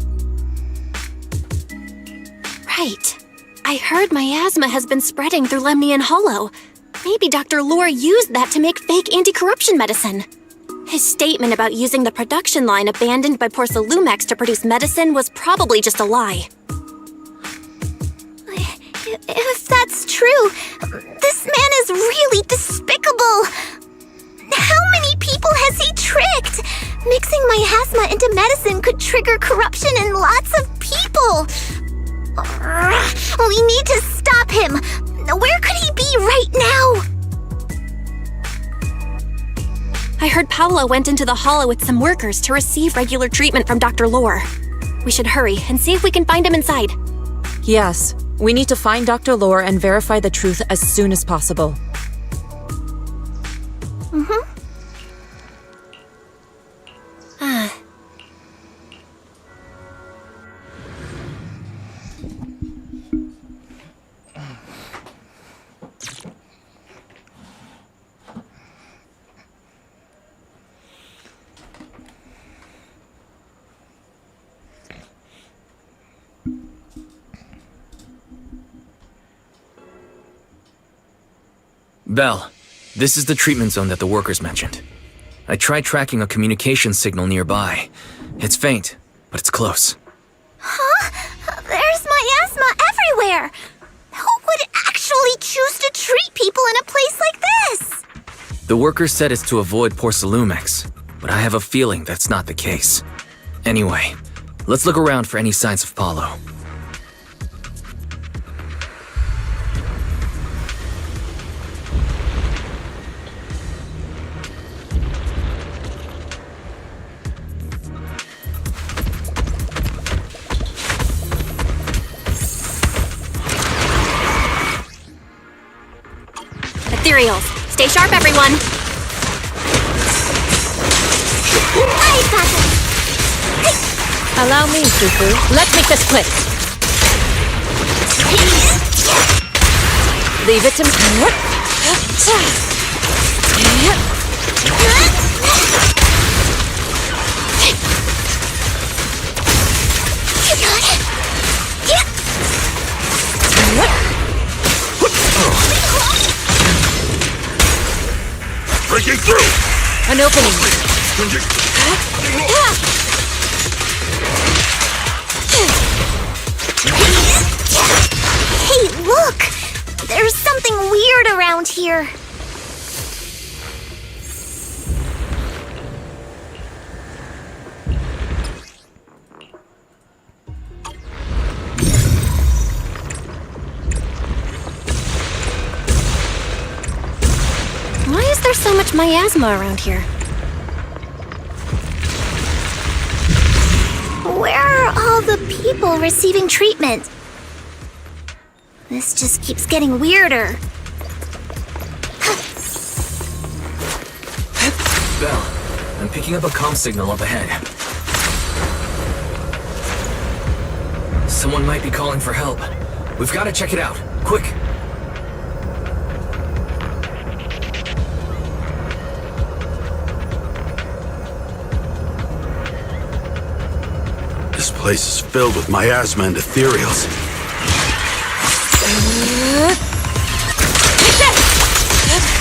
Right. I heard miasma has been spreading through Lemnian Hollow. Maybe Dr. Lore used that to make fake anti-corruption medicine. His statement about using the production line abandoned by Porcelumex to produce medicine was probably just a lie. If that's true, this man is really despicable. How many people has he tricked? Mixing miasma into medicine could trigger corruption in lots of people. We need to stop him. Where could he be right now? I heard Paolo went into the Hollow with some workers to receive regular treatment from Dr. Lore. We should hurry and see if we can find him inside. Yes, we need to find Dr. Lore and verify the truth as soon as possible. Belle, this is the treatment zone that the workers mentioned. I tried tracking a communication signal nearby. It's faint, but it's close. Huh? There's miasma everywhere. Who would actually choose to treat people in a place like this? The workers said it's to avoid Porcelumex, but I have a feeling that's not the case. Anyway, let's look around for any signs of Paolo. Ethereals, stay sharp, everyone! I've got him! Allow me, Fufu. Let's make this quick. Leave it to me. You got it! Breaking through! An opening. Hey, look! There's something weird around here. Why is there so much miasma around here? Where are all the people receiving treatment? This just keeps getting weirder. Belle, I'm picking up a comm signal up ahead. Someone might be calling for help. We've got to check it out. Quick! This place is filled with miasma and ethereals.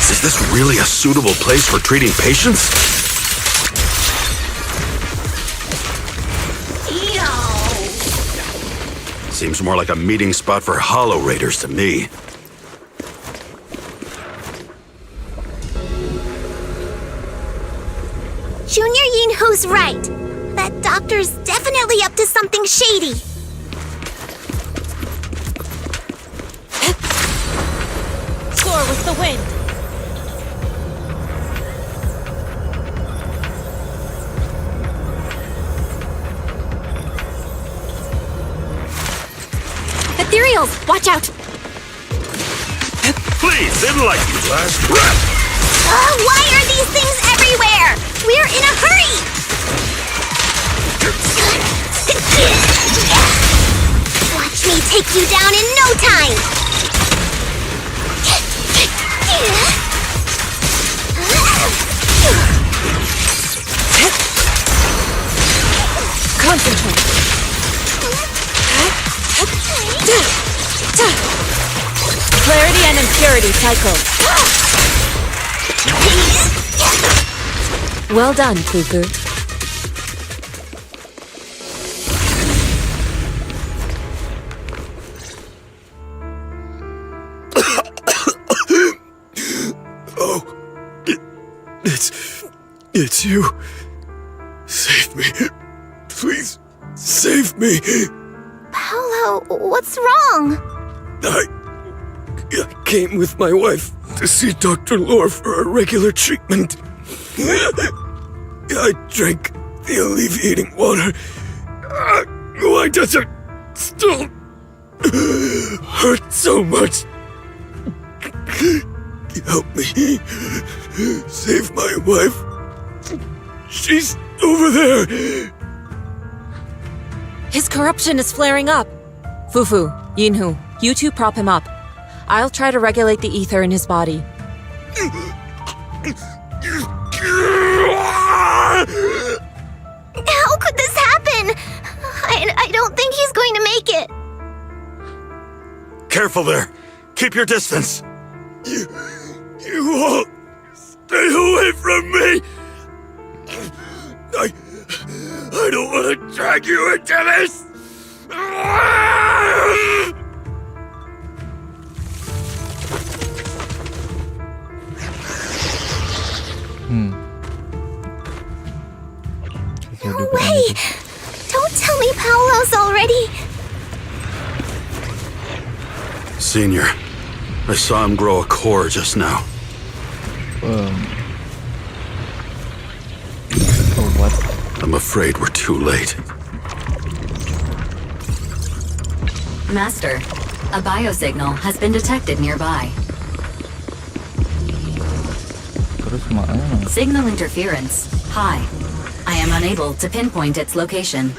Is this really a suitable place for treating patients? Seems more like a meeting spot for Hollow Raiders to me. Junior Yinhu's right. That doctor's definitely up to something shady. Soar with the wind. Ethereals, watch out! Please, enlighten me, last breath! Why are these things everywhere? We're in a hurry! Watch me take you down in no time! Concentrate. Clarity and impurity cycle. Well done, Fufu. It's you. Save me. Please, save me. Paolo, what's wrong? I came with my wife to see Dr. Lore for a regular treatment. I drank the alleviating water. Why does it still hurt so much? Help me. Save my wife. She's over there. His corruption is flaring up. Fufu, Yinhu, you two prop him up. I'll try to regulate the ether in his body. How could this happen? I don't think he's going to make it. Careful there. Keep your distance. You all stay away from me. I don't want to drag you into this. No way! Don't tell me Paolo's already... Senior, I saw him grow a core just now. What? I'm afraid we're too late. Master, a biosignal has been detected nearby. Terus mana? Signal interference high. I am unable to pinpoint its location.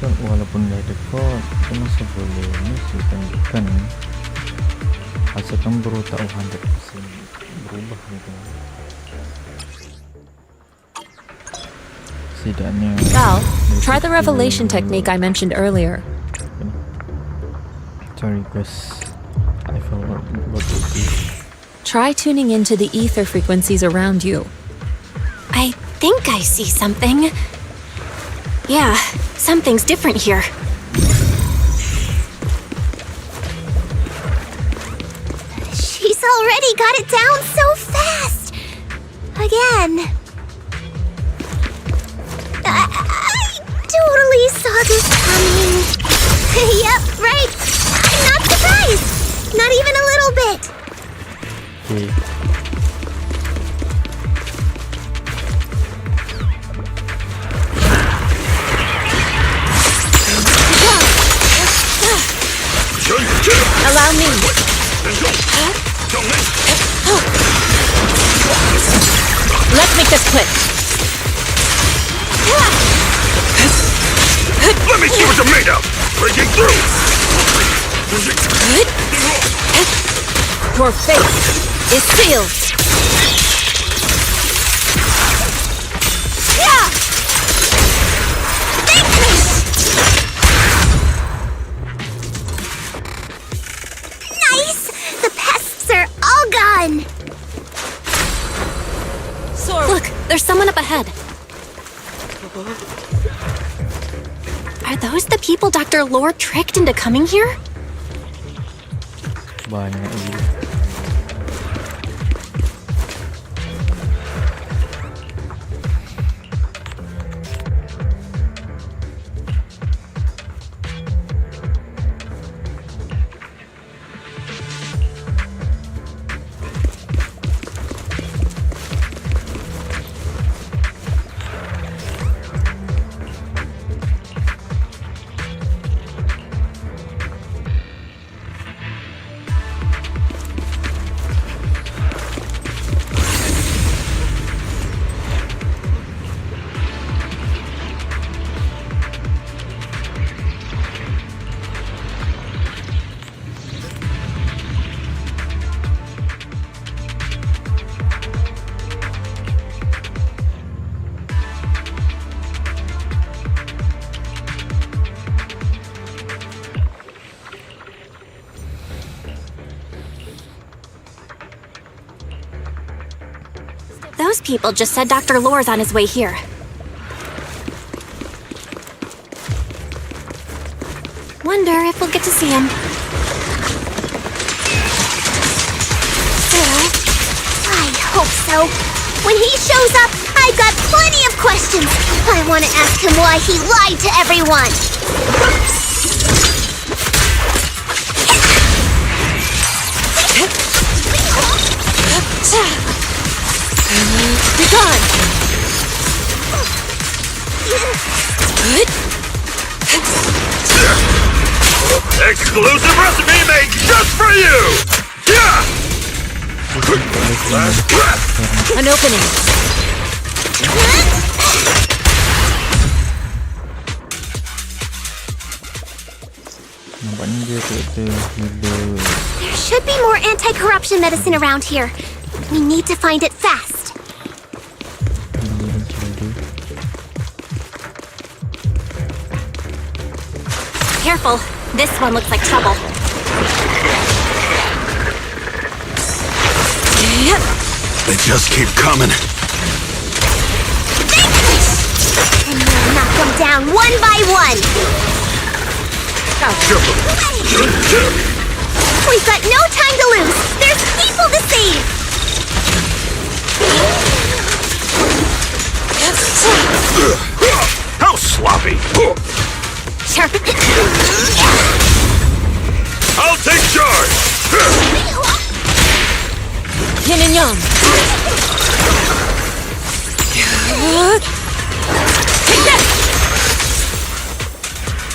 Kan walaupun gak dekat itu masih boleh tunjukkan hasilkan baru tahu 100% berubah gitu setidaknya. Val, try the revelation technique I mentioned earlier. Sorry guys, I forgot what to do. Try tuning into the ether frequencies around you. I think I see something. Yeah, something's different here. She's already got it down so fast! Again. I totally saw this coming. Yep, right. I'm not surprised. Not even a little bit. Allow me. Let's make this quick. Let me see what you're made of! Breaking through! Your fate is sealed. ahead. Are those the people Dr. Lore tricked into coming here? Banyak lagi. Those people just said Dr. Lore's on his way here. Wonder if we'll get to see him. I hope so. When he shows up, I've got plenty of questions. I want to ask him why he lied to everyone. Be gone! Exclusive recipe made just for you! Yeah! Last breath! An opening. Nampaknya dia kereta healer. There should be more anti-corruption medicine around here. We need to find it fast. Careful. This one looks like trouble. They just keep coming. Knock them down one by one. We've got no time to lose. There's people to save. How sloppy! Sharp. I'll take charge! Yin and yang. Take this!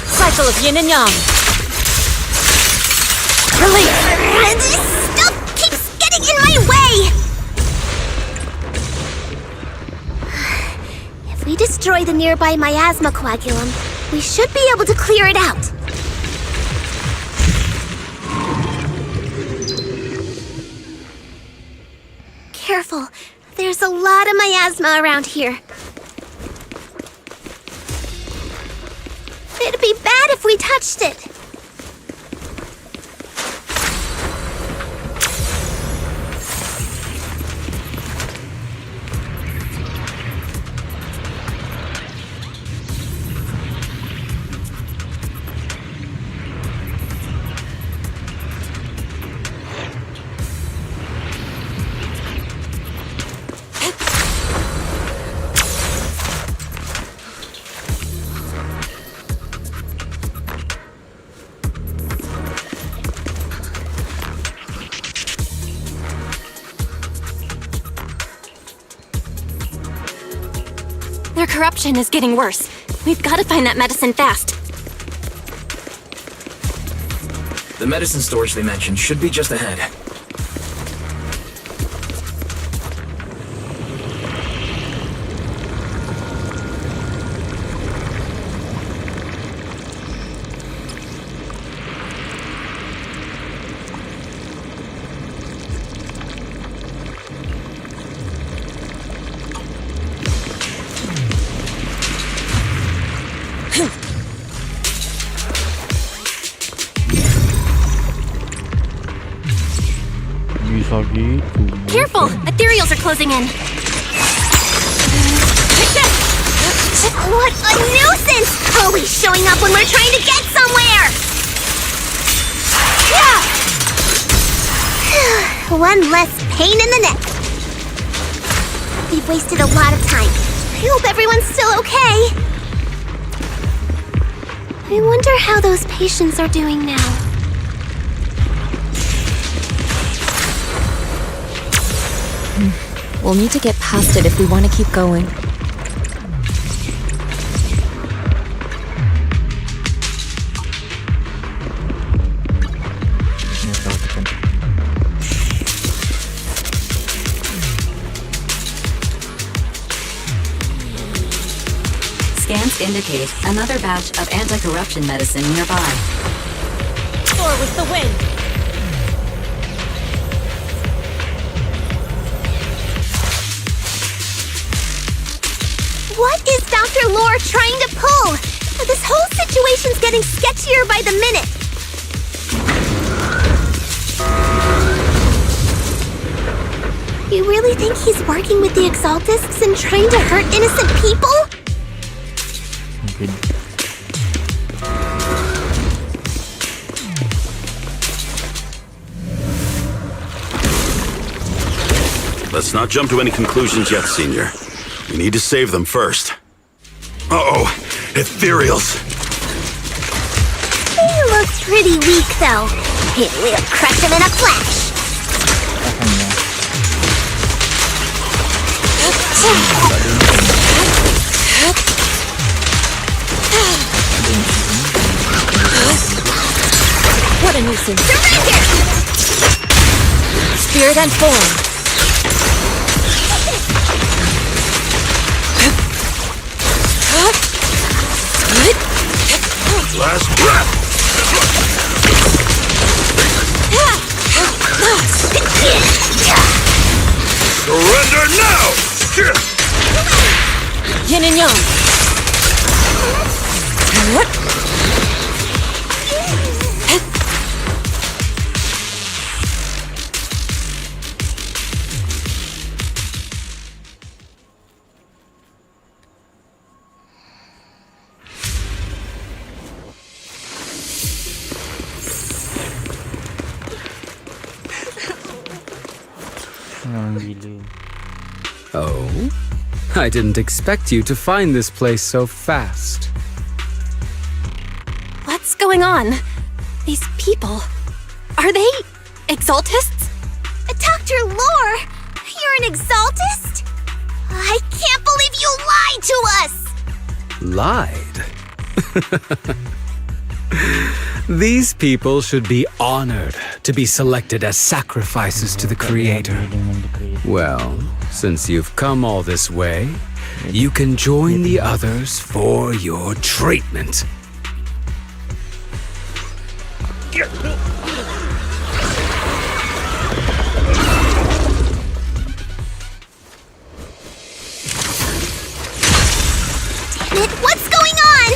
Cycle of yin and yang. Release! This stuff keeps getting in my way! If we destroy the nearby miasma coagulum, we should be able to clear it out. Careful. There's a lot of miasma around here. It'd be bad if we touched it. Their corruption is getting worse. We've got to find that medicine fast. The medicine storage they mentioned should be just ahead. Careful! Ethereals are closing in. What a nuisance! Always showing up when we're trying to get somewhere! One less pain in the neck. We've wasted a lot of time. I hope everyone's still okay. I wonder how those patients are doing now. We'll need to get past it if we want to keep going. Scans indicate another batch of anti-corruption medicine nearby. Thor with the wind. What is Dr. Lore trying to pull? This whole situation's getting sketchier by the minute. You really think he's working with the Exaltists and trying to hurt innocent people? Let's not jump to any conclusions yet, Senior. We need to save them first. Uh-oh, ethereals. He looks pretty weak, though. We'll crush him in a flash. What a nuisance. Surrender! Spirit and form. Last breath! Surrender now! Yin and yang. Oh? I didn't expect you to find this place so fast. What's going on? These people. Are they Exaltists? Dr. Lore, you're an Exaltist? I can't believe you lied to us! Lied? These people should be honored to be selected as sacrifices to the Creator. Well, since you've come all this way, you can join the others for your treatment. Damn it, what's going on?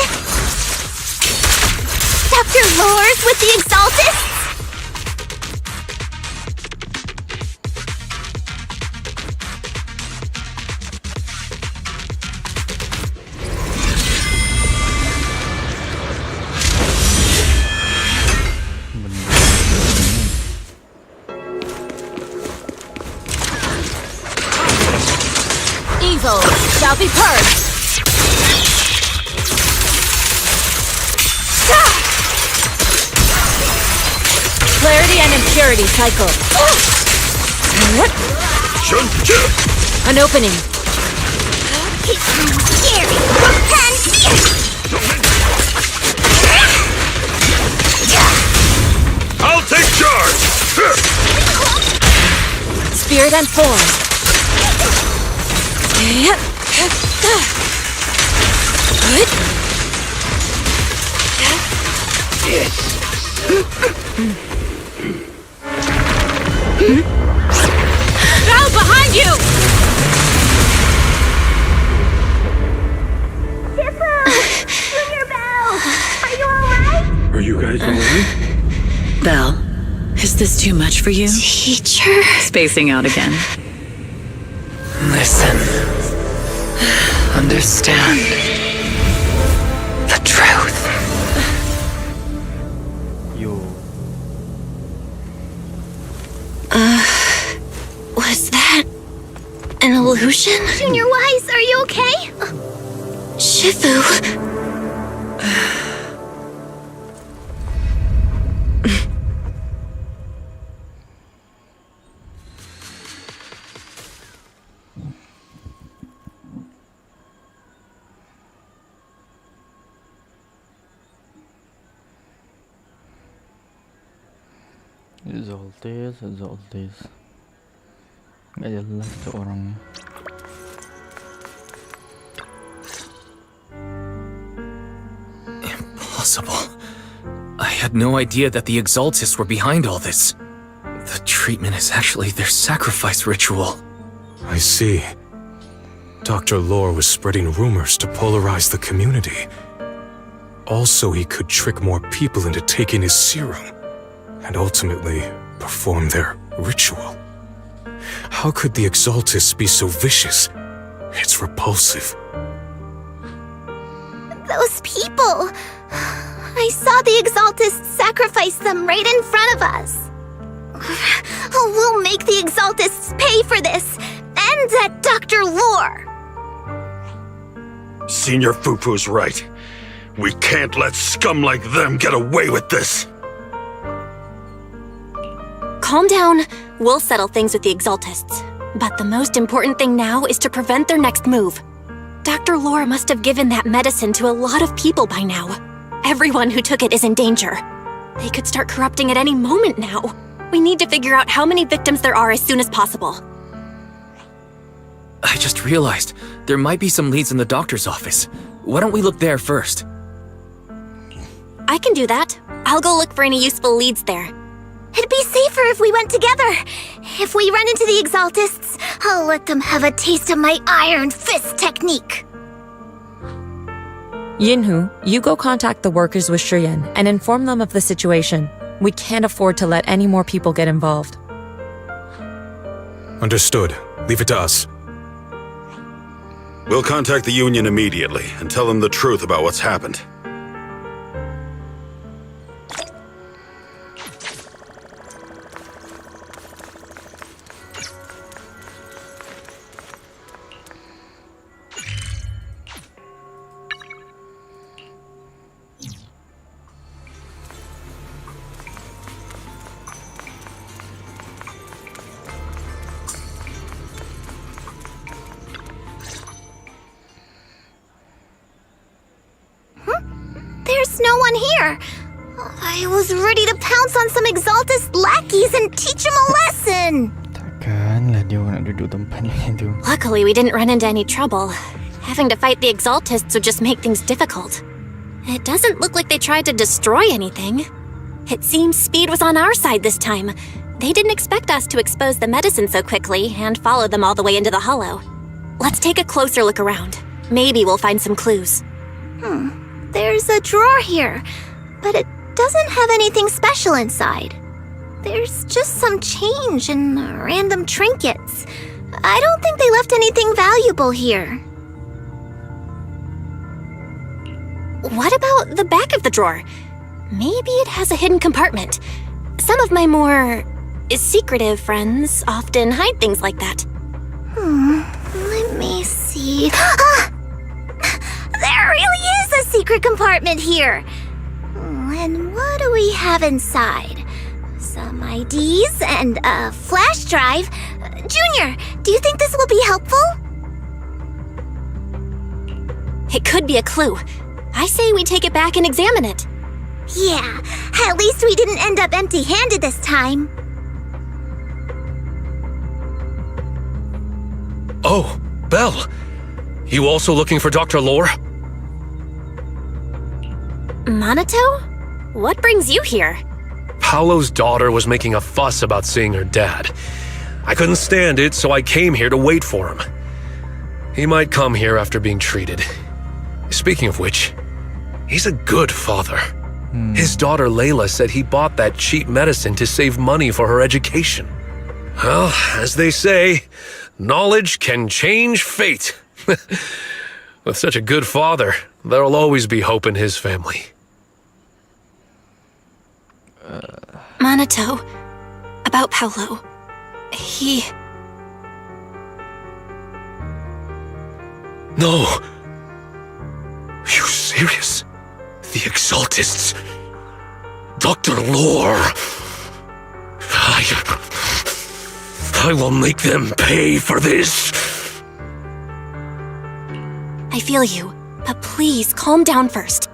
Dr. Lore's with the Exaltists? Evil shall be purged. Clarity and impurity cycle. An opening. I'll take charge! Spirit and form. Bell behind you! Junior Bell! Are you alright? Are you guys alright? Belle, is this too much for you? Teacher? Spacing out again. Listen. Understand. The truth. Yo. Was that an illusion? Junior Wise, are you okay? Shifu. Zoltis. Gak jelas tuh orangnya. Impossible. I had no idea that the Exaltists were behind all this. The treatment is actually their sacrifice ritual. I see. Dr. Lore was spreading rumors to polarize the community. Also, he could trick more people into taking his serum, and ultimately perform their ritual. How could the Exaltists be so vicious? It's repulsive. Those people! I saw the Exaltists sacrifice them right in front of us. We'll make the Exaltists pay for this, and that Dr. Lore! Senior Fufu's right. We can't let scum like them get away with this. Calm down. We'll settle things with the Exaltists. But the most important thing now is to prevent their next move. Dr. Lore must have given that medicine to a lot of people by now. Everyone who took it is in danger. They could start corrupting at any moment now. We need to figure out how many victims there are as soon as possible. I just realized there might be some leads in the doctor's office. Why don't we look there first? I can do that. I'll go look for any useful leads there. It'd be safer if we went together. If we run into the Exaltists, I'll let them have a taste of my iron fist technique. Yinhu, you go contact the workers with Shiyan and inform them of the situation. We can't afford to let any more people get involved. Understood. Leave it to us. We'll contact the Union immediately and tell them the truth about what's happened. There's no one here. I was ready to pounce on some Exaltist lackeys and teach them a lesson. Takkanlah dia nak duduk tempat ni tu. Luckily, we didn't run into any trouble. Having to fight the Exaltists would just make things difficult. It doesn't look like they tried to destroy anything. It seems speed was on our side this time. They didn't expect us to expose the medicine so quickly and follow them all the way into the hollow. Let's take a closer look around. Maybe we'll find some clues. There's a drawer here, but it doesn't have anything special inside. There's just some change and random trinkets. I don't think they left anything valuable here. What about the back of the drawer? Maybe it has a hidden compartment. Some of my more secretive friends often hide things like that. Let me see. There really is a secret compartment here. And what do we have inside? Some IDs and a flash drive. Junior, do you think this will be helpful? It could be a clue. I say we take it back and examine it. Yeah, at least we didn't end up empty-handed this time. Oh, Belle. You also looking for Dr. Lore? Minato? What brings you here? Paolo's daughter was making a fuss about seeing her dad. I couldn't stand it, so I came here to wait for him. He might come here after being treated. Speaking of which, he's a good father. His daughter Layla said he bought that cheap medicine to save money for her education. Well, as they say, knowledge can change fate. With such a good father, There'll always be hope in his family. Minato, about Paolo. He... No! You serious? The Exaltists? Dr. Lore? I will make them pay for this! I feel you, but please calm down first.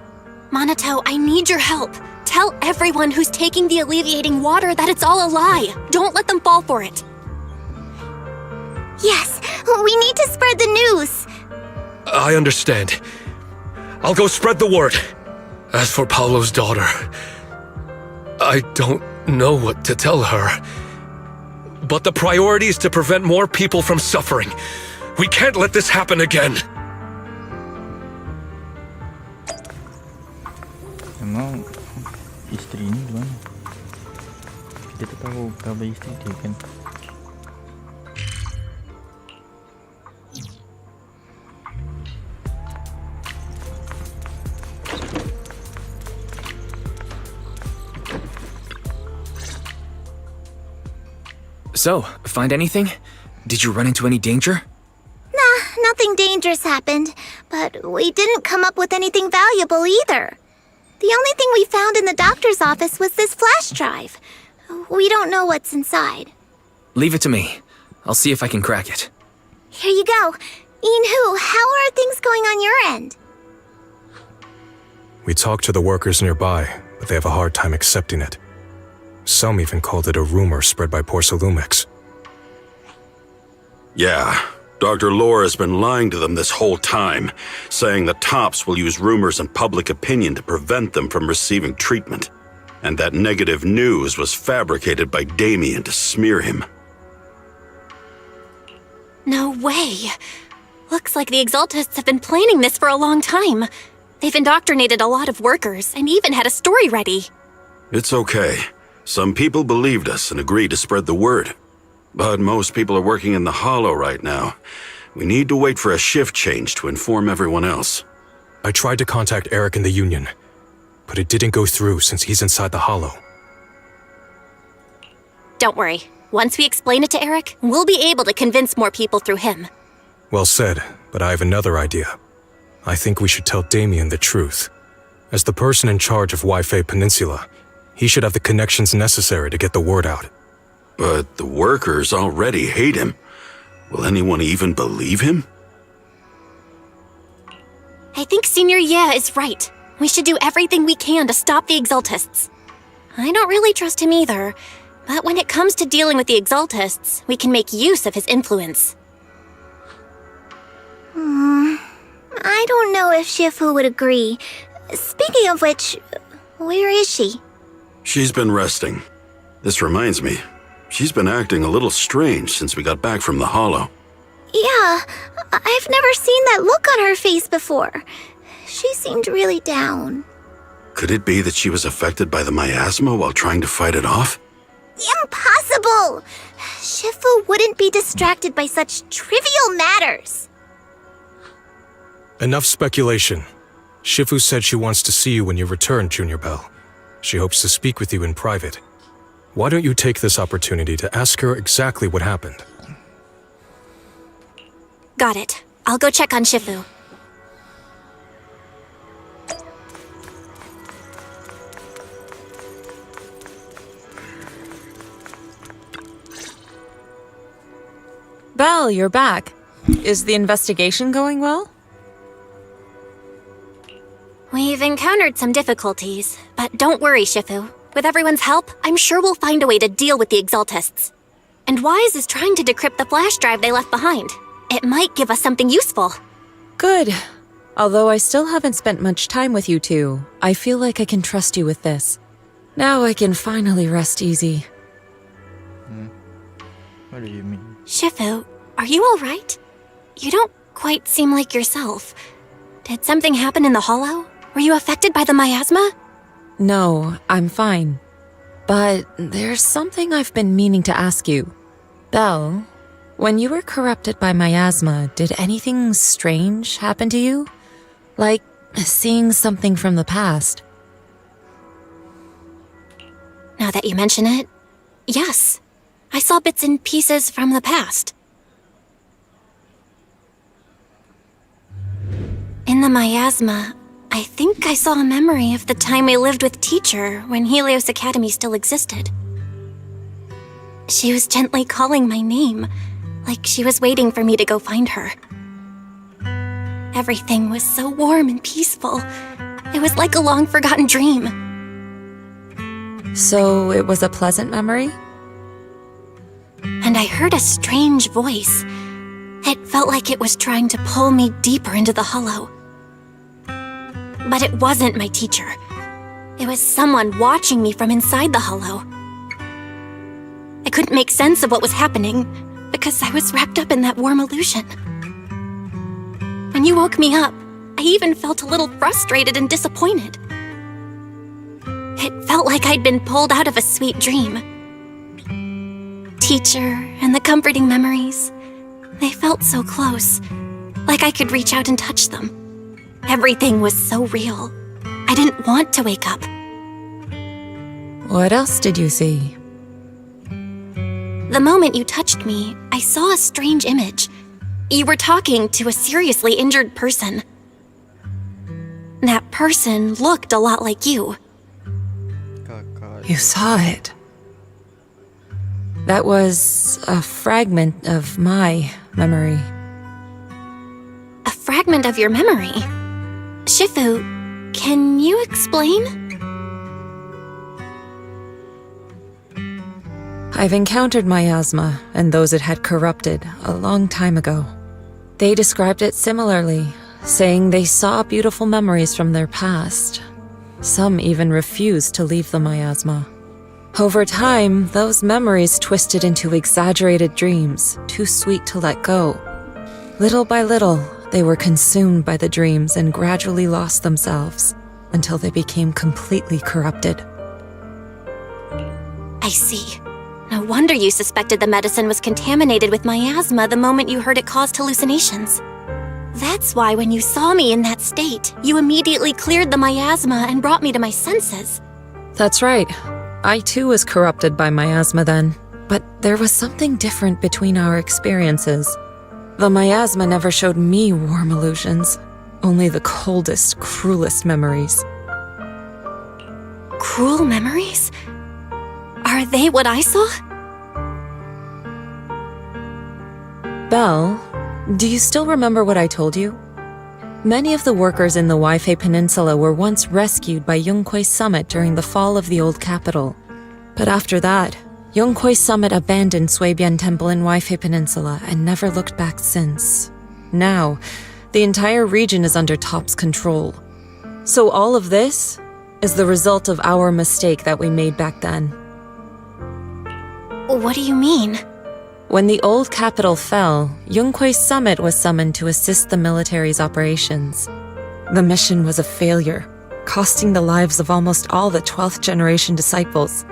Minato, I need your help. Tell everyone who's taking the alleviating water that it's all a lie. Don't let them fall for it. Yes, we need to spread the news. I understand. I'll go spread the word. As for Paolo's daughter, I don't know what to tell her. But the priority is to prevent more people from suffering. We can't let this happen again. Emang istri ini gimana? Kita tuh tahu kabar istri dia kan. So, find anything? Did you run into any danger? Nah, nothing dangerous happened, but we didn't come up with anything valuable either. The only thing we found in the doctor's office was this flash drive. We don't know what's inside. Leave it to me. I'll see if I can crack it. Here you go. Inhu, how are things going on your end? We talked to the workers nearby, but they have a hard time accepting it. Some even called it a rumor spread by Porcelumex. Yeah, Dr. Lore has been lying to them this whole time, saying the Tops will use rumors and public opinion to prevent them from receiving treatment. And that negative news was fabricated by Damien to smear him. No way. Looks like the Exaltists have been planning this for a long time. They've indoctrinated a lot of workers and even had a story ready. It's okay. Some people believed us and agreed to spread the word. But most people are working in the Hollow right now. We need to wait for a shift change to inform everyone else. I tried to contact Eric in the Union, but it didn't go through since he's inside the Hollow. Don't worry. Once we explain it to Eric, we'll be able to convince more people through him. Well said, but I have another idea. I think we should tell Damien the truth. As the person in charge of Waifei Peninsula, he should have the connections necessary to get the word out. But the workers already hate him. Will anyone even believe him? I think Senior Ye is right. We should do everything we can to stop the Exaltists. I don't really trust him either, but when it comes to dealing with the Exaltists, we can make use of his influence. I don't know if Shifu would agree. Speaking of which, where is she? She's been resting. This reminds me, she's been acting a little strange since we got back from the Hollow. Yeah, I've never seen that look on her face before. She seemed really down. Could it be that she was affected by the miasma while trying to fight it off? Impossible! Shifu wouldn't be distracted by such trivial matters. Enough speculation. Shifu said she wants to see you when you return, Junior Bell. She hopes to speak with you in private. Why don't you take this opportunity to ask her exactly what happened? Got it. I'll go check on Shifu. Belle, you're back. Is the investigation going well? We've encountered some difficulties, but don't worry, Shifu. With everyone's help, I'm sure we'll find a way to deal with the Exaltists. And Wise is trying to decrypt the flash drive they left behind. It might give us something useful. Good. Although I still haven't spent much time with you two, I feel like I can trust you with this. Now I can finally rest easy. What do you mean? Shifu, are you alright? You don't quite seem like yourself. Did something happen in the Hollow? Were you affected by the miasma? No, I'm fine. But there's something I've been meaning to ask you. Belle, when you were corrupted by miasma, did anything strange happen to you? Like, Seeing something from the past. Now that you mention it, yes. I saw bits and pieces from the past. In the miasma, I think I saw a memory of the time I lived with Teacher when Helios Academy still existed. She was gently calling my name, like she was waiting for me to go find her. Everything was so warm and peaceful. It was like a long-forgotten dream. So it was a pleasant memory? And I heard a strange voice. It felt like it was trying to pull me deeper into the hollow. But it wasn't my teacher. It was someone watching me from inside the hollow. I couldn't make sense of what was happening because I was wrapped up in that warm illusion. When you woke me up, I even felt a little frustrated and disappointed. It felt like I'd been pulled out of a sweet dream. Teacher and the comforting memories, they felt so close, like I could reach out and touch them. Everything was so real. I didn't want to wake up. What else did you see? The moment you touched me, I saw a strange image. You were talking to a seriously injured person. That person looked a lot like you. You saw it. That was a fragment of my memory. A fragment of your memory? Shifu, can you explain? I've encountered miasma and those it had corrupted a long time ago. They described it similarly, saying they saw beautiful memories from their past. Some even refused to leave the miasma. Over time, those memories twisted into exaggerated dreams, too sweet to let go. Little by little, they were consumed by the dreams and gradually lost themselves, until they became completely corrupted. I see. No wonder you suspected the medicine was contaminated with miasma the moment you heard it caused hallucinations. That's why when you saw me in that state, you immediately cleared the miasma and brought me to my senses. That's right. I too was corrupted by miasma then. But there was something different between our experiences. The miasma never showed me warm illusions, only the coldest, cruelest memories. Cruel memories? Are they what I saw? Belle, do you still remember what I told you? Many of the workers in the Waifei Peninsula were once rescued by Yunquei Summit during the fall of the old capital. But after that, Yunquei Summit abandoned Suibian Temple in Waifei Peninsula and never looked back since. Now, the entire region is under Top's control. So all of this is the result of our mistake that we made back then. What do you mean? When the old capital fell, Yunquei Summit was summoned to assist the military's operations. The mission was a failure, costing the lives of almost all the 12th generation disciples.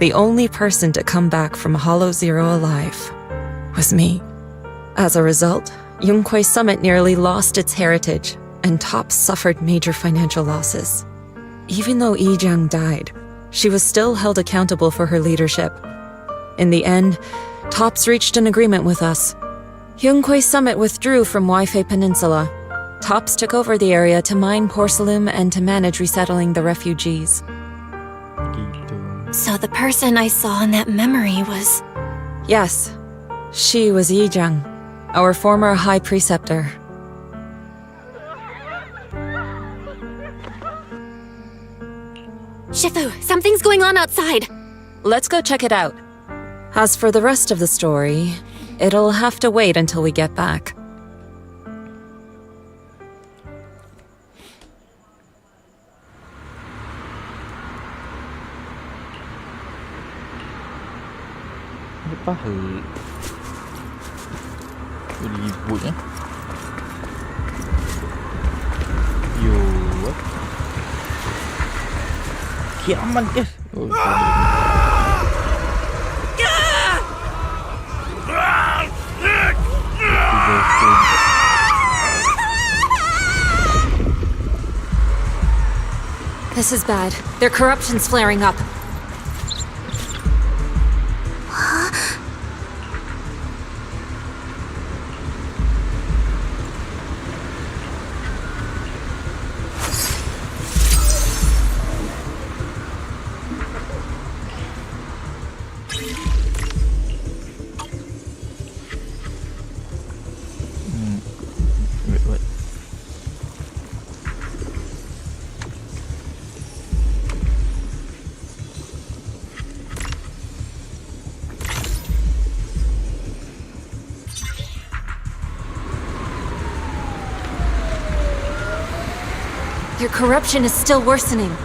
The only person to come back from Hollow Zero alive was me. As a result, Yunquei Summit nearly lost its heritage, and Top suffered major financial losses. Even though Yijiang died, she was still held accountable for her leadership. In the end, Tops reached an agreement with us. Yunquei Summit withdrew from Waifei Peninsula. Tops took over the area to mine porcelain and to manage resettling the refugees. So the person I saw in that memory was... Yes, she was Yijiang, our former high preceptor. Shifu, something's going on outside. Let's go check it out. As for the rest of the story, it'll have to wait until we get back. Apa hal? Ributnya. Yo. Kiamat guys. This is bad. Their corruption's flaring up. Wait, what? Their corruption is still worsening.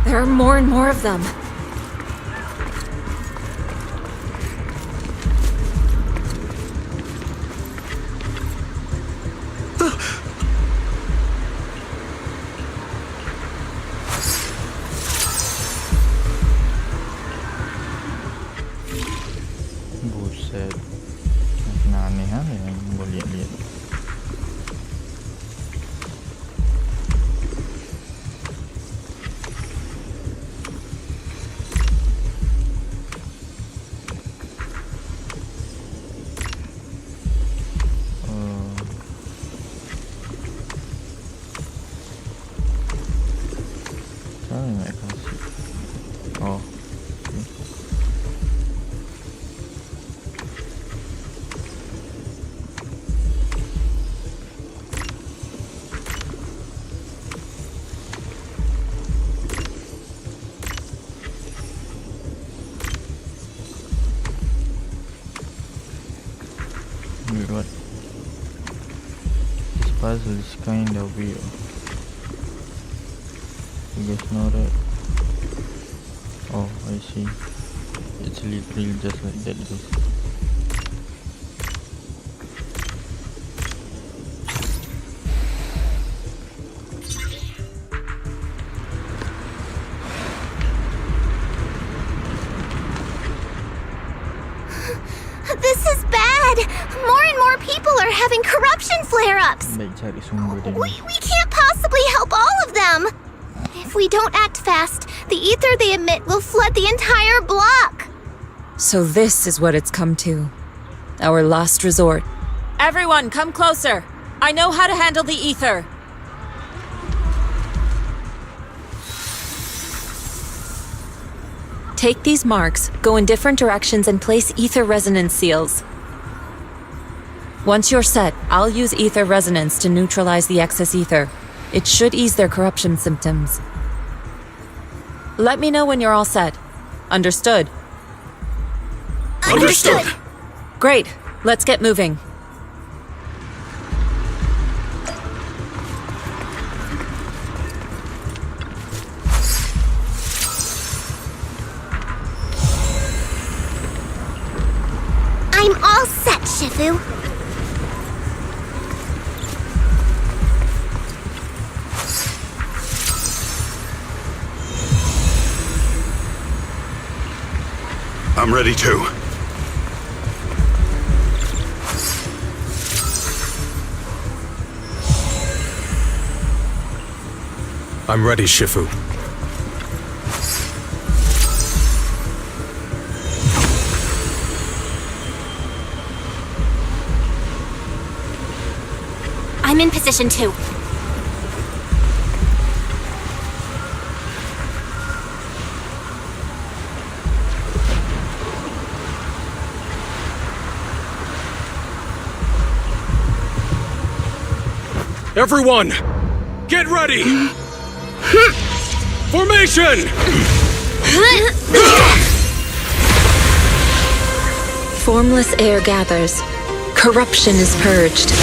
There are more and more of them. Buset. Makin aneh yang gue lihat-lihat. Oh. Wait, what? This puzzle is kinda weird. You guys know that? Oh, I see. It's literally just like that, guys. This is bad! More and more people are having corruption flare-ups! Baik, cari sumber dia. We can't possibly help all of them! If we don't act fast, the ether they emit will flood the entire block! So this is what it's come to. Our last resort. Everyone, come closer! I know how to handle the ether! Take these marks, go in different directions, and place ether resonance seals. Once you're set, I'll use ether resonance to neutralize the excess ether. It should ease their corruption symptoms. Let me know when you're all set. Understood? Understood. Great. Let's get moving. I'm all set, Shifu. I'm ready too. I'm ready, Shifu. I'm in position too. Everyone, get ready! Formation! Formless air gathers. Corruption is purged.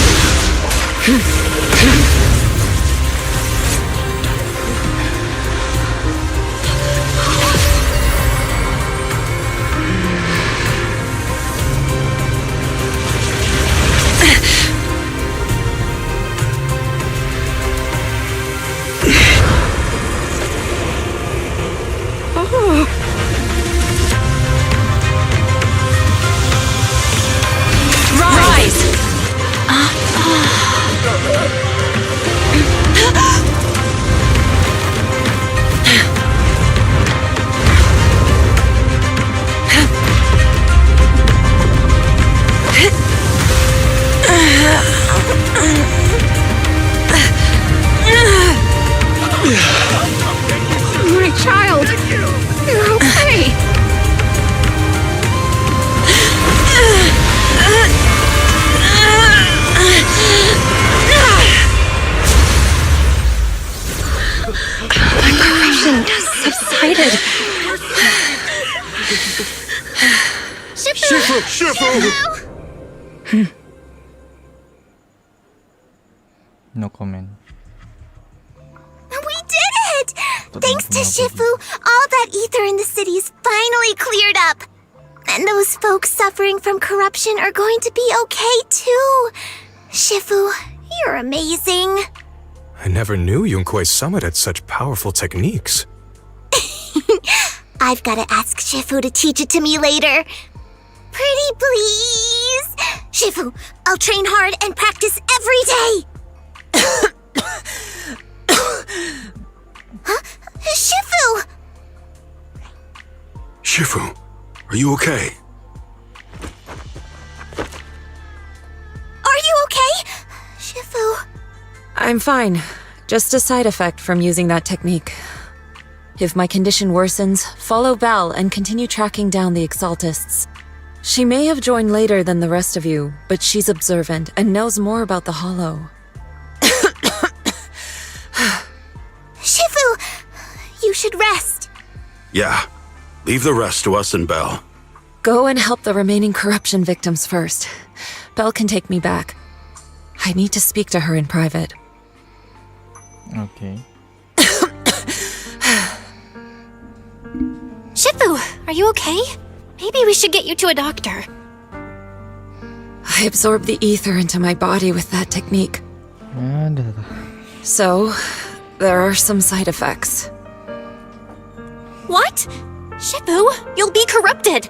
My child! You're okay! My corruption has subsided. No comment. We did it! Thanks to Shifu, all that ether in the city's finally cleared up. And those folks suffering from corruption are going to be okay too. Shifu, you're amazing. I never knew Yunkwei Summit had such powerful techniques. I've got to ask Shifu to teach it to me later. Pretty please. Shifu, I'll train hard and practice every day. Huh? Shifu! Shifu, are you okay? Are you okay? Shifu. I'm fine. Just a side effect from using that technique. If my condition worsens, follow Belle and continue tracking down the Exaltists. She may have joined later than the rest of you, but she's observant and knows more about the Hollow. Shifu, you should rest. Yeah. Leave the rest to us and Belle. Go and help the remaining corruption victims first. Belle can take me back. I need to speak to her in private. Okay. Shifu, are you okay? Maybe we should get you to a doctor. I absorbed the ether into my body with that technique. So, there are some side effects. What? Shifu, you'll be corrupted.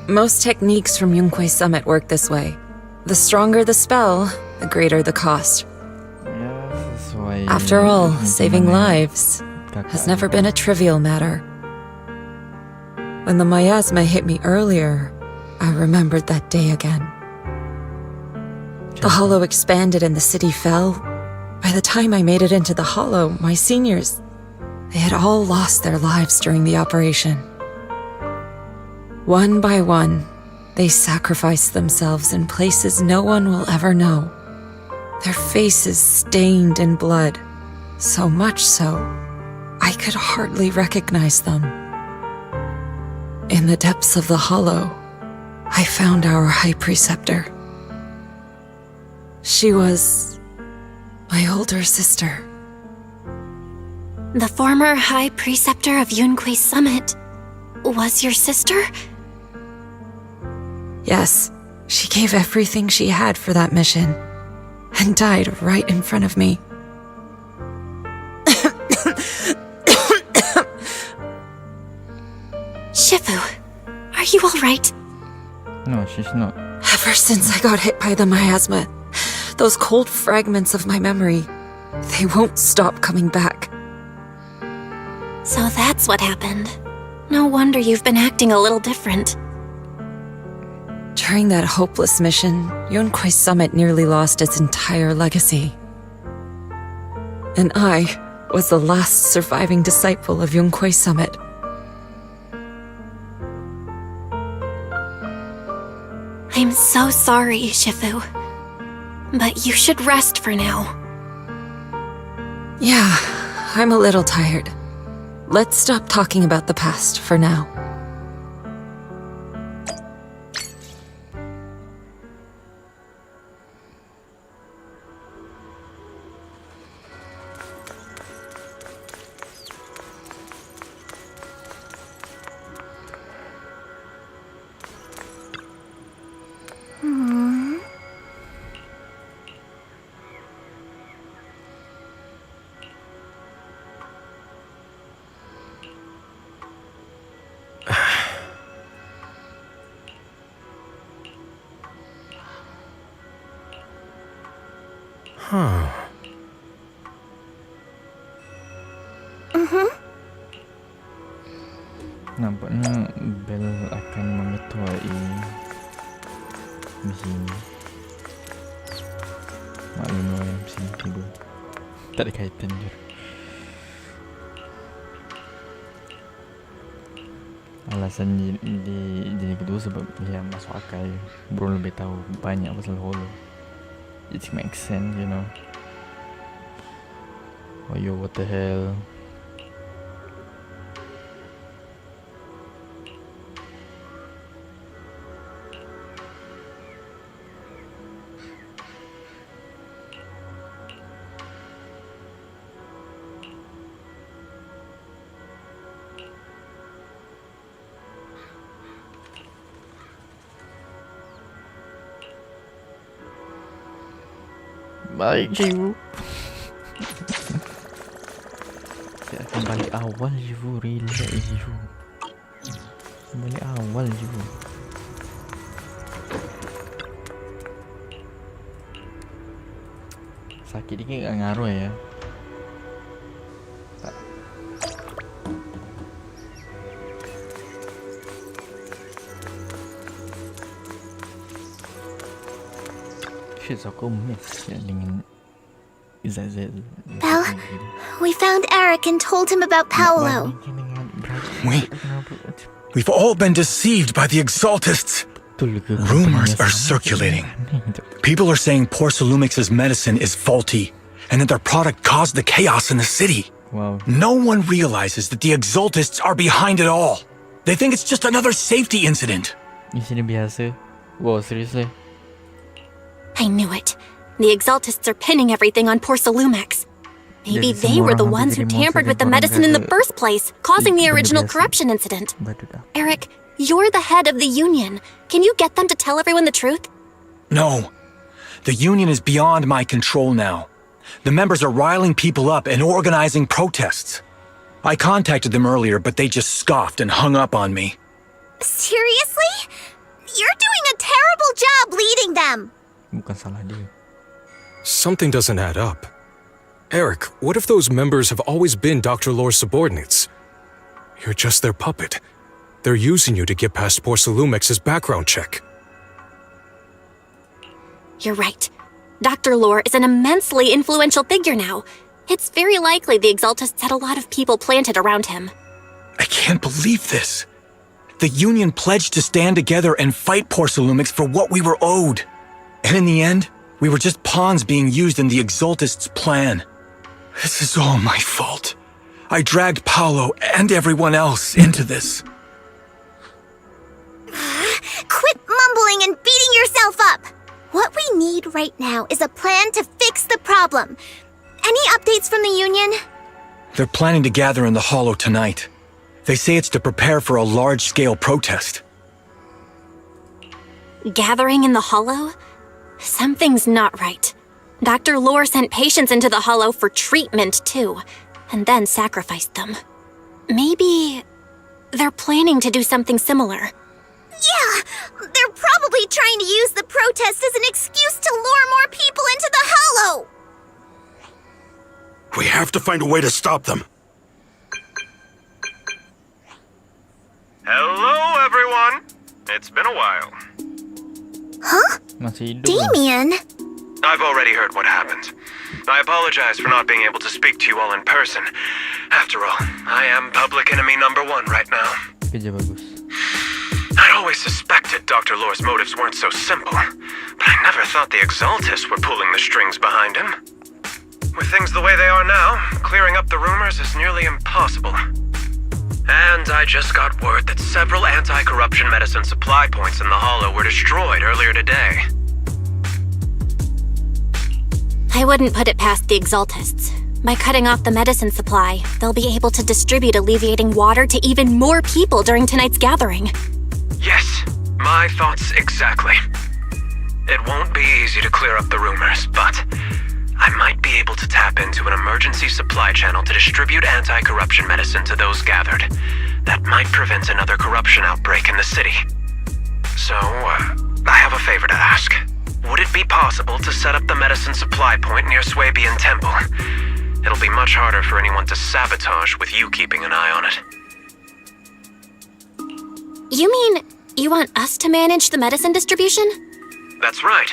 Most techniques from Yunkwei Summit work this way. The stronger the spell, the greater the cost. After all, saving lives has never been a trivial matter. When the miasma hit me earlier, I remembered that day again. The Hollow expanded and the city fell. By the time I made it into the Hollow, my seniors, they had all lost their lives during the operation. One by one, they sacrificed themselves in places no one will ever know. Their faces stained in blood, so much so, I could hardly recognize them. In the depths of the Hollow, I found our High Preceptor. She was my older sister. The former High Preceptor of Yunkwei Summit was your sister? Yes, she gave everything she had for that mission, and died right in front of me. Shifu, are you alright? No, she's not. Ever since I got hit by the miasma, those cold fragments of my memory, they won't stop coming back. So that's what happened. No wonder you've been acting a little different. During that hopeless mission, Yunkwei Summit nearly lost its entire legacy. And I was the last surviving disciple of Yunkwei Summit. I'm so sorry, Shifu. But you should rest for now. Yeah, I'm a little tired. let's stop talking about the past for now. Nampaknya Bel akan mengetuai misi ini. Maklum lah misi ini tiba. Tak ada kaitan je. Alasan jadi kedua sebab dia masuk akal. Bro lebih tahu banyak pasal Holo. It makes sense, you know. Oh yo, what the hell? Baik Jivu. Saya akan balik awal Jivu. Relax Jivu. Balik awal Jivu. Sakit dikit gak ngaruh ya. Tak. Shit, aku miss ya dengan Zazel. Belle, we found Eric and told him about Paolo. We've all been deceived by the Exaltists. Rumors are circulating. People are saying Porcelumix's medicine is faulty, and that their product caused the chaos in the city. Wow. No one realizes that the Exaltists are behind it all. They think it's just another safety incident. Incident biasa. Wow, seriously? I knew it. The Exaltists are pinning everything on Porcelumix. Maybe they were the ones who tampered with the medicine in the first place, causing the original corruption incident. Eric, you're the head of the Union. Can you get them to tell everyone the truth? No. The Union is beyond my control now. The members are riling people up and organizing protests. I contacted them earlier, but they just scoffed and hung up on me. Seriously? You're doing a terrible job leading them. Bukan salah dia. Something doesn't add up. Eric, what if those members have always been Dr. Lore's subordinates? You're just their puppet. They're using you to get past Porcelumix's background check. You're right. Dr. Lore is an immensely influential figure now. It's very likely the Exaltists had a lot of people planted around him. I can't believe this. The Union pledged to stand together and fight Porcelumix for what we were owed. And in the end, we were just pawns being used in the Exaltists' plan. This is all my fault. I dragged Paolo and everyone else into this. Quit mumbling and beating yourself up! What we need right now is a plan to fix the problem. Any updates from the Union? They're planning to gather in the Hollow tonight. They say it's to prepare for a large-scale protest. Gathering in the Hollow? Something's not right. Dr. Lore sent patients into the Hollow for treatment, too, and then sacrificed them. Maybe they're planning to do something similar. Yeah, they're probably trying to use the protest as an excuse to lure more people into the Hollow. We have to find a way to stop them. Hello, everyone. It's been a while. Huh? Damien? I've already heard what happened. I apologize for not being able to speak to you all in person. After all, I am public enemy number 1 right now. Kerja bagus. I'd always suspected Dr. Lore's motives weren't so simple, but I never thought the Exaltists were pulling the strings behind him. With things the way they are now, clearing up the rumors is nearly impossible. And I just got word that several anti-corruption medicine supply points in the Hollow were destroyed earlier today. I wouldn't put it past the Exaltists. By cutting off the medicine supply, they'll be able to distribute alleviating water to even more people during tonight's gathering. Yes, my thoughts exactly. It won't be easy to clear up the rumors, but I might be able to tap into an emergency supply channel to distribute anti-corruption medicine to those gathered. That might prevent another corruption outbreak in the city. So, I have a favor to ask. Would it be possible to set up the medicine supply point near Swabian Temple? It'll be much harder for anyone to sabotage with you keeping an eye on it. You mean you want us to manage the medicine distribution? That's right.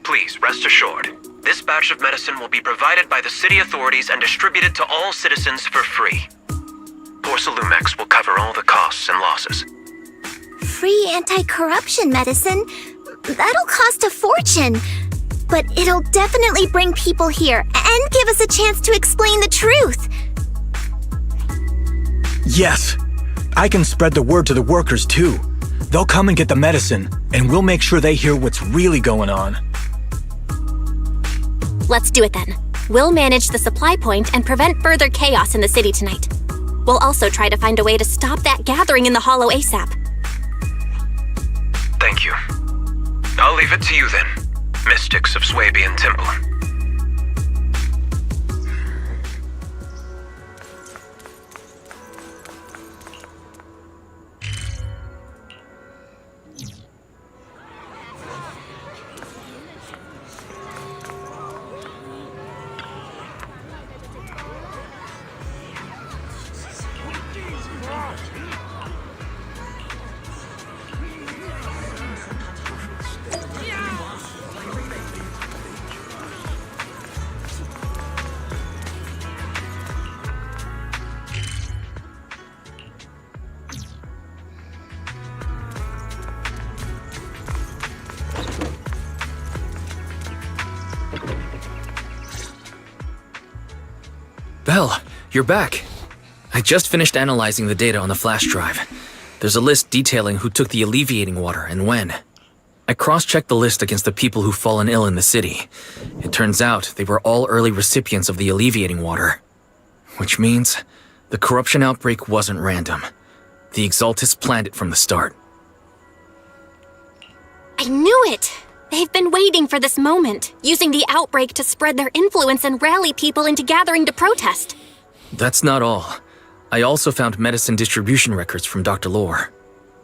Please, rest assured. This batch of medicine will be provided by the city authorities and distributed to all citizens for free. Porcelumex will cover all the costs and losses. Free anti-corruption medicine? That'll cost a fortune. But it'll definitely bring people here and give us a chance to explain the truth. Yes. I can spread the word to the workers too. They'll come and get the medicine, and we'll make sure they hear what's really going on. Let's do it then. We'll manage the supply point and prevent further chaos in the city tonight. We'll also try to find a way to stop that gathering in the Hollow ASAP. Thank you. I'll leave it to you then, Mystics of Swabian Temple. Belle, you're back. I just finished analyzing the data on the flash drive. There's a list detailing who took the alleviating water and when. I cross-checked the list against the people who've fallen ill in the city. It turns out they were all early recipients of the alleviating water. Which means the corruption outbreak wasn't random. The Exaltists planned it from the start. I knew it! They've been waiting for this moment, using the outbreak to spread their influence and rally people into gathering to protest. That's not all. I also found medicine distribution records from Dr. Lore.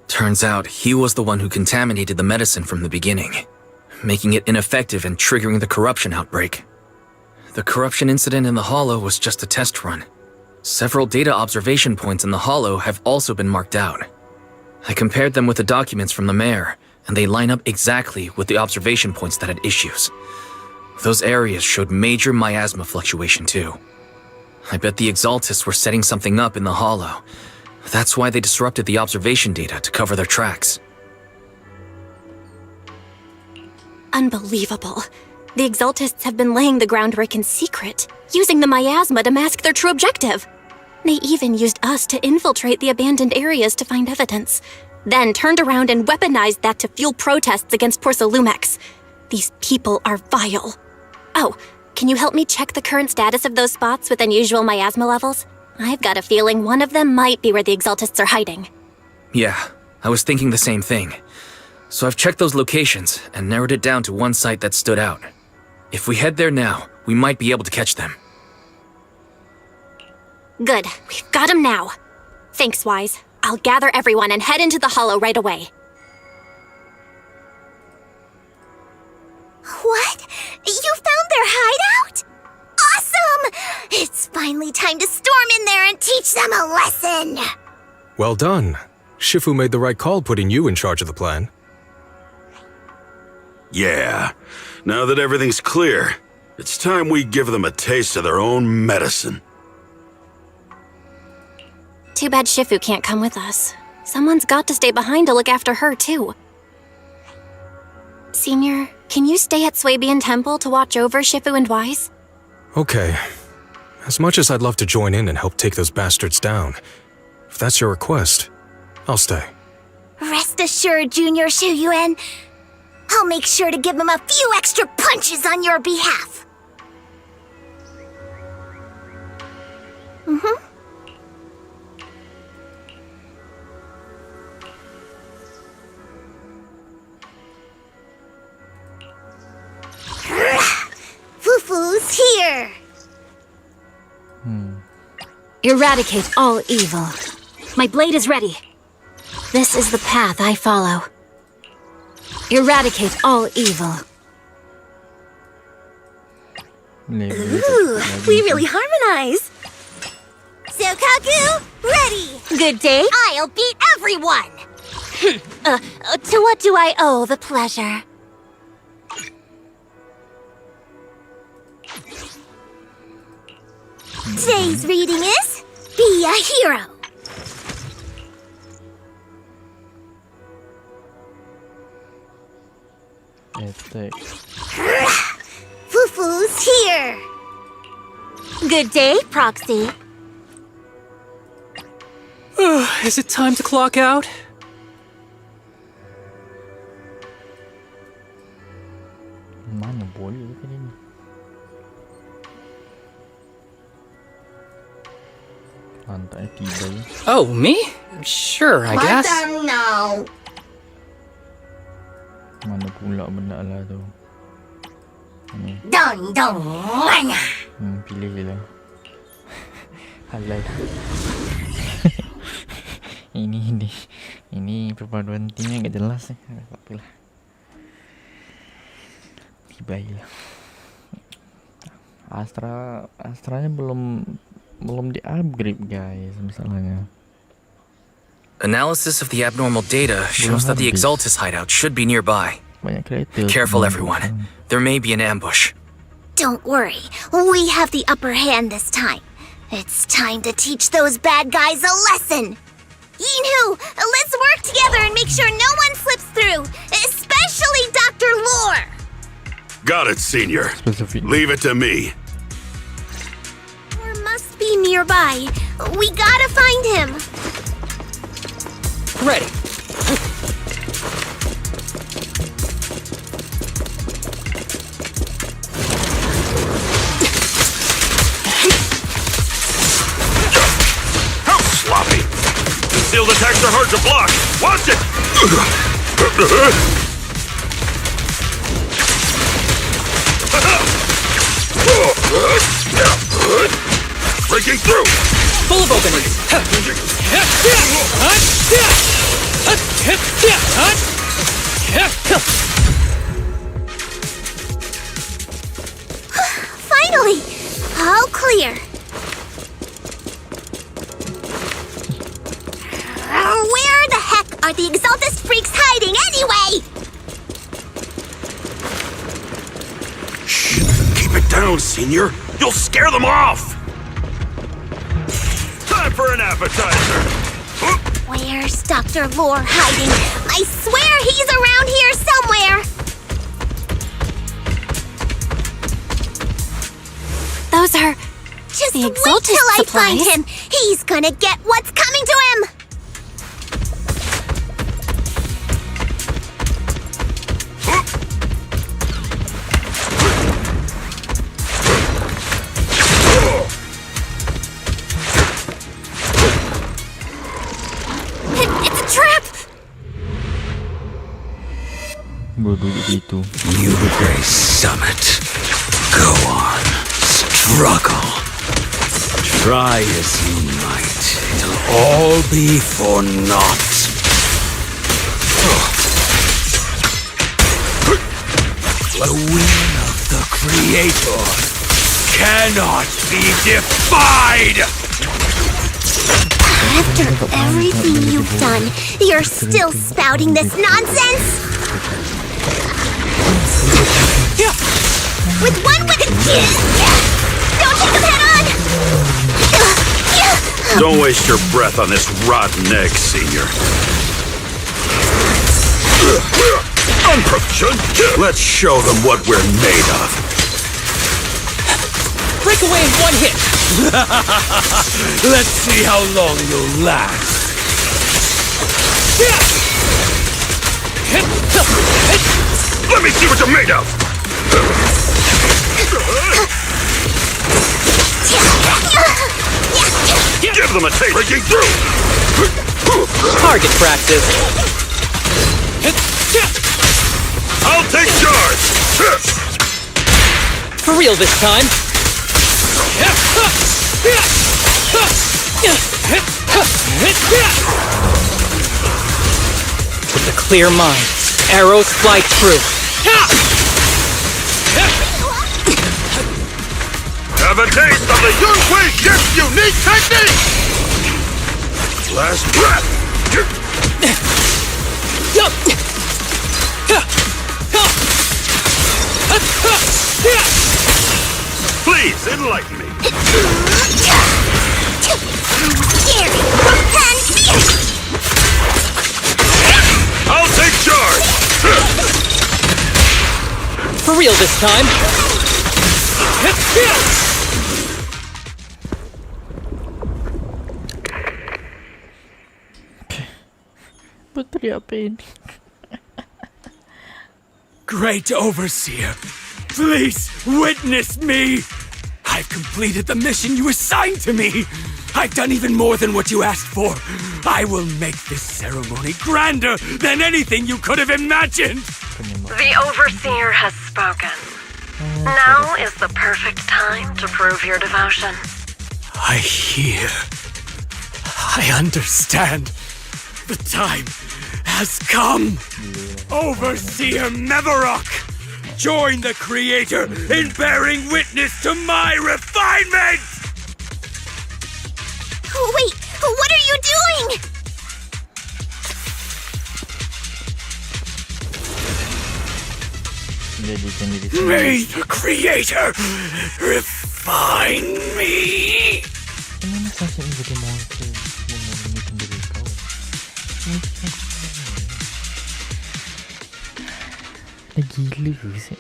Turns out he was the one who contaminated the medicine from the beginning, making it ineffective and triggering the corruption outbreak. The corruption incident in the Hollow was just a test run. Several data observation points in the Hollow have also been marked out. I compared them with the documents from the mayor, and they line up exactly with the observation points that had issues. Those areas showed major miasma fluctuation too. I bet the Exaltists were setting something up in the Hollow. That's why they disrupted the observation data to cover their tracks. Unbelievable. The Exaltists have been laying the groundwork in secret, using the miasma to mask their true objective. They even used us to infiltrate the abandoned areas to find evidence, then turned around and weaponized that to fuel protests against Porcelumex. These people are vile. Oh, can you help me check the current status of those spots with unusual miasma levels? I've got a feeling one of them might be where the Exaltists are hiding. Yeah, I was thinking the same thing. So I've checked those locations and narrowed it down to one site that stood out. If we head there now, we might be able to catch them. Good, we've got them now. Thanks, Wise. I'll gather everyone and head into the Hollow right away. What? You found their hideout? Awesome! It's finally time to storm in there and teach them a lesson! Well done. Shifu made the right call putting you in charge of the plan. Yeah. Now that everything's clear, it's time we give them a taste of their own medicine. Too bad Shifu can't come with us. Someone's got to stay behind to look after her, too. Senior, can you stay at Swabian Temple to watch over Shifu and Wise? Okay. As much as I'd love to join in and help take those bastards down, If that's your request, I'll stay. Rest assured, Junior Shuyuan. I'll make sure to give him a few extra punches on your behalf. Mm-hmm. Fufu's here! Eradicate all evil. My blade is ready. This is the path I follow. Eradicate all evil. Ooh, we really harmonize. Sokaku, ready! Good day. I'll beat everyone! To what do I owe the pleasure? Today's reading is Be a Hero. Fufu's here. Good day, Proxy. Is it time to clock out? Mana boleh kan ini? Lantai 3 ya. Oh, me? Sure, I guess. No. Mana pula benda lah tu. Ni. Don't. Pilih je lah. Halal. Ini perpaduan timnya agak jelas ni. Tak apalah. Baiklah. Astranya belum di-upgrade guys masalahnya. Analysis of the abnormal data shows that the Exaltus hideout should be nearby. Careful, everyone. There may be an ambush. Don't worry, we have the upper hand this time. It's time to teach those bad guys a lesson. Yinhu, let's work together and make sure no one slips through, especially Dr. Lore. Got it, Senior. Leave it to me. Lore must be nearby. We gotta find him. Ready. How sloppy! Concealed attacks are hard to block. Watch it! Breaking through! Full of openings. Finally! All clear. Where the heck are the Exaltus freaks hiding anyway? Shh! Keep it down, Senior. You'll scare them off! Time for an appetizer! Where's Dr. Lore hiding? I swear he's around here somewhere! Those are Just the wait Exaltus till I supplies. find him! He's gonna get what's coming to him! It's a trap! Yunquay Summit. Go on. Struggle. Try as you might. It'll all be for naught. The will of the Creator cannot be defied! After everything you've done, you're still spouting this nonsense? With one wicked don't take him head on! Don't waste your breath on this rotten egg, Senior. Let's show them what we're made of. Break away in one hit. Let's see how long you'll last. Let me see what you're made of! Give them a taste! Breaking through! Target practice. I'll take charge! For real this time. With a clear mind, arrows fly true. Have a taste of the Yunhui Shift's unique technique! Last breath! Please, enlighten me. I'll take charge! For real this time. Putri apa ini? Great Overseer, please witness me! I've completed the mission you assigned to me! I've done even more than what you asked for! I will make this ceremony grander than anything you could have imagined! The Overseer has spoken. Now is the perfect time to prove your devotion. I hear. I understand. The time has come! Overseer Mevarok! Join the Creator in bearing witness to my refinement! Wait, what are you doing? May the Creator refine me! Gila sih.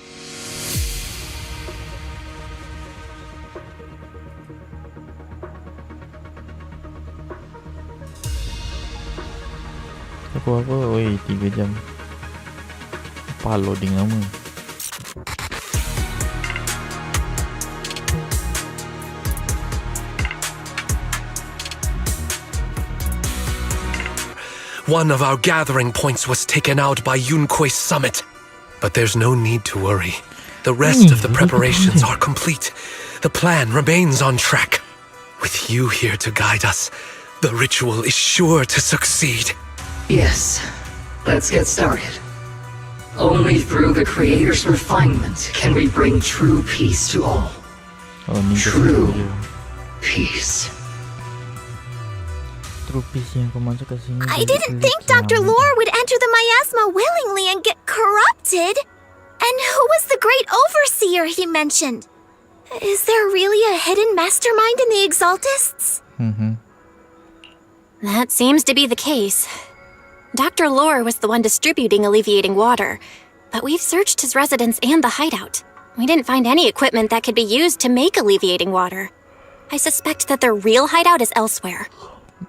Apa, woi 3 jam. Apa loading lama? One of our gathering points was taken out by Yunquei Summit. But there's no need to worry. The rest of the preparations are complete. The plan remains on track. With you here to guide us, the ritual is sure to succeed. Yes, let's get started. Only through the Creator's refinement can we bring true peace to all. True peace. I didn't think Dr. Lore would enter the miasma willingly and get corrupted. And who was the great overseer he mentioned? Is there really a hidden mastermind in the Exaltists? That seems to be the case. Dr. Lore was the one distributing alleviating water, but we've searched his residence and the hideout. We didn't find any equipment that could be used to make alleviating water. I suspect that their real hideout is elsewhere.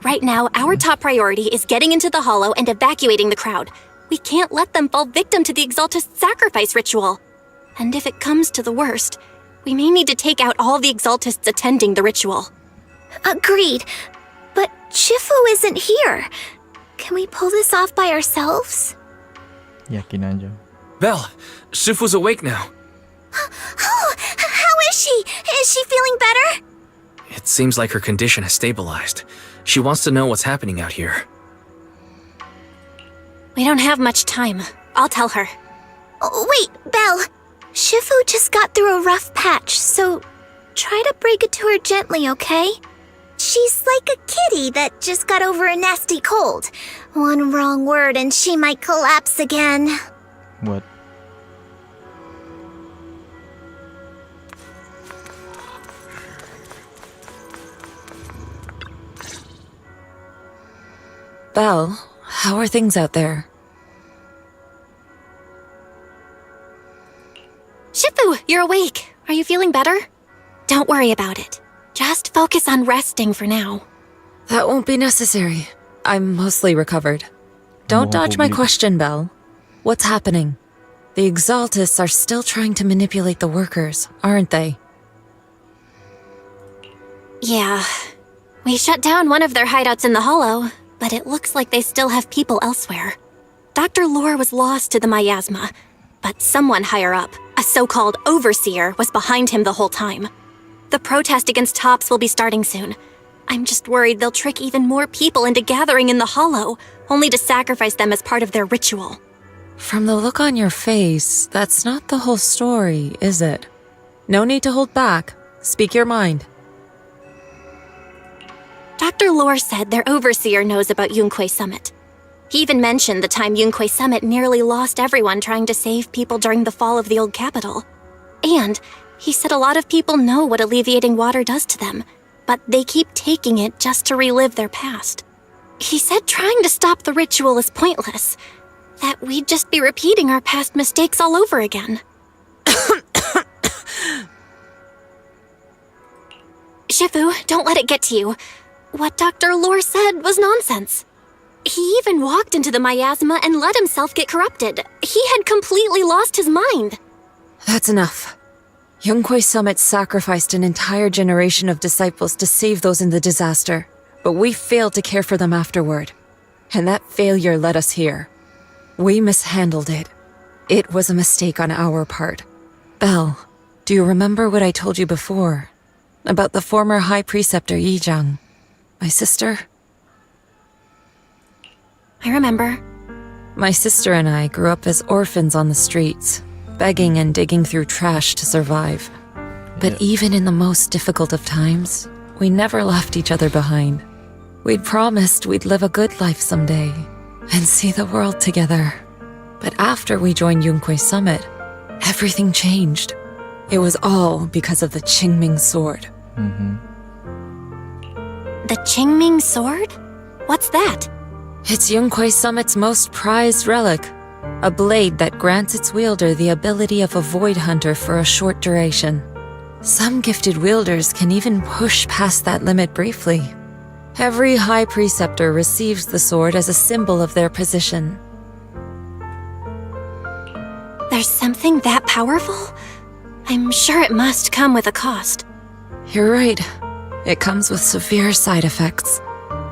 Right now, our top priority is getting into the hollow and evacuating the crowd. We can't let them fall victim to the Exaltist sacrifice ritual. And if it comes to the worst, we may need to take out all the Exaltists attending the ritual. Agreed. But Shifu isn't here. Can we pull this off by ourselves? Yakin aja. Belle, Shifu's awake now. Oh, how is she? Is she feeling better? It seems like her condition has stabilized. She wants to know what's happening out here. We don't have much time. I'll tell her. Oh, wait, Belle. Shifu just got through a rough patch, so try to break it to her gently, okay? She's like a kitty that just got over a nasty cold. One wrong word and she might collapse again. What? Belle, how are things out there? Shifu, you're awake. Are you feeling better? Don't worry about it. Just focus on resting for now. That won't be necessary. I'm mostly recovered. Don't dodge my question, Belle. What's happening? The Exaltists are still trying to manipulate the workers, aren't they? Yeah. We shut down one of their hideouts in the Hollow, but it looks like they still have people elsewhere. Dr. Lore was lost to the miasma, but someone higher up, a so-called overseer, was behind him the whole time. The protest against Tops will be starting soon. I'm just worried they'll trick even more people into gathering in the Hollow, only to sacrifice them as part of their ritual. From the look on your face, that's not the whole story, is it? No need to hold back. Speak your mind. Dr. Lore said their overseer knows about Yunquay Summit. He even mentioned the time Yunquay Summit nearly lost everyone trying to save people during the fall of the old capital. And he said a lot of people know what alleviating water does to them, but they keep taking it just to relive their past. He said trying to stop the ritual is pointless, that we'd just be repeating our past mistakes all over again. Shifu, don't let it get to you. What Dr. Lore said was nonsense. He even walked into the miasma and let himself get corrupted. He had completely lost his mind. That's enough. Yunquay Summit sacrificed an entire generation of disciples to save those in the disaster, but we failed to care for them afterward. And that failure led us here. We mishandled it. It was a mistake on our part. Belle, do you remember what I told you before? About the former High Preceptor Yijang? My sister? I remember. My sister and I grew up as orphans on the streets, begging and digging through trash to survive. But even in the most difficult of times, we never left each other behind. We'd promised we'd live a good life someday and see the world together. But after we joined Yunquay Summit, everything changed. It was all because of the Qingming sword. The Qingming sword? What's that? It's Yunquay Summit's most prized relic. A blade that grants its wielder the ability of a void hunter for a short duration. Some gifted wielders can even push past that limit briefly. Every High Preceptor receives the sword as a symbol of their position. There's something that powerful? I'm sure it must come with a cost. You're right. It comes with severe side effects.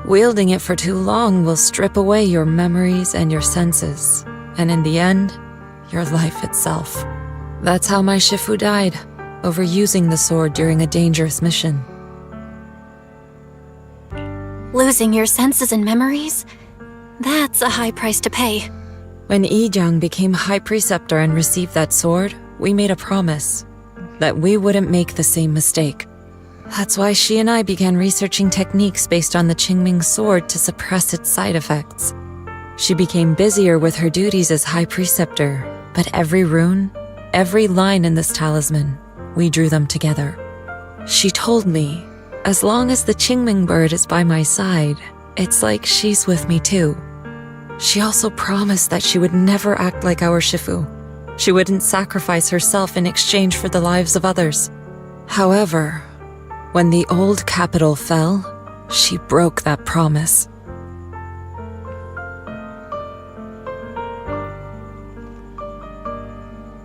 Wielding it for too long will strip away your memories and your senses, and in the end, your life itself. That's how my Shifu died, overusing the sword during a dangerous mission. Losing your senses and memories? That's a high price to pay. When Yijang became High Preceptor and received that sword, we made a promise that we wouldn't make the same mistake. That's why she and I began researching techniques based on the Qingming sword to suppress its side effects. She became busier with her duties as High Preceptor, but every rune, every line in this talisman, we drew them together. She told me, as long as the Qingming bird is by my side, it's like she's with me too. She also promised that she would never act like our Shifu. She wouldn't sacrifice herself in exchange for the lives of others. However, when the old capital fell, she broke that promise.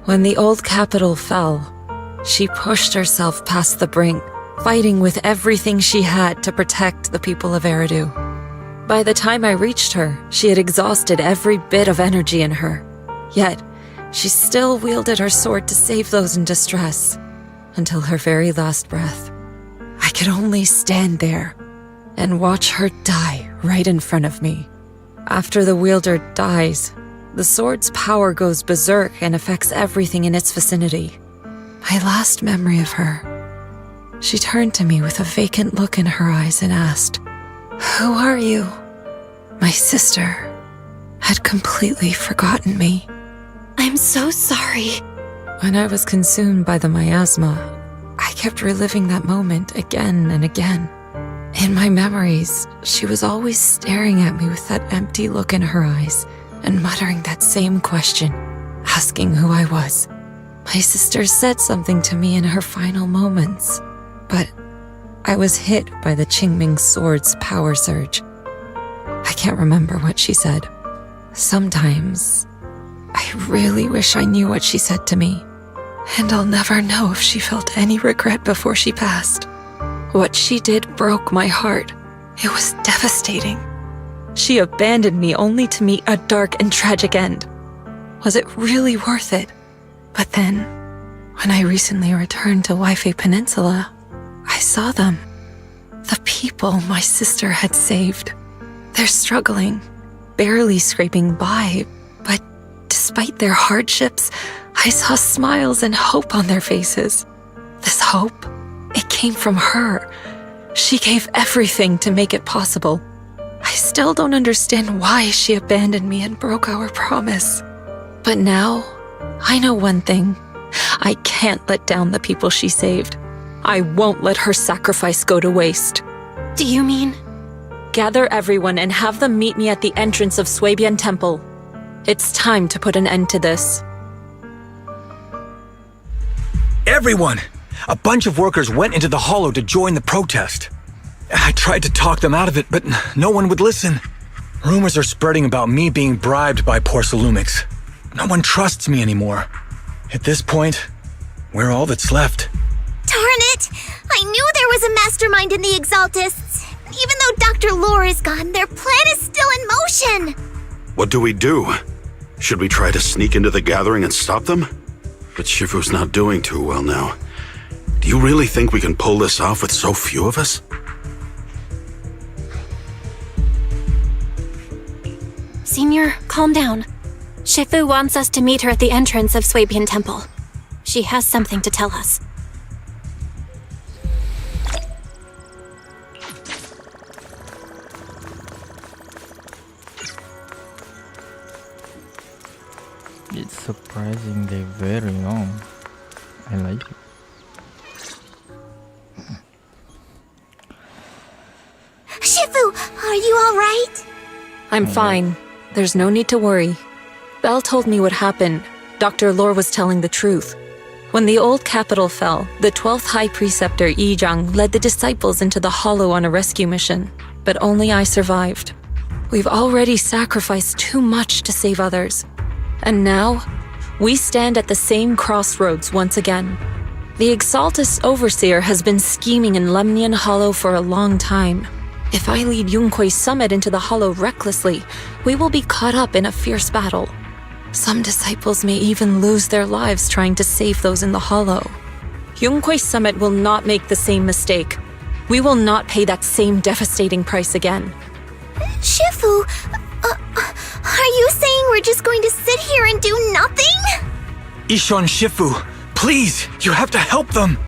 When the old capital fell, she pushed herself past the brink, fighting with everything she had to protect the people of Eridu. By the time I reached her, she had exhausted every bit of energy in her. Yet, she still wielded her sword to save those in distress, until her very last breath. I could only stand there and watch her die right in front of me. After the wielder dies, the sword's power goes berserk and affects everything in its vicinity. My last memory of her, she turned to me with a vacant look in her eyes and asked, "Who are you?" My sister had completely forgotten me. I'm so sorry. When I was consumed by the miasma, I kept reliving that moment again and again. In my memories, she was always staring at me with that empty look in her eyes and muttering that same question, asking who I was. My sister said something to me in her final moments, but I was hit by the Qingming sword's power surge. I can't remember what she said. Sometimes, I really wish I knew what she said to me. And I'll never know if she felt any regret before she passed. What she did broke my heart. It was devastating. She abandoned me only to meet a dark and tragic end. Was it really worth it? But then, when I recently returned to Waifei Peninsula, I saw them. The people my sister had saved. They're struggling, barely scraping by, but despite their hardships, I saw smiles and hope on their faces. This hope, it came from her. She gave everything to make it possible. I still don't understand why she abandoned me and broke our promise. But now, I know one thing. I can't let down the people she saved. I won't let her sacrifice go to waste. Do you mean? Gather everyone and have them meet me at the entrance of Suibian Temple. It's time to put an end to this. Everyone! A bunch of workers went into the hollow to join the protest. I tried to talk them out of it, but no one would listen. Rumors are spreading about me being bribed by Porcelumix. No one trusts me anymore. At this point, we're all that's left. Darn it! I knew there was a mastermind in the Exaltists. Even though Dr. Lore is gone, their plan is still in motion. What do we do? Should we try to sneak into the gathering and stop them? But Shifu's not doing too well now. Do you really think we can pull this off with so few of us? Senior, calm down. Shifu wants us to meet her at the entrance of Suibian Temple. She has something to tell us. It's surprisingly very long. I like it. Shifu, are you alright? I'm fine. There's no need to worry. Belle told me what happened. Dr. Lore was telling the truth. When the old capital fell, the 12th High Preceptor Yi Zhang led the disciples into the hollow on a rescue mission. But only I survived. We've already sacrificed too much to save others. And now, we stand at the same crossroads once again. The Exaltus Overseer has been scheming in Lemnian Hollow for a long time. If I lead Yunque's summit into the hollow recklessly, we will be caught up in a fierce battle. Some disciples may even lose their lives trying to save those in the hollow. Yunque's summit will not make the same mistake. We will not pay that same devastating price again. Shifu, are you saying we're just going to sit here and do nothing? Ishan Shifu, please, you have to help them.